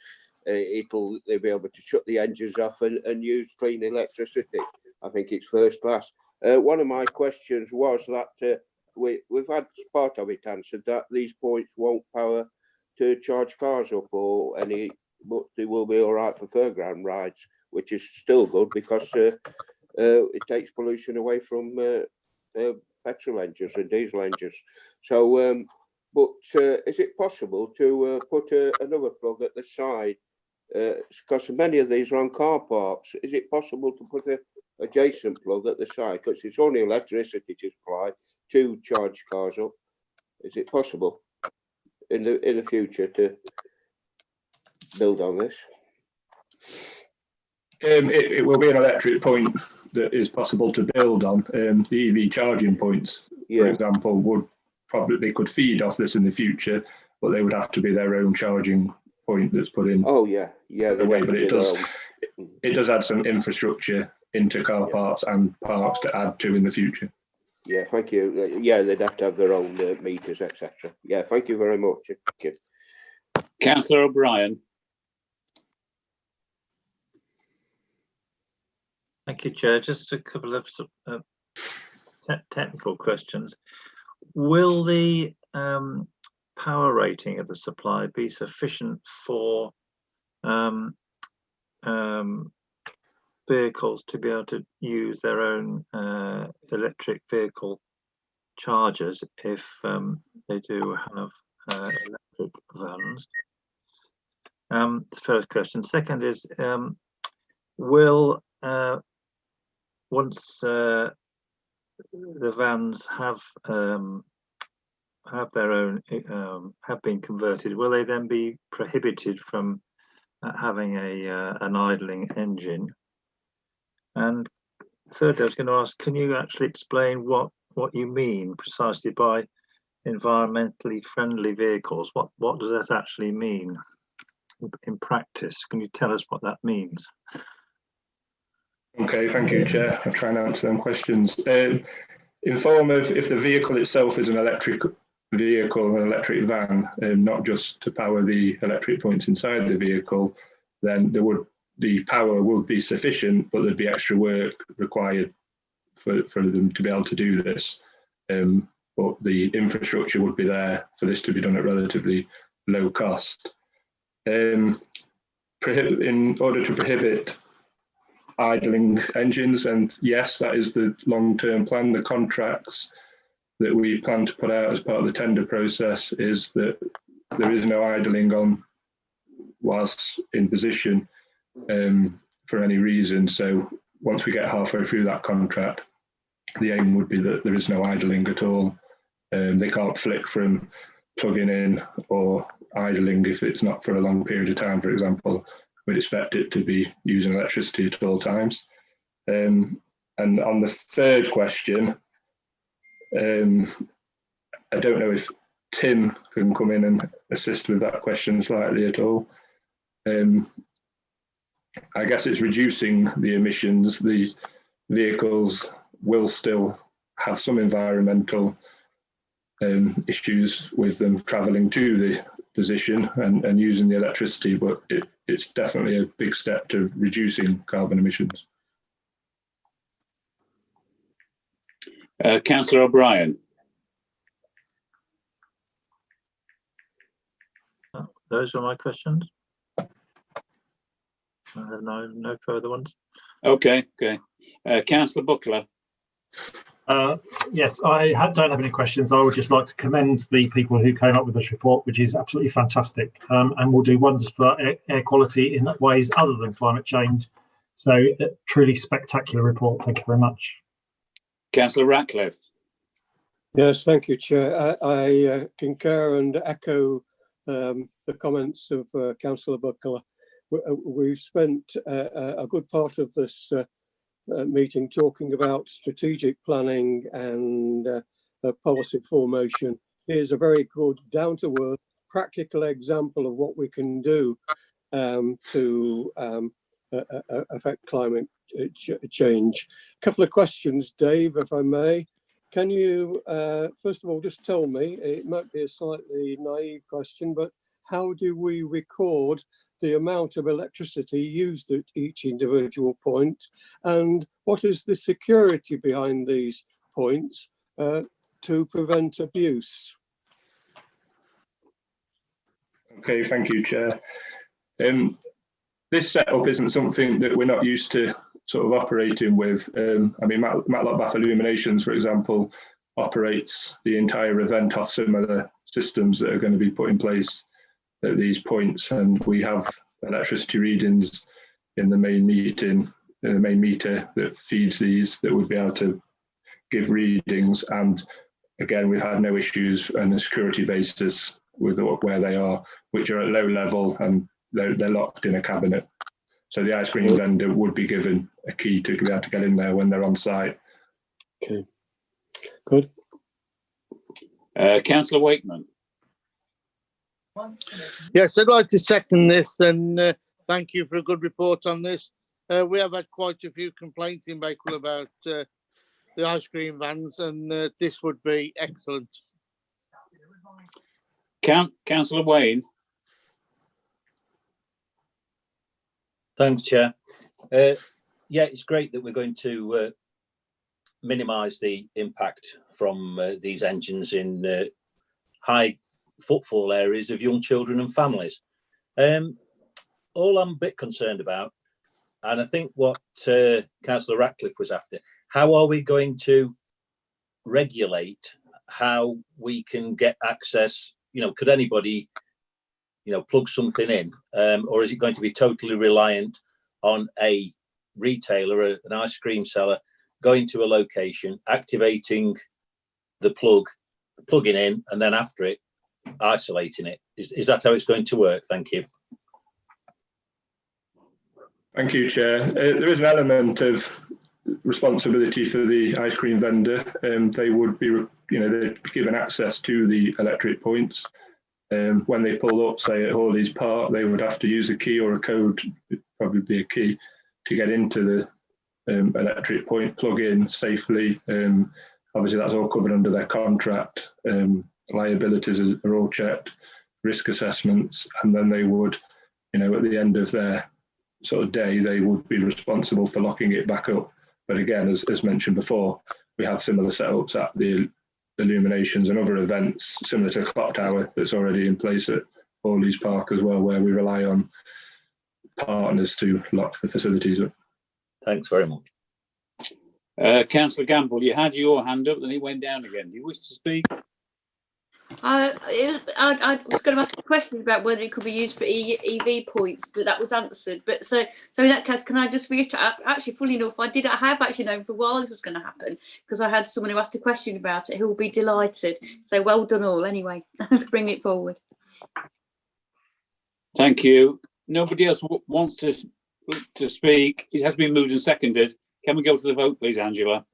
they'll be able to shut the engines off and use clean electricity. I think it's first class. One of my questions was that we've had part of it answered, that these points won't power to charge cars up or any, but they will be all right for fairground rides, which is still good because it takes pollution away from petrol engines and diesel engines. So, but is it possible to put another plug at the side? Because many of these are on car parks. Is it possible to put a adjacent plug at the side, because it's only electricity to supply to charge cars up? Is it possible in the future to build on this? It will be an electric point that is possible to build on. The EV charging points, for example, would probably, they could feed off this in the future, but they would have to be their own charging point that's put in. Oh yeah, yeah. But it does add some infrastructure into car parks and parks to add to in the future. Yeah, thank you. Yeah, they'd have to have their own meters, etc. Yeah, thank you very much. Thank you. Councillor O'Brien. Thank you, Chair. Just a couple of technical questions. Will the power rating of the supply be sufficient for vehicles to be able to use their own electric vehicle chargers if they do have electric vans? The first question. Second is, will once the vans have their own have been converted, will they then be prohibited from having an idling engine? And thirdly, I was going to ask, can you actually explain what you mean precisely by environmentally friendly vehicles? What does that actually mean in practice? Can you tell us what that means? Okay, thank you, Chair. I'll try and answer them questions. In form of, if the vehicle itself is an electric vehicle, an electric van, not just to power the electric points inside the vehicle, then the power would be sufficient, but there'd be extra work required for them to be able to do this. But the infrastructure would be there for this to be done at relatively low cost. In order to prohibit idling engines, and yes, that is the long-term plan. The contracts that we plan to put out as part of the tender process is that there is no idling on whilst in position for any reason. So once we get halfway through that contract, the aim would be that there is no idling at all. They can't flick from plugging in or idling if it's not for a long period of time, for example. We'd expect it to be using electricity at all times. And on the third question, I don't know if Tim can come in and assist with that question slightly at all. I guess it's reducing the emissions. The vehicles will still have some environmental issues with them travelling to the position and using the electricity, but it's definitely a big step to reducing carbon emissions. Councillor O'Brien. Those are my questions. I have no further ones. Okay. Councillor Buckler. Yes, I don't have any questions. I would just like to commend the people who came up with this report, which is absolutely fantastic, and will do wonders for air quality in ways other than climate change. So, a truly spectacular report. Thank you very much. Councillor Ratcliffe. Yes, thank you, Chair. I concur and echo the comments of Councillor Buckler. We've spent a good part of this meeting talking about strategic planning and policy formation. Here's a very good, down-to-earth, practical example of what we can do to affect climate change. A couple of questions, Dave, if I may. Can you, first of all, just tell me, it might be a slightly naive question, but how do we record the amount of electricity used at each individual point? And what is the security behind these points to prevent abuse? Okay, thank you, Chair. This setup isn't something that we're not used to sort of operating with. I mean, Matlock Bath Illuminations, for example, operates the entire event off similar systems that are going to be put in place at these points, and we have electricity readings in the main meter that feeds these that would be able to give readings. And again, we've had no issues on a security basis with where they are, which are at low level and they're locked in a cabinet. So the ice cream vendor would be given a key to be able to get in there when they're on site. Okay, good. Councillor Wakeman. Yes, I'd like to second this and thank you for a good report on this. We have had quite a few complaints in Bakewell about the ice cream vans, and this would be excellent. Councillor Wayne. Thanks, Chair. Yeah, it's great that we're going to minimise the impact from these engines in high footfall areas of young children and families. All I'm a bit concerned about, and I think what Councillor Ratcliffe was after, how are we going to regulate how we can get access? You know, could anybody, plug something in, or is it going to be totally reliant on a retailer, an ice cream seller, going to a location, activating the plugging in, and then after it, isolating it? Is that how it's going to work? Thank you. Thank you, Chair. There is an element of responsibility for the ice cream vendor. They would be, they're given access to the electric points. When they pull up, say at Hawley's Park, they would have to use a key or a code, probably be a key, to get into the electric point, plug in safely. Obviously, that's all covered under their contract. Liabilities are all checked, risk assessments, and then they would, at the end of their sort of day, they would be responsible for locking it back up. But again, as mentioned before, we have similar setups at the illuminations and other events similar to Clock Tower that's already in place at Hawley's Park as well, where we rely on partners to lock the facilities up. Thanks very much. Councillor Gamble, you had your hand up and it went down again. Do you wish to speak? I was going to ask a question about whether it could be used for EV points, but that was answered. But so in that case, can I just reiterate? Actually, fully enough, I have actually known for a while this was going to happen because I had someone who asked a question about it who will be delighted. So well done all. Anyway, for bringing it forward. Thank you. Nobody else wants to speak. It has been moved and seconded. Can we go to the vote, please, Angela?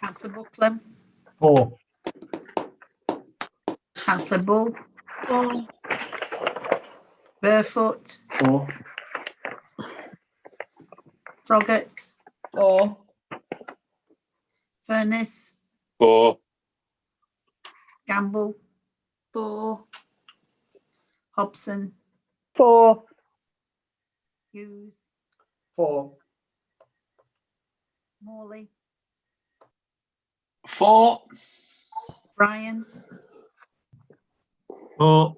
Councillor Buckland. 4. Councillor Bull. 4. Barefoot. 4. Froggatt. 4. Furness. 4. Gamble. 4. Hobson. 4. Hughes. 4. Morley. 4. Brian. 4.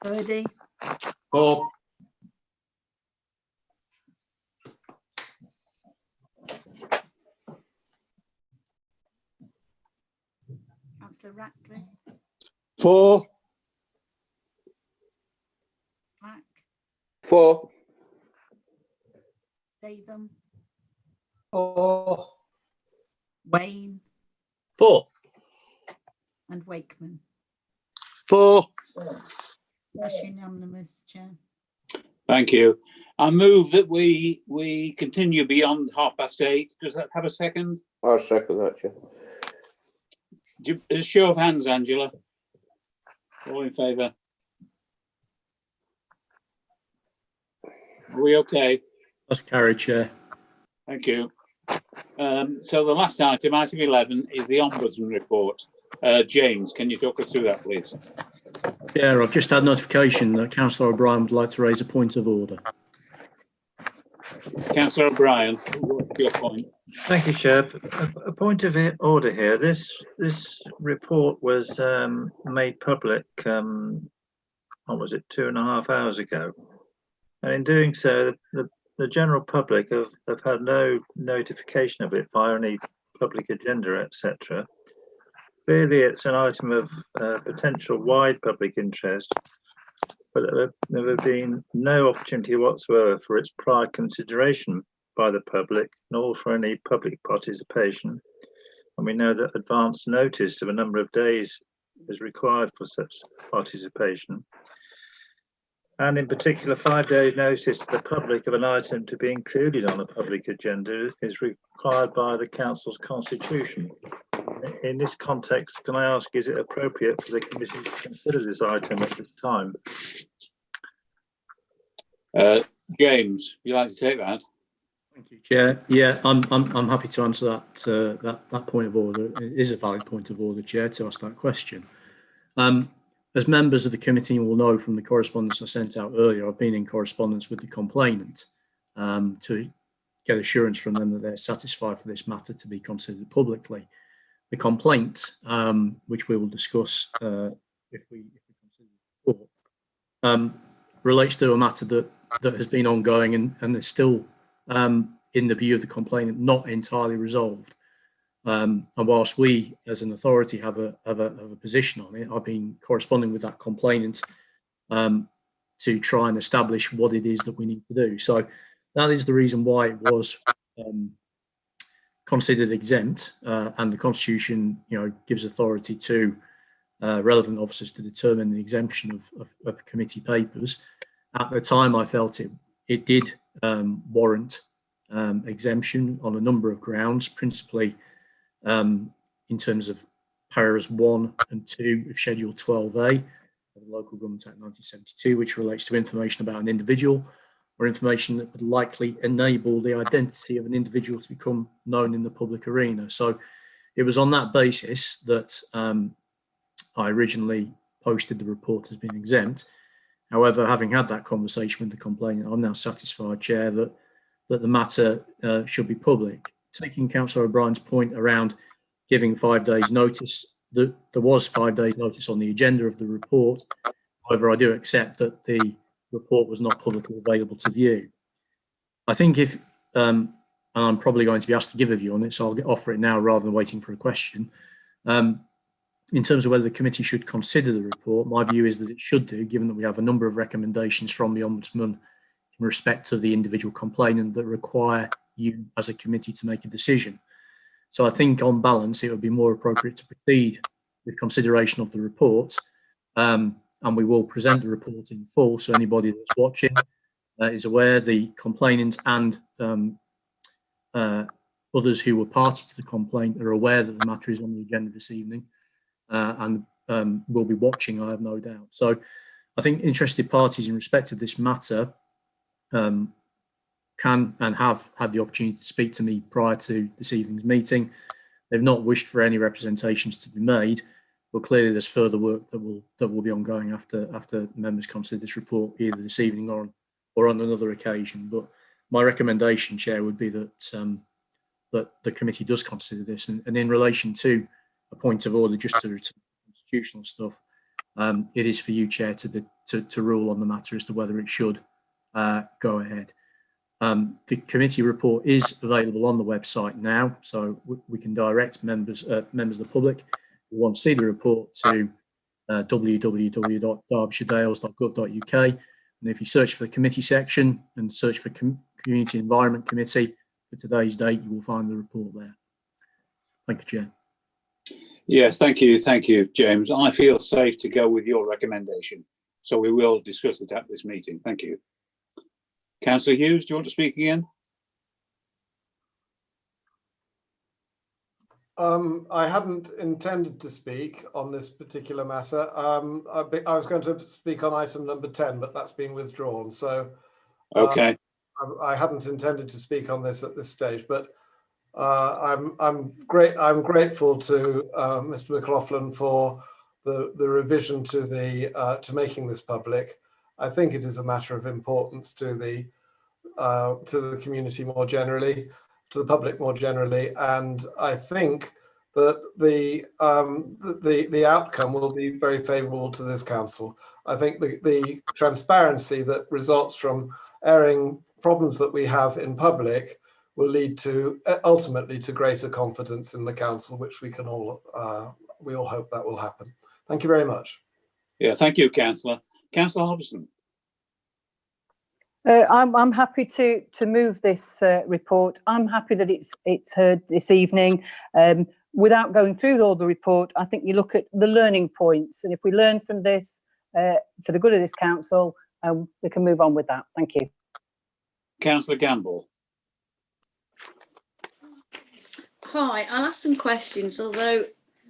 Birdie. 4. Councillor Ratcliffe. 4. Slack. 4. Statham. 4. Wayne. 4. And Wakeman. 4. That's unanimous, Chair. Thank you. I move that we continue beyond 8:30. Does that have a second? I'll second that, Chair. A show of hands, Angela. All in favour? Are we okay? That's carried, Chair. Thank you. So the last item, item 11, is the Ombudsman report. James, can you talk us through that, please? Chair, I've just had notification that Councillor O'Brien would like to raise a point of order. Councillor O'Brien, what's your point? Thank you, Chair. A point of order here. This report was made public, what was it, 2.5 hours ago. And in doing so, the general public have had no notification of it via any public agenda, etc. Clearly, it's an item of potential wide public interest, but there have been no opportunity whatsoever for its prior consideration by the public, nor for any public participation. And we know that advance notice of a number of days is required for such participation. And in particular, 5 days notice to the public of an item to be included on a public agenda is required by the Council's Constitution. In this context, can I ask, is it appropriate for the Commission to consider this item at this time? James, would you like to take that? Thank you, Chair. Yeah, I'm happy to answer that point of order. It is a valid point of order, Chair, to ask that question. As members of the committee will know from the correspondence I sent out earlier, I've been in correspondence with the complainant to get assurance from them that they're satisfied for this matter to be considered publicly. The complaint, which we will discuss if we consider the report, relates to a matter that has been ongoing and is still, in the view of the complainant, not entirely resolved. And whilst we, as an authority, have a position on it, I've been corresponding with that complainant to try and establish what it is that we need to do. So that is the reason why it was considered exempt, and the Constitution, gives authority to relevant officers to determine the exemption of committee papers. At the time, I felt it did warrant exemption on a number of grounds, principally in terms of paras 1 and 2 of Schedule 12A of the Local Government Act 1972, which relates to information about an individual or information that would likely enable the identity of an individual to become known in the public arena. So it was on that basis that I originally posted the report as being exempt. However, having had that conversation with the complainant, I'm now satisfied, Chair, that the matter should be public. Taking Councillor O'Brien's point around giving 5 days notice, there was 5 days notice on the agenda of the report. However, I do accept that the report was not publicly available to view. I think if, and I'm probably going to be asked to give a view on it, so I'll offer it now rather than waiting for a question. In terms of whether the committee should consider the report, my view is that it should do, given that we have a number of recommendations from the Ombudsman in respect of the individual complainant that require you as a committee to make a decision. So I think on balance, it would be more appropriate to proceed with consideration of the report, and we will present the report in full, so anybody that's watching is aware. The complainant and others who were party to the complaint are aware that the matter is on the agenda this evening, and will be watching, I have no doubt. So I think interested parties in respect of this matter can and have had the opportunity to speak to me prior to this evening's meeting. They've not wished for any representations to be made, but clearly there's further work that will be ongoing after members consider this report either this evening or on another occasion. But my recommendation, Chair, would be that that the committee does consider this, and in relation to a point of order, just to return to constitutional stuff, it is for you, Chair, to rule on the matter as to whether it should go ahead. The committee report is available on the website now, so we can direct members of the public who want to see the report to www.derbyshiredales.gov.uk, and if you search for the committee section and search for Community Environment Committee for today's date, you will find the report there. Thank you, Chair. Yes, thank you, James. I feel safe to go with your recommendation, so we will discuss it at this meeting. Thank you. Councillor Hughes, do you want to speak again? I hadn't intended to speak on this particular matter. I was going to speak on item number 10, but that's been withdrawn. So okay, I hadn't intended to speak on this at this stage. But I'm grateful to Mr. McLaughlin for the revision to the to making this public. I think it is a matter of importance to the community more generally, to the public more generally, and I think that the outcome will be very favourable to this council. I think the transparency that results from airing problems that we have in public will lead to ultimately to greater confidence in the council, which we can all we all hope that will happen. Thank you very much. Yeah, thank you, Councillor. Councillor Hobson. I'm happy to move this report. I'm happy that it's heard this evening. Without going through all the report, I think you look at the learning points, and if we learn from this for the good of this council, we can move on with that. Thank you. Councillor Gamble. Hi, I'll ask some questions, although...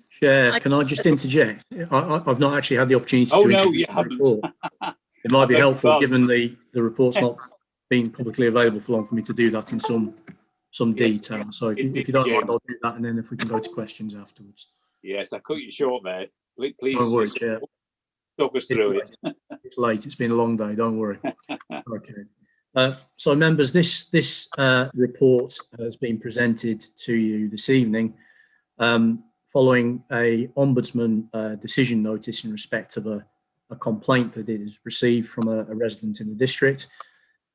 Chair, can I just interject? I've not actually had the opportunity to introduce the report. It might be helpful, given the report's not been publicly available for long, for me to do that in some detail. So if you don't mind, I'll do that, and then if we can go to questions afterwards. Yes, I cut you short there. Please don't worry, Chair. Talk us through it. It's late. It's been a long day. Don't worry. Okay. So, members, this report has been presented to you this evening, following a Ombudsman decision notice in respect of a complaint that it has received from a resident in the district.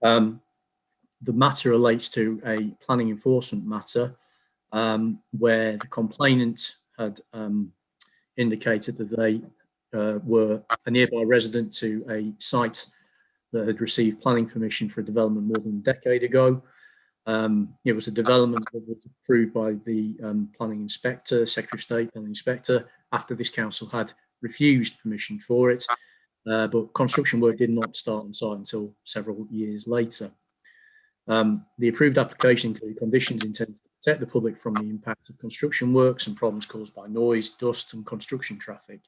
The matter relates to a planning enforcement matter where the complainant had indicated that they were a nearby resident to a site that had received planning permission for a development more than a decade ago. It was a development that was approved by the planning inspector, Secretary of State planning inspector, after this council had refused permission for it, but construction work did not start on site until several years later. The approved application included conditions intended to protect the public from the impact of construction works and problems caused by noise, dust and construction traffic.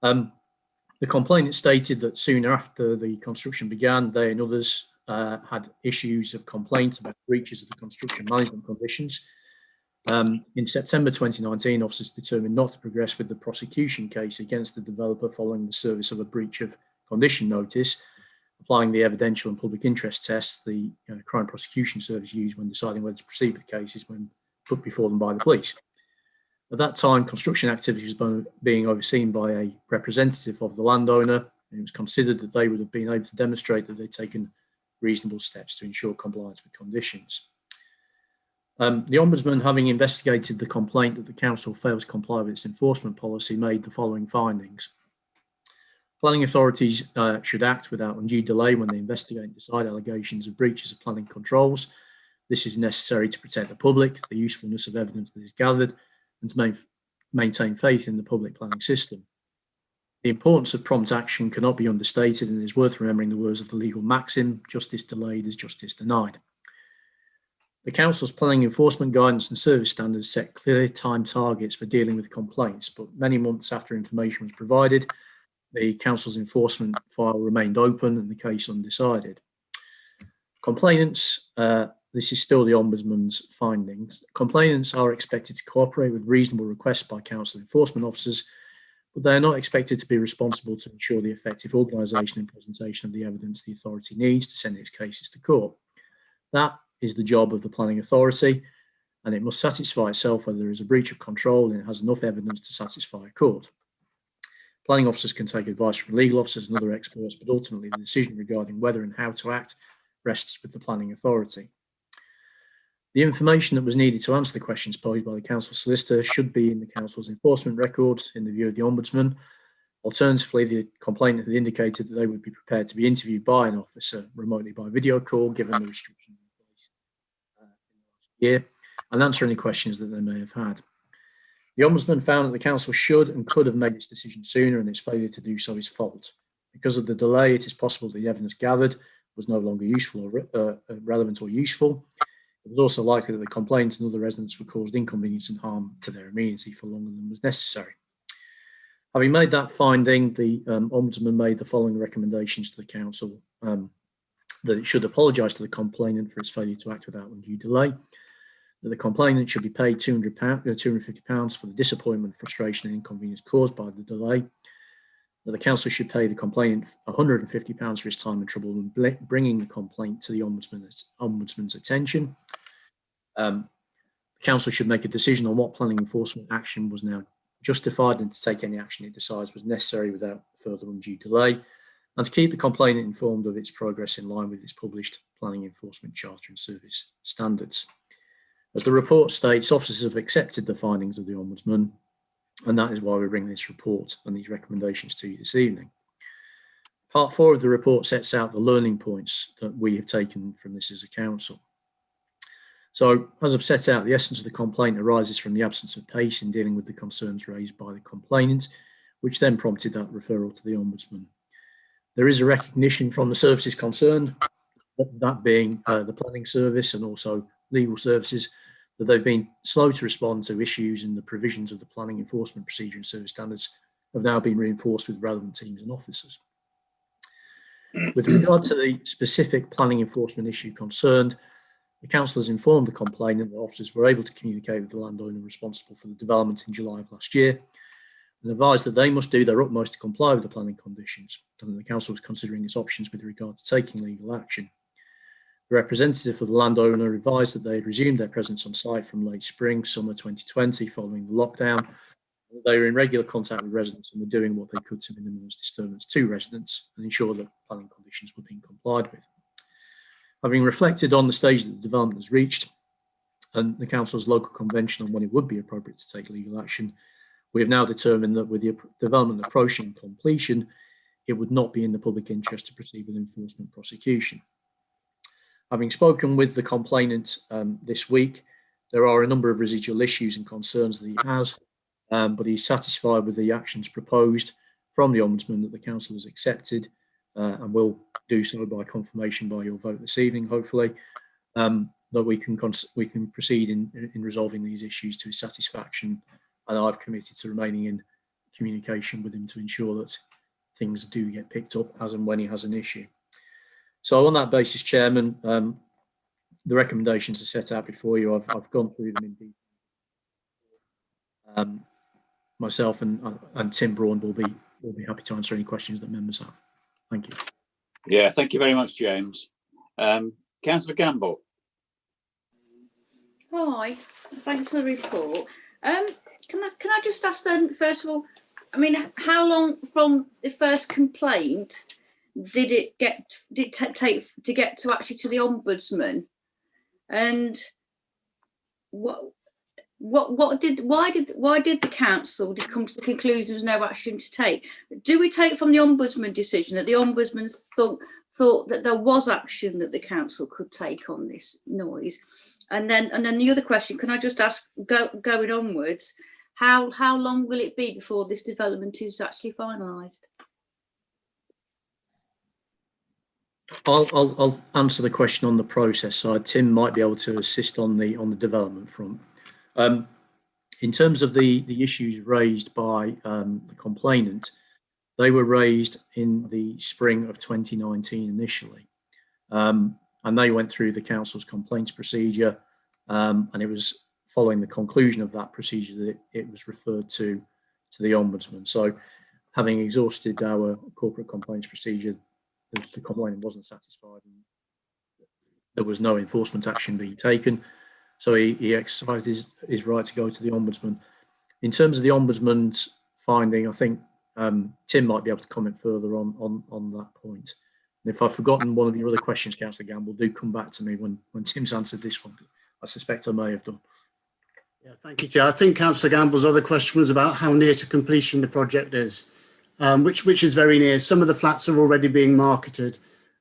The complainant stated that soon after the construction began, they and others had issues of complaints about breaches of the construction management conditions. In September 2019, officers determined not to progress with the prosecution case against the developer following the service of a breach of condition notice, applying the evidential and public interest tests the Crime Prosecution Service used when deciding whether to proceed with cases when put before them by the police. At that time, construction activities was being overseen by a representative of the landowner, and it was considered that they would have been able to demonstrate that they'd taken reasonable steps to ensure compliance with conditions. The Ombudsman, having investigated the complaint that the council failed to comply with its enforcement policy, made the following findings. Planning authorities should act without undue delay when they investigate and decide allegations of breaches of planning controls. This is necessary to protect the public, the usefulness of evidence that is gathered, and to maintain faith in the public planning system. The importance of prompt action cannot be understated, and it is worth remembering the words of the legal maxim, justice delayed is justice denied. The Council's planning enforcement guidance and service standards set clear time targets for dealing with complaints, but many months after information was provided, the Council's enforcement file remained open and the case undecided. Complainants, this is still the Ombudsman's findings. Complainants are expected to cooperate with reasonable requests by Council enforcement officers, but they are not expected to be responsible to ensure the effective organisation and presentation of the evidence the authority needs to send its cases to court. That is the job of the planning authority, and it must satisfy itself whether there is a breach of control and it has enough evidence to satisfy a court. Planning officers can take advice from legal officers and other experts, but ultimately the decision regarding whether and how to act rests with the planning authority. The information that was needed to answer the questions posed by the council solicitor should be in the council's enforcement records in the view of the Ombudsman. Alternatively, the complainant had indicated that they would be prepared to be interviewed by an officer remotely by video call, given the restrictions in place last year, and answer any questions that they may have had. The Ombudsman found that the council should and could have made its decision sooner, and its failure to do so is fault. Because of the delay, it is possible that the evidence gathered was no longer useful or relevant or useful. It was also likely that the complainants and other residents were caused inconvenience and harm to their amenity for longer than was necessary. Having made that finding, the Ombudsman made the following recommendations to the council: that it should apologise to the complainant for its failure to act without undue delay, that the complainant should be paid £250 for the disappointment, frustration and inconvenience caused by the delay, that the council should pay the complainant £150 for his time and trouble in bringing the complaint to the Ombudsman's attention. The council should make a decision on what planning enforcement action was now justified and to take any action it decides was necessary without further undue delay, and to keep the complainant informed of its progress in line with its published planning enforcement charter and service standards. As the report states, officers have accepted the findings of the Ombudsman, and that is why we bring this report and these recommendations to you this evening. Part 4 of the report sets out the learning points that we have taken from this as a council. So, as I've set out, the essence of the complaint arises from the absence of pace in dealing with the concerns raised by the complainant, which then prompted that referral to the Ombudsman. There is a recognition from the services concerned, that being the planning service and also legal services, that they've been slow to respond to issues, and the provisions of the planning enforcement procedure and service standards have now been reinforced with relevant teams and officers. With regard to the specific planning enforcement issue concerned, the council has informed the complainant that officers were able to communicate with the landowner responsible for the development in July of last year, and advised that they must do their utmost to comply with the planning conditions, and the council was considering its options with regard to taking legal action. The representative of the landowner advised that they had resumed their presence on site from late spring, summer 2020 following the lockdown. They were in regular contact with residents and were doing what they could to minimise disturbance to residents and ensure that planning conditions were being complied with. Having reflected on the stage that the development has reached and the council's local convention on when it would be appropriate to take legal action, we have now determined that with the development approaching completion, it would not be in the public interest to proceed with enforcement prosecution. Having spoken with the complainant this week, there are a number of residual issues and concerns that he has, but he's satisfied with the actions proposed from the Ombudsman that the council has accepted and will do so by confirmation by your vote this evening, hopefully, that we can proceed in resolving these issues to his satisfaction. And I've committed to remaining in communication with him to ensure that things do get picked up as and when he has an issue. So on that basis, Chairman, the recommendations are set out before you. I've gone through them in detail. Myself and Tim Braun will be happy to answer any questions that members have. Thank you. Yeah, thank you very much, James. Councillor Gamble. Hi, thanks for the report. Can I just ask then, first of all, I mean, how long from the first complaint did it take to get to actually to the ombudsman? And why did the council come to the conclusion there was no action to take? Do we take from the ombudsman decision that the ombudsman thought that there was action that the council could take on this noise? And then the other question, can I just ask, going onwards, how long will it be before this development is actually finalised? I'll answer the question on the process side. Tim might be able to assist on the development front. In terms of the issues raised by the complainant, they were raised in the spring of 2019 initially, and they went through the council's complaints procedure, and it was following the conclusion of that procedure that it was referred to the ombudsman. So, having exhausted our corporate complaints procedure, the complainant wasn't satisfied and there was no enforcement action being taken. So he exercised his right to go to the ombudsman. In terms of the ombudsman's finding, I think Tim might be able to comment further on that point. And if I've forgotten one of your other questions, Councillor Gamble, do come back to me when Tim's answered this one. I suspect I may have done. Yeah, thank you, Chair. I think Councillor Gamble's other question was about how near to completion the project is, which is very near. Some of the flats are already being marketed.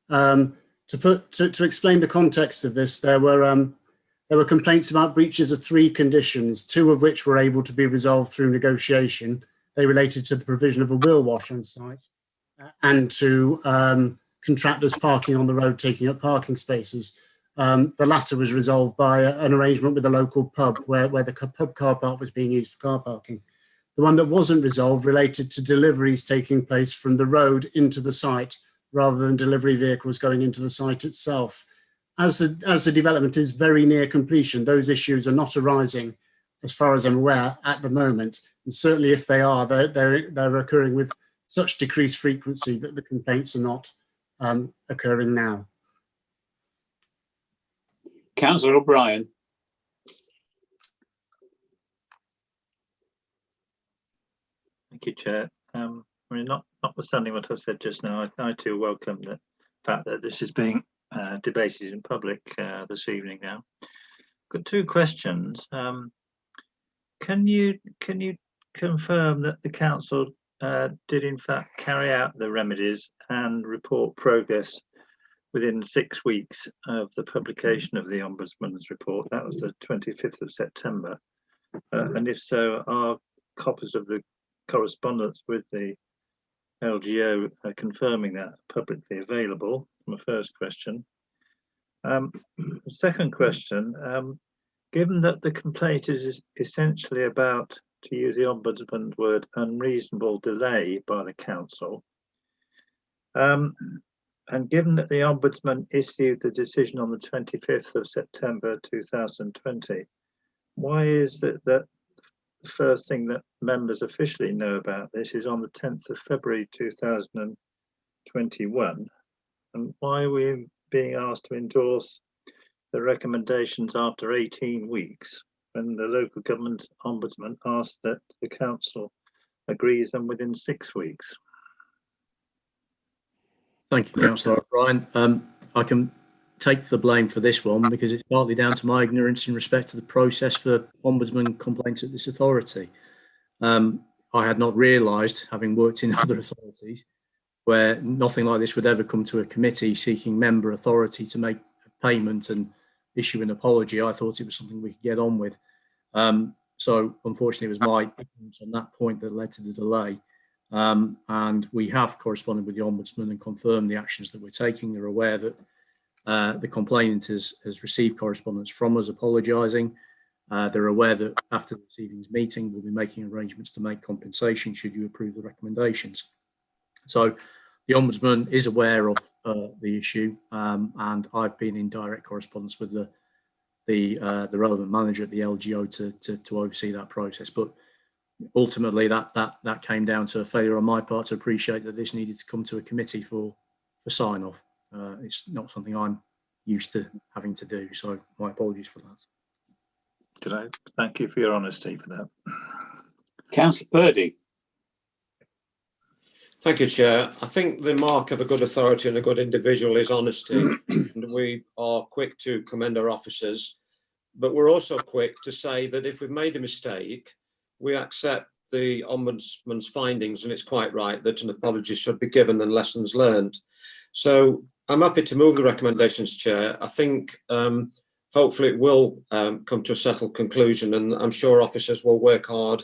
To explain the context of this, there were complaints about breaches of 3 conditions, 2 of which were able to be resolved through negotiation. They related to the provision of a wheel wash on site and to contractors parking on the road, taking up parking spaces. The latter was resolved by an arrangement with a local pub where the pub car park was being used for car parking. The one that wasn't resolved related to deliveries taking place from the road into the site rather than delivery vehicles going into the site itself. As the development is very near completion, those issues are not arising, as far as I'm aware, at the moment. And certainly if they are, they're occurring with such decreased frequency that the complaints are not occurring now. Councillor O'Brien. Thank you, Chair. I mean, notwithstanding what I said just now, I too welcome the fact that this is being debated in public this evening now. Got 2 questions. Can you confirm that the council did in fact carry out the remedies and report progress within 6 weeks of the publication of the Ombudsman's report? That was the 25th of September. And if so, are copies of the correspondence with the LGO confirming that publicly available? My first question. Second question, given that the complaint is essentially about, to use the Ombudsman's word, unreasonable delay by the council, and given that the Ombudsman issued the decision on the 25th of September 2020, why is that the first thing that members officially know about this is on the 10th of February 2021? And why are we being asked to endorse the recommendations after 18 weeks when the local government ombudsman asked that the council agrees them within 6 weeks? Thank you, Councillor O'Brien. I can take the blame for this one because it's partly down to my ignorance in respect to the process for ombudsman complaints at this authority. I had not realised, having worked in other authorities, where nothing like this would ever come to a committee seeking member authority to make a payment and issue an apology. I thought it was something we could get on with. So unfortunately, it was my ignorance on that point that led to the delay. And we have corresponded with the Ombudsman and confirmed the actions that we're taking. They're aware that the complainant has received correspondence from us apologising. They're aware that after this evening's meeting, we'll be making arrangements to make compensation should you approve the recommendations. So the Ombudsman is aware of the issue, and I've been in direct correspondence with the relevant manager at the LGO to oversee that process. But ultimately, that came down to a failure on my part to appreciate that this needed to come to a committee for sign off. It's not something I'm used to having to do, so my apologies for that. Could I thank you for your honesty for that? Councillor Purdy. Thank you, Chair. I think the mark of a good authority and a good individual is honesty. And we are quick to commend our officers, but we're also quick to say that if we've made a mistake, we accept the Ombudsman's findings, and it's quite right that an apology should be given and lessons learned. So I'm happy to move the recommendations, Chair. I think hopefully it will come to a settled conclusion, and I'm sure officers will work hard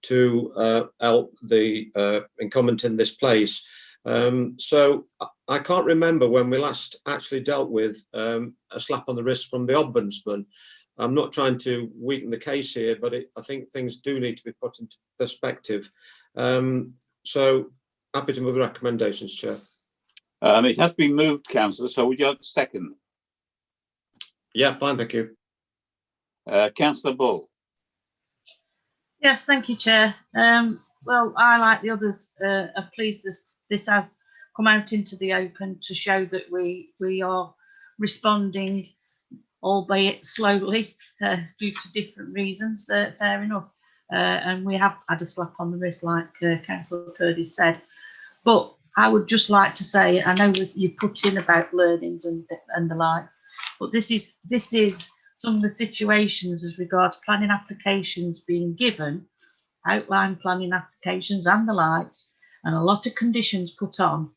to help the incumbent in this place. So I can't remember when we last actually dealt with a slap on the wrist from the Ombudsman. I'm not trying to weaken the case here, but I think things do need to be put into perspective. So happy to move the recommendations, Chair. It has been moved, Councillor, so would you like to second? Yeah, fine, thank you. Councillor Bull. Yes, thank you, Chair. Well, I, like the others, are pleased this has come out into the open to show that we are responding, albeit slowly, due to different reasons. Fair enough. And we have had a slap on the wrist, like Councillor Purdy said. But I would just like to say, I know you put in about learnings and the likes, but this is some of the situations as regards planning applications being given, outline planning applications and the likes, and a lot of conditions put on,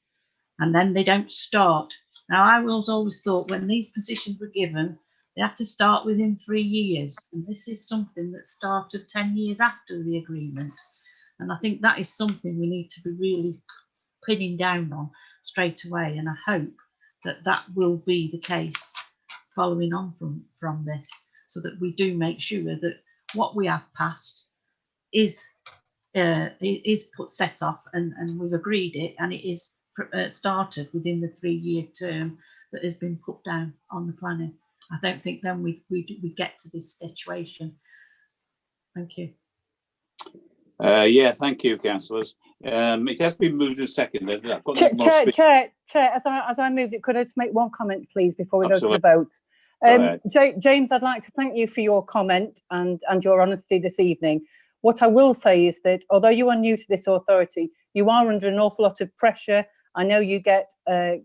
and then they don't start. Now, I was always thought when these positions were given, they had to start within 3 years, and this is something that started 10 years after the agreement. And I think that is something we need to be really pinning down on straight away, and I hope that that will be the case following on from this, so that we do make sure that what we have passed is set off and we've agreed it, and it is started within the 3-year term that has been put down on the planning. I don't think then we get to this situation. Thank you. Yeah, thank you, councillors. It has been moved and seconded. Chair, as I moved it, could I just make one comment, please, before we go to the vote? James, I'd like to thank you for your comment and your honesty this evening. What I will say is that although you are new to this authority, you are under an awful lot of pressure. I know you get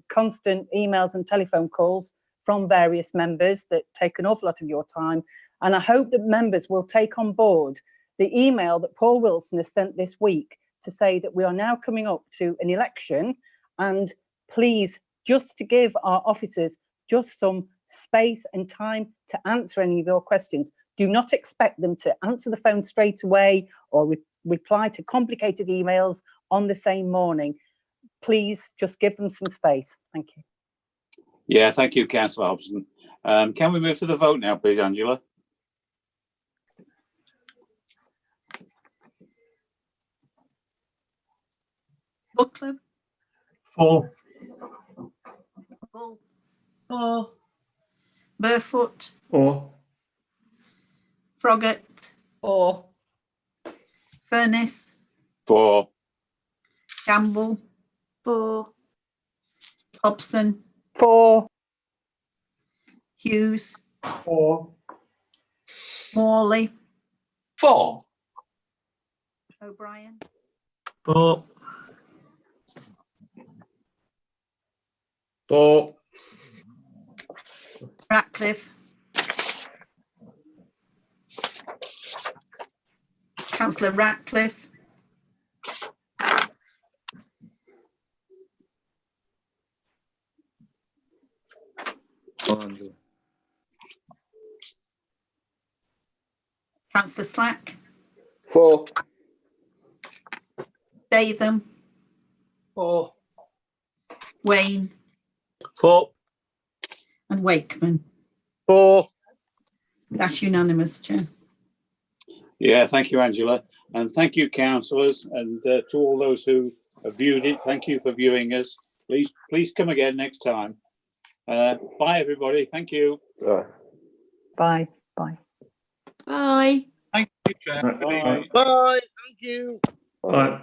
constant emails and telephone calls from various members that take an awful lot of your time. And I hope that members will take on board the email that Paul Wilson has sent this week to say that we are now coming up to an election, and please, just to give our officers just some space and time to answer any of your questions. Do not expect them to answer the phone straight away or reply to complicated emails on the same morning. Please just give them some space. Thank you. Yeah, thank you, Councillor Hobson. Can we move to the vote now, please, Angela? Book Club. 4. Bull. 4. Burfoot. 4. Froggatt. 4. Furness. 4. Gamble. 4. Hobson. 4. Hughes. 4. Morley. 4. O'Brien. 4. 4. Ratcliffe. Councillor Ratcliffe. Councillor Slack. 4. Datham. 4. Wayne. 4. And Wakeman. 4. That's unanimous, Chair. Yeah, thank you, Angela. And thank you, councillors, and to all those who have viewed it, thank you for viewing us. Please come again next time. Bye, everybody. Thank you. Bye. Bye. Bye. Thank you, Chair. Bye. Bye. Thank you. Right.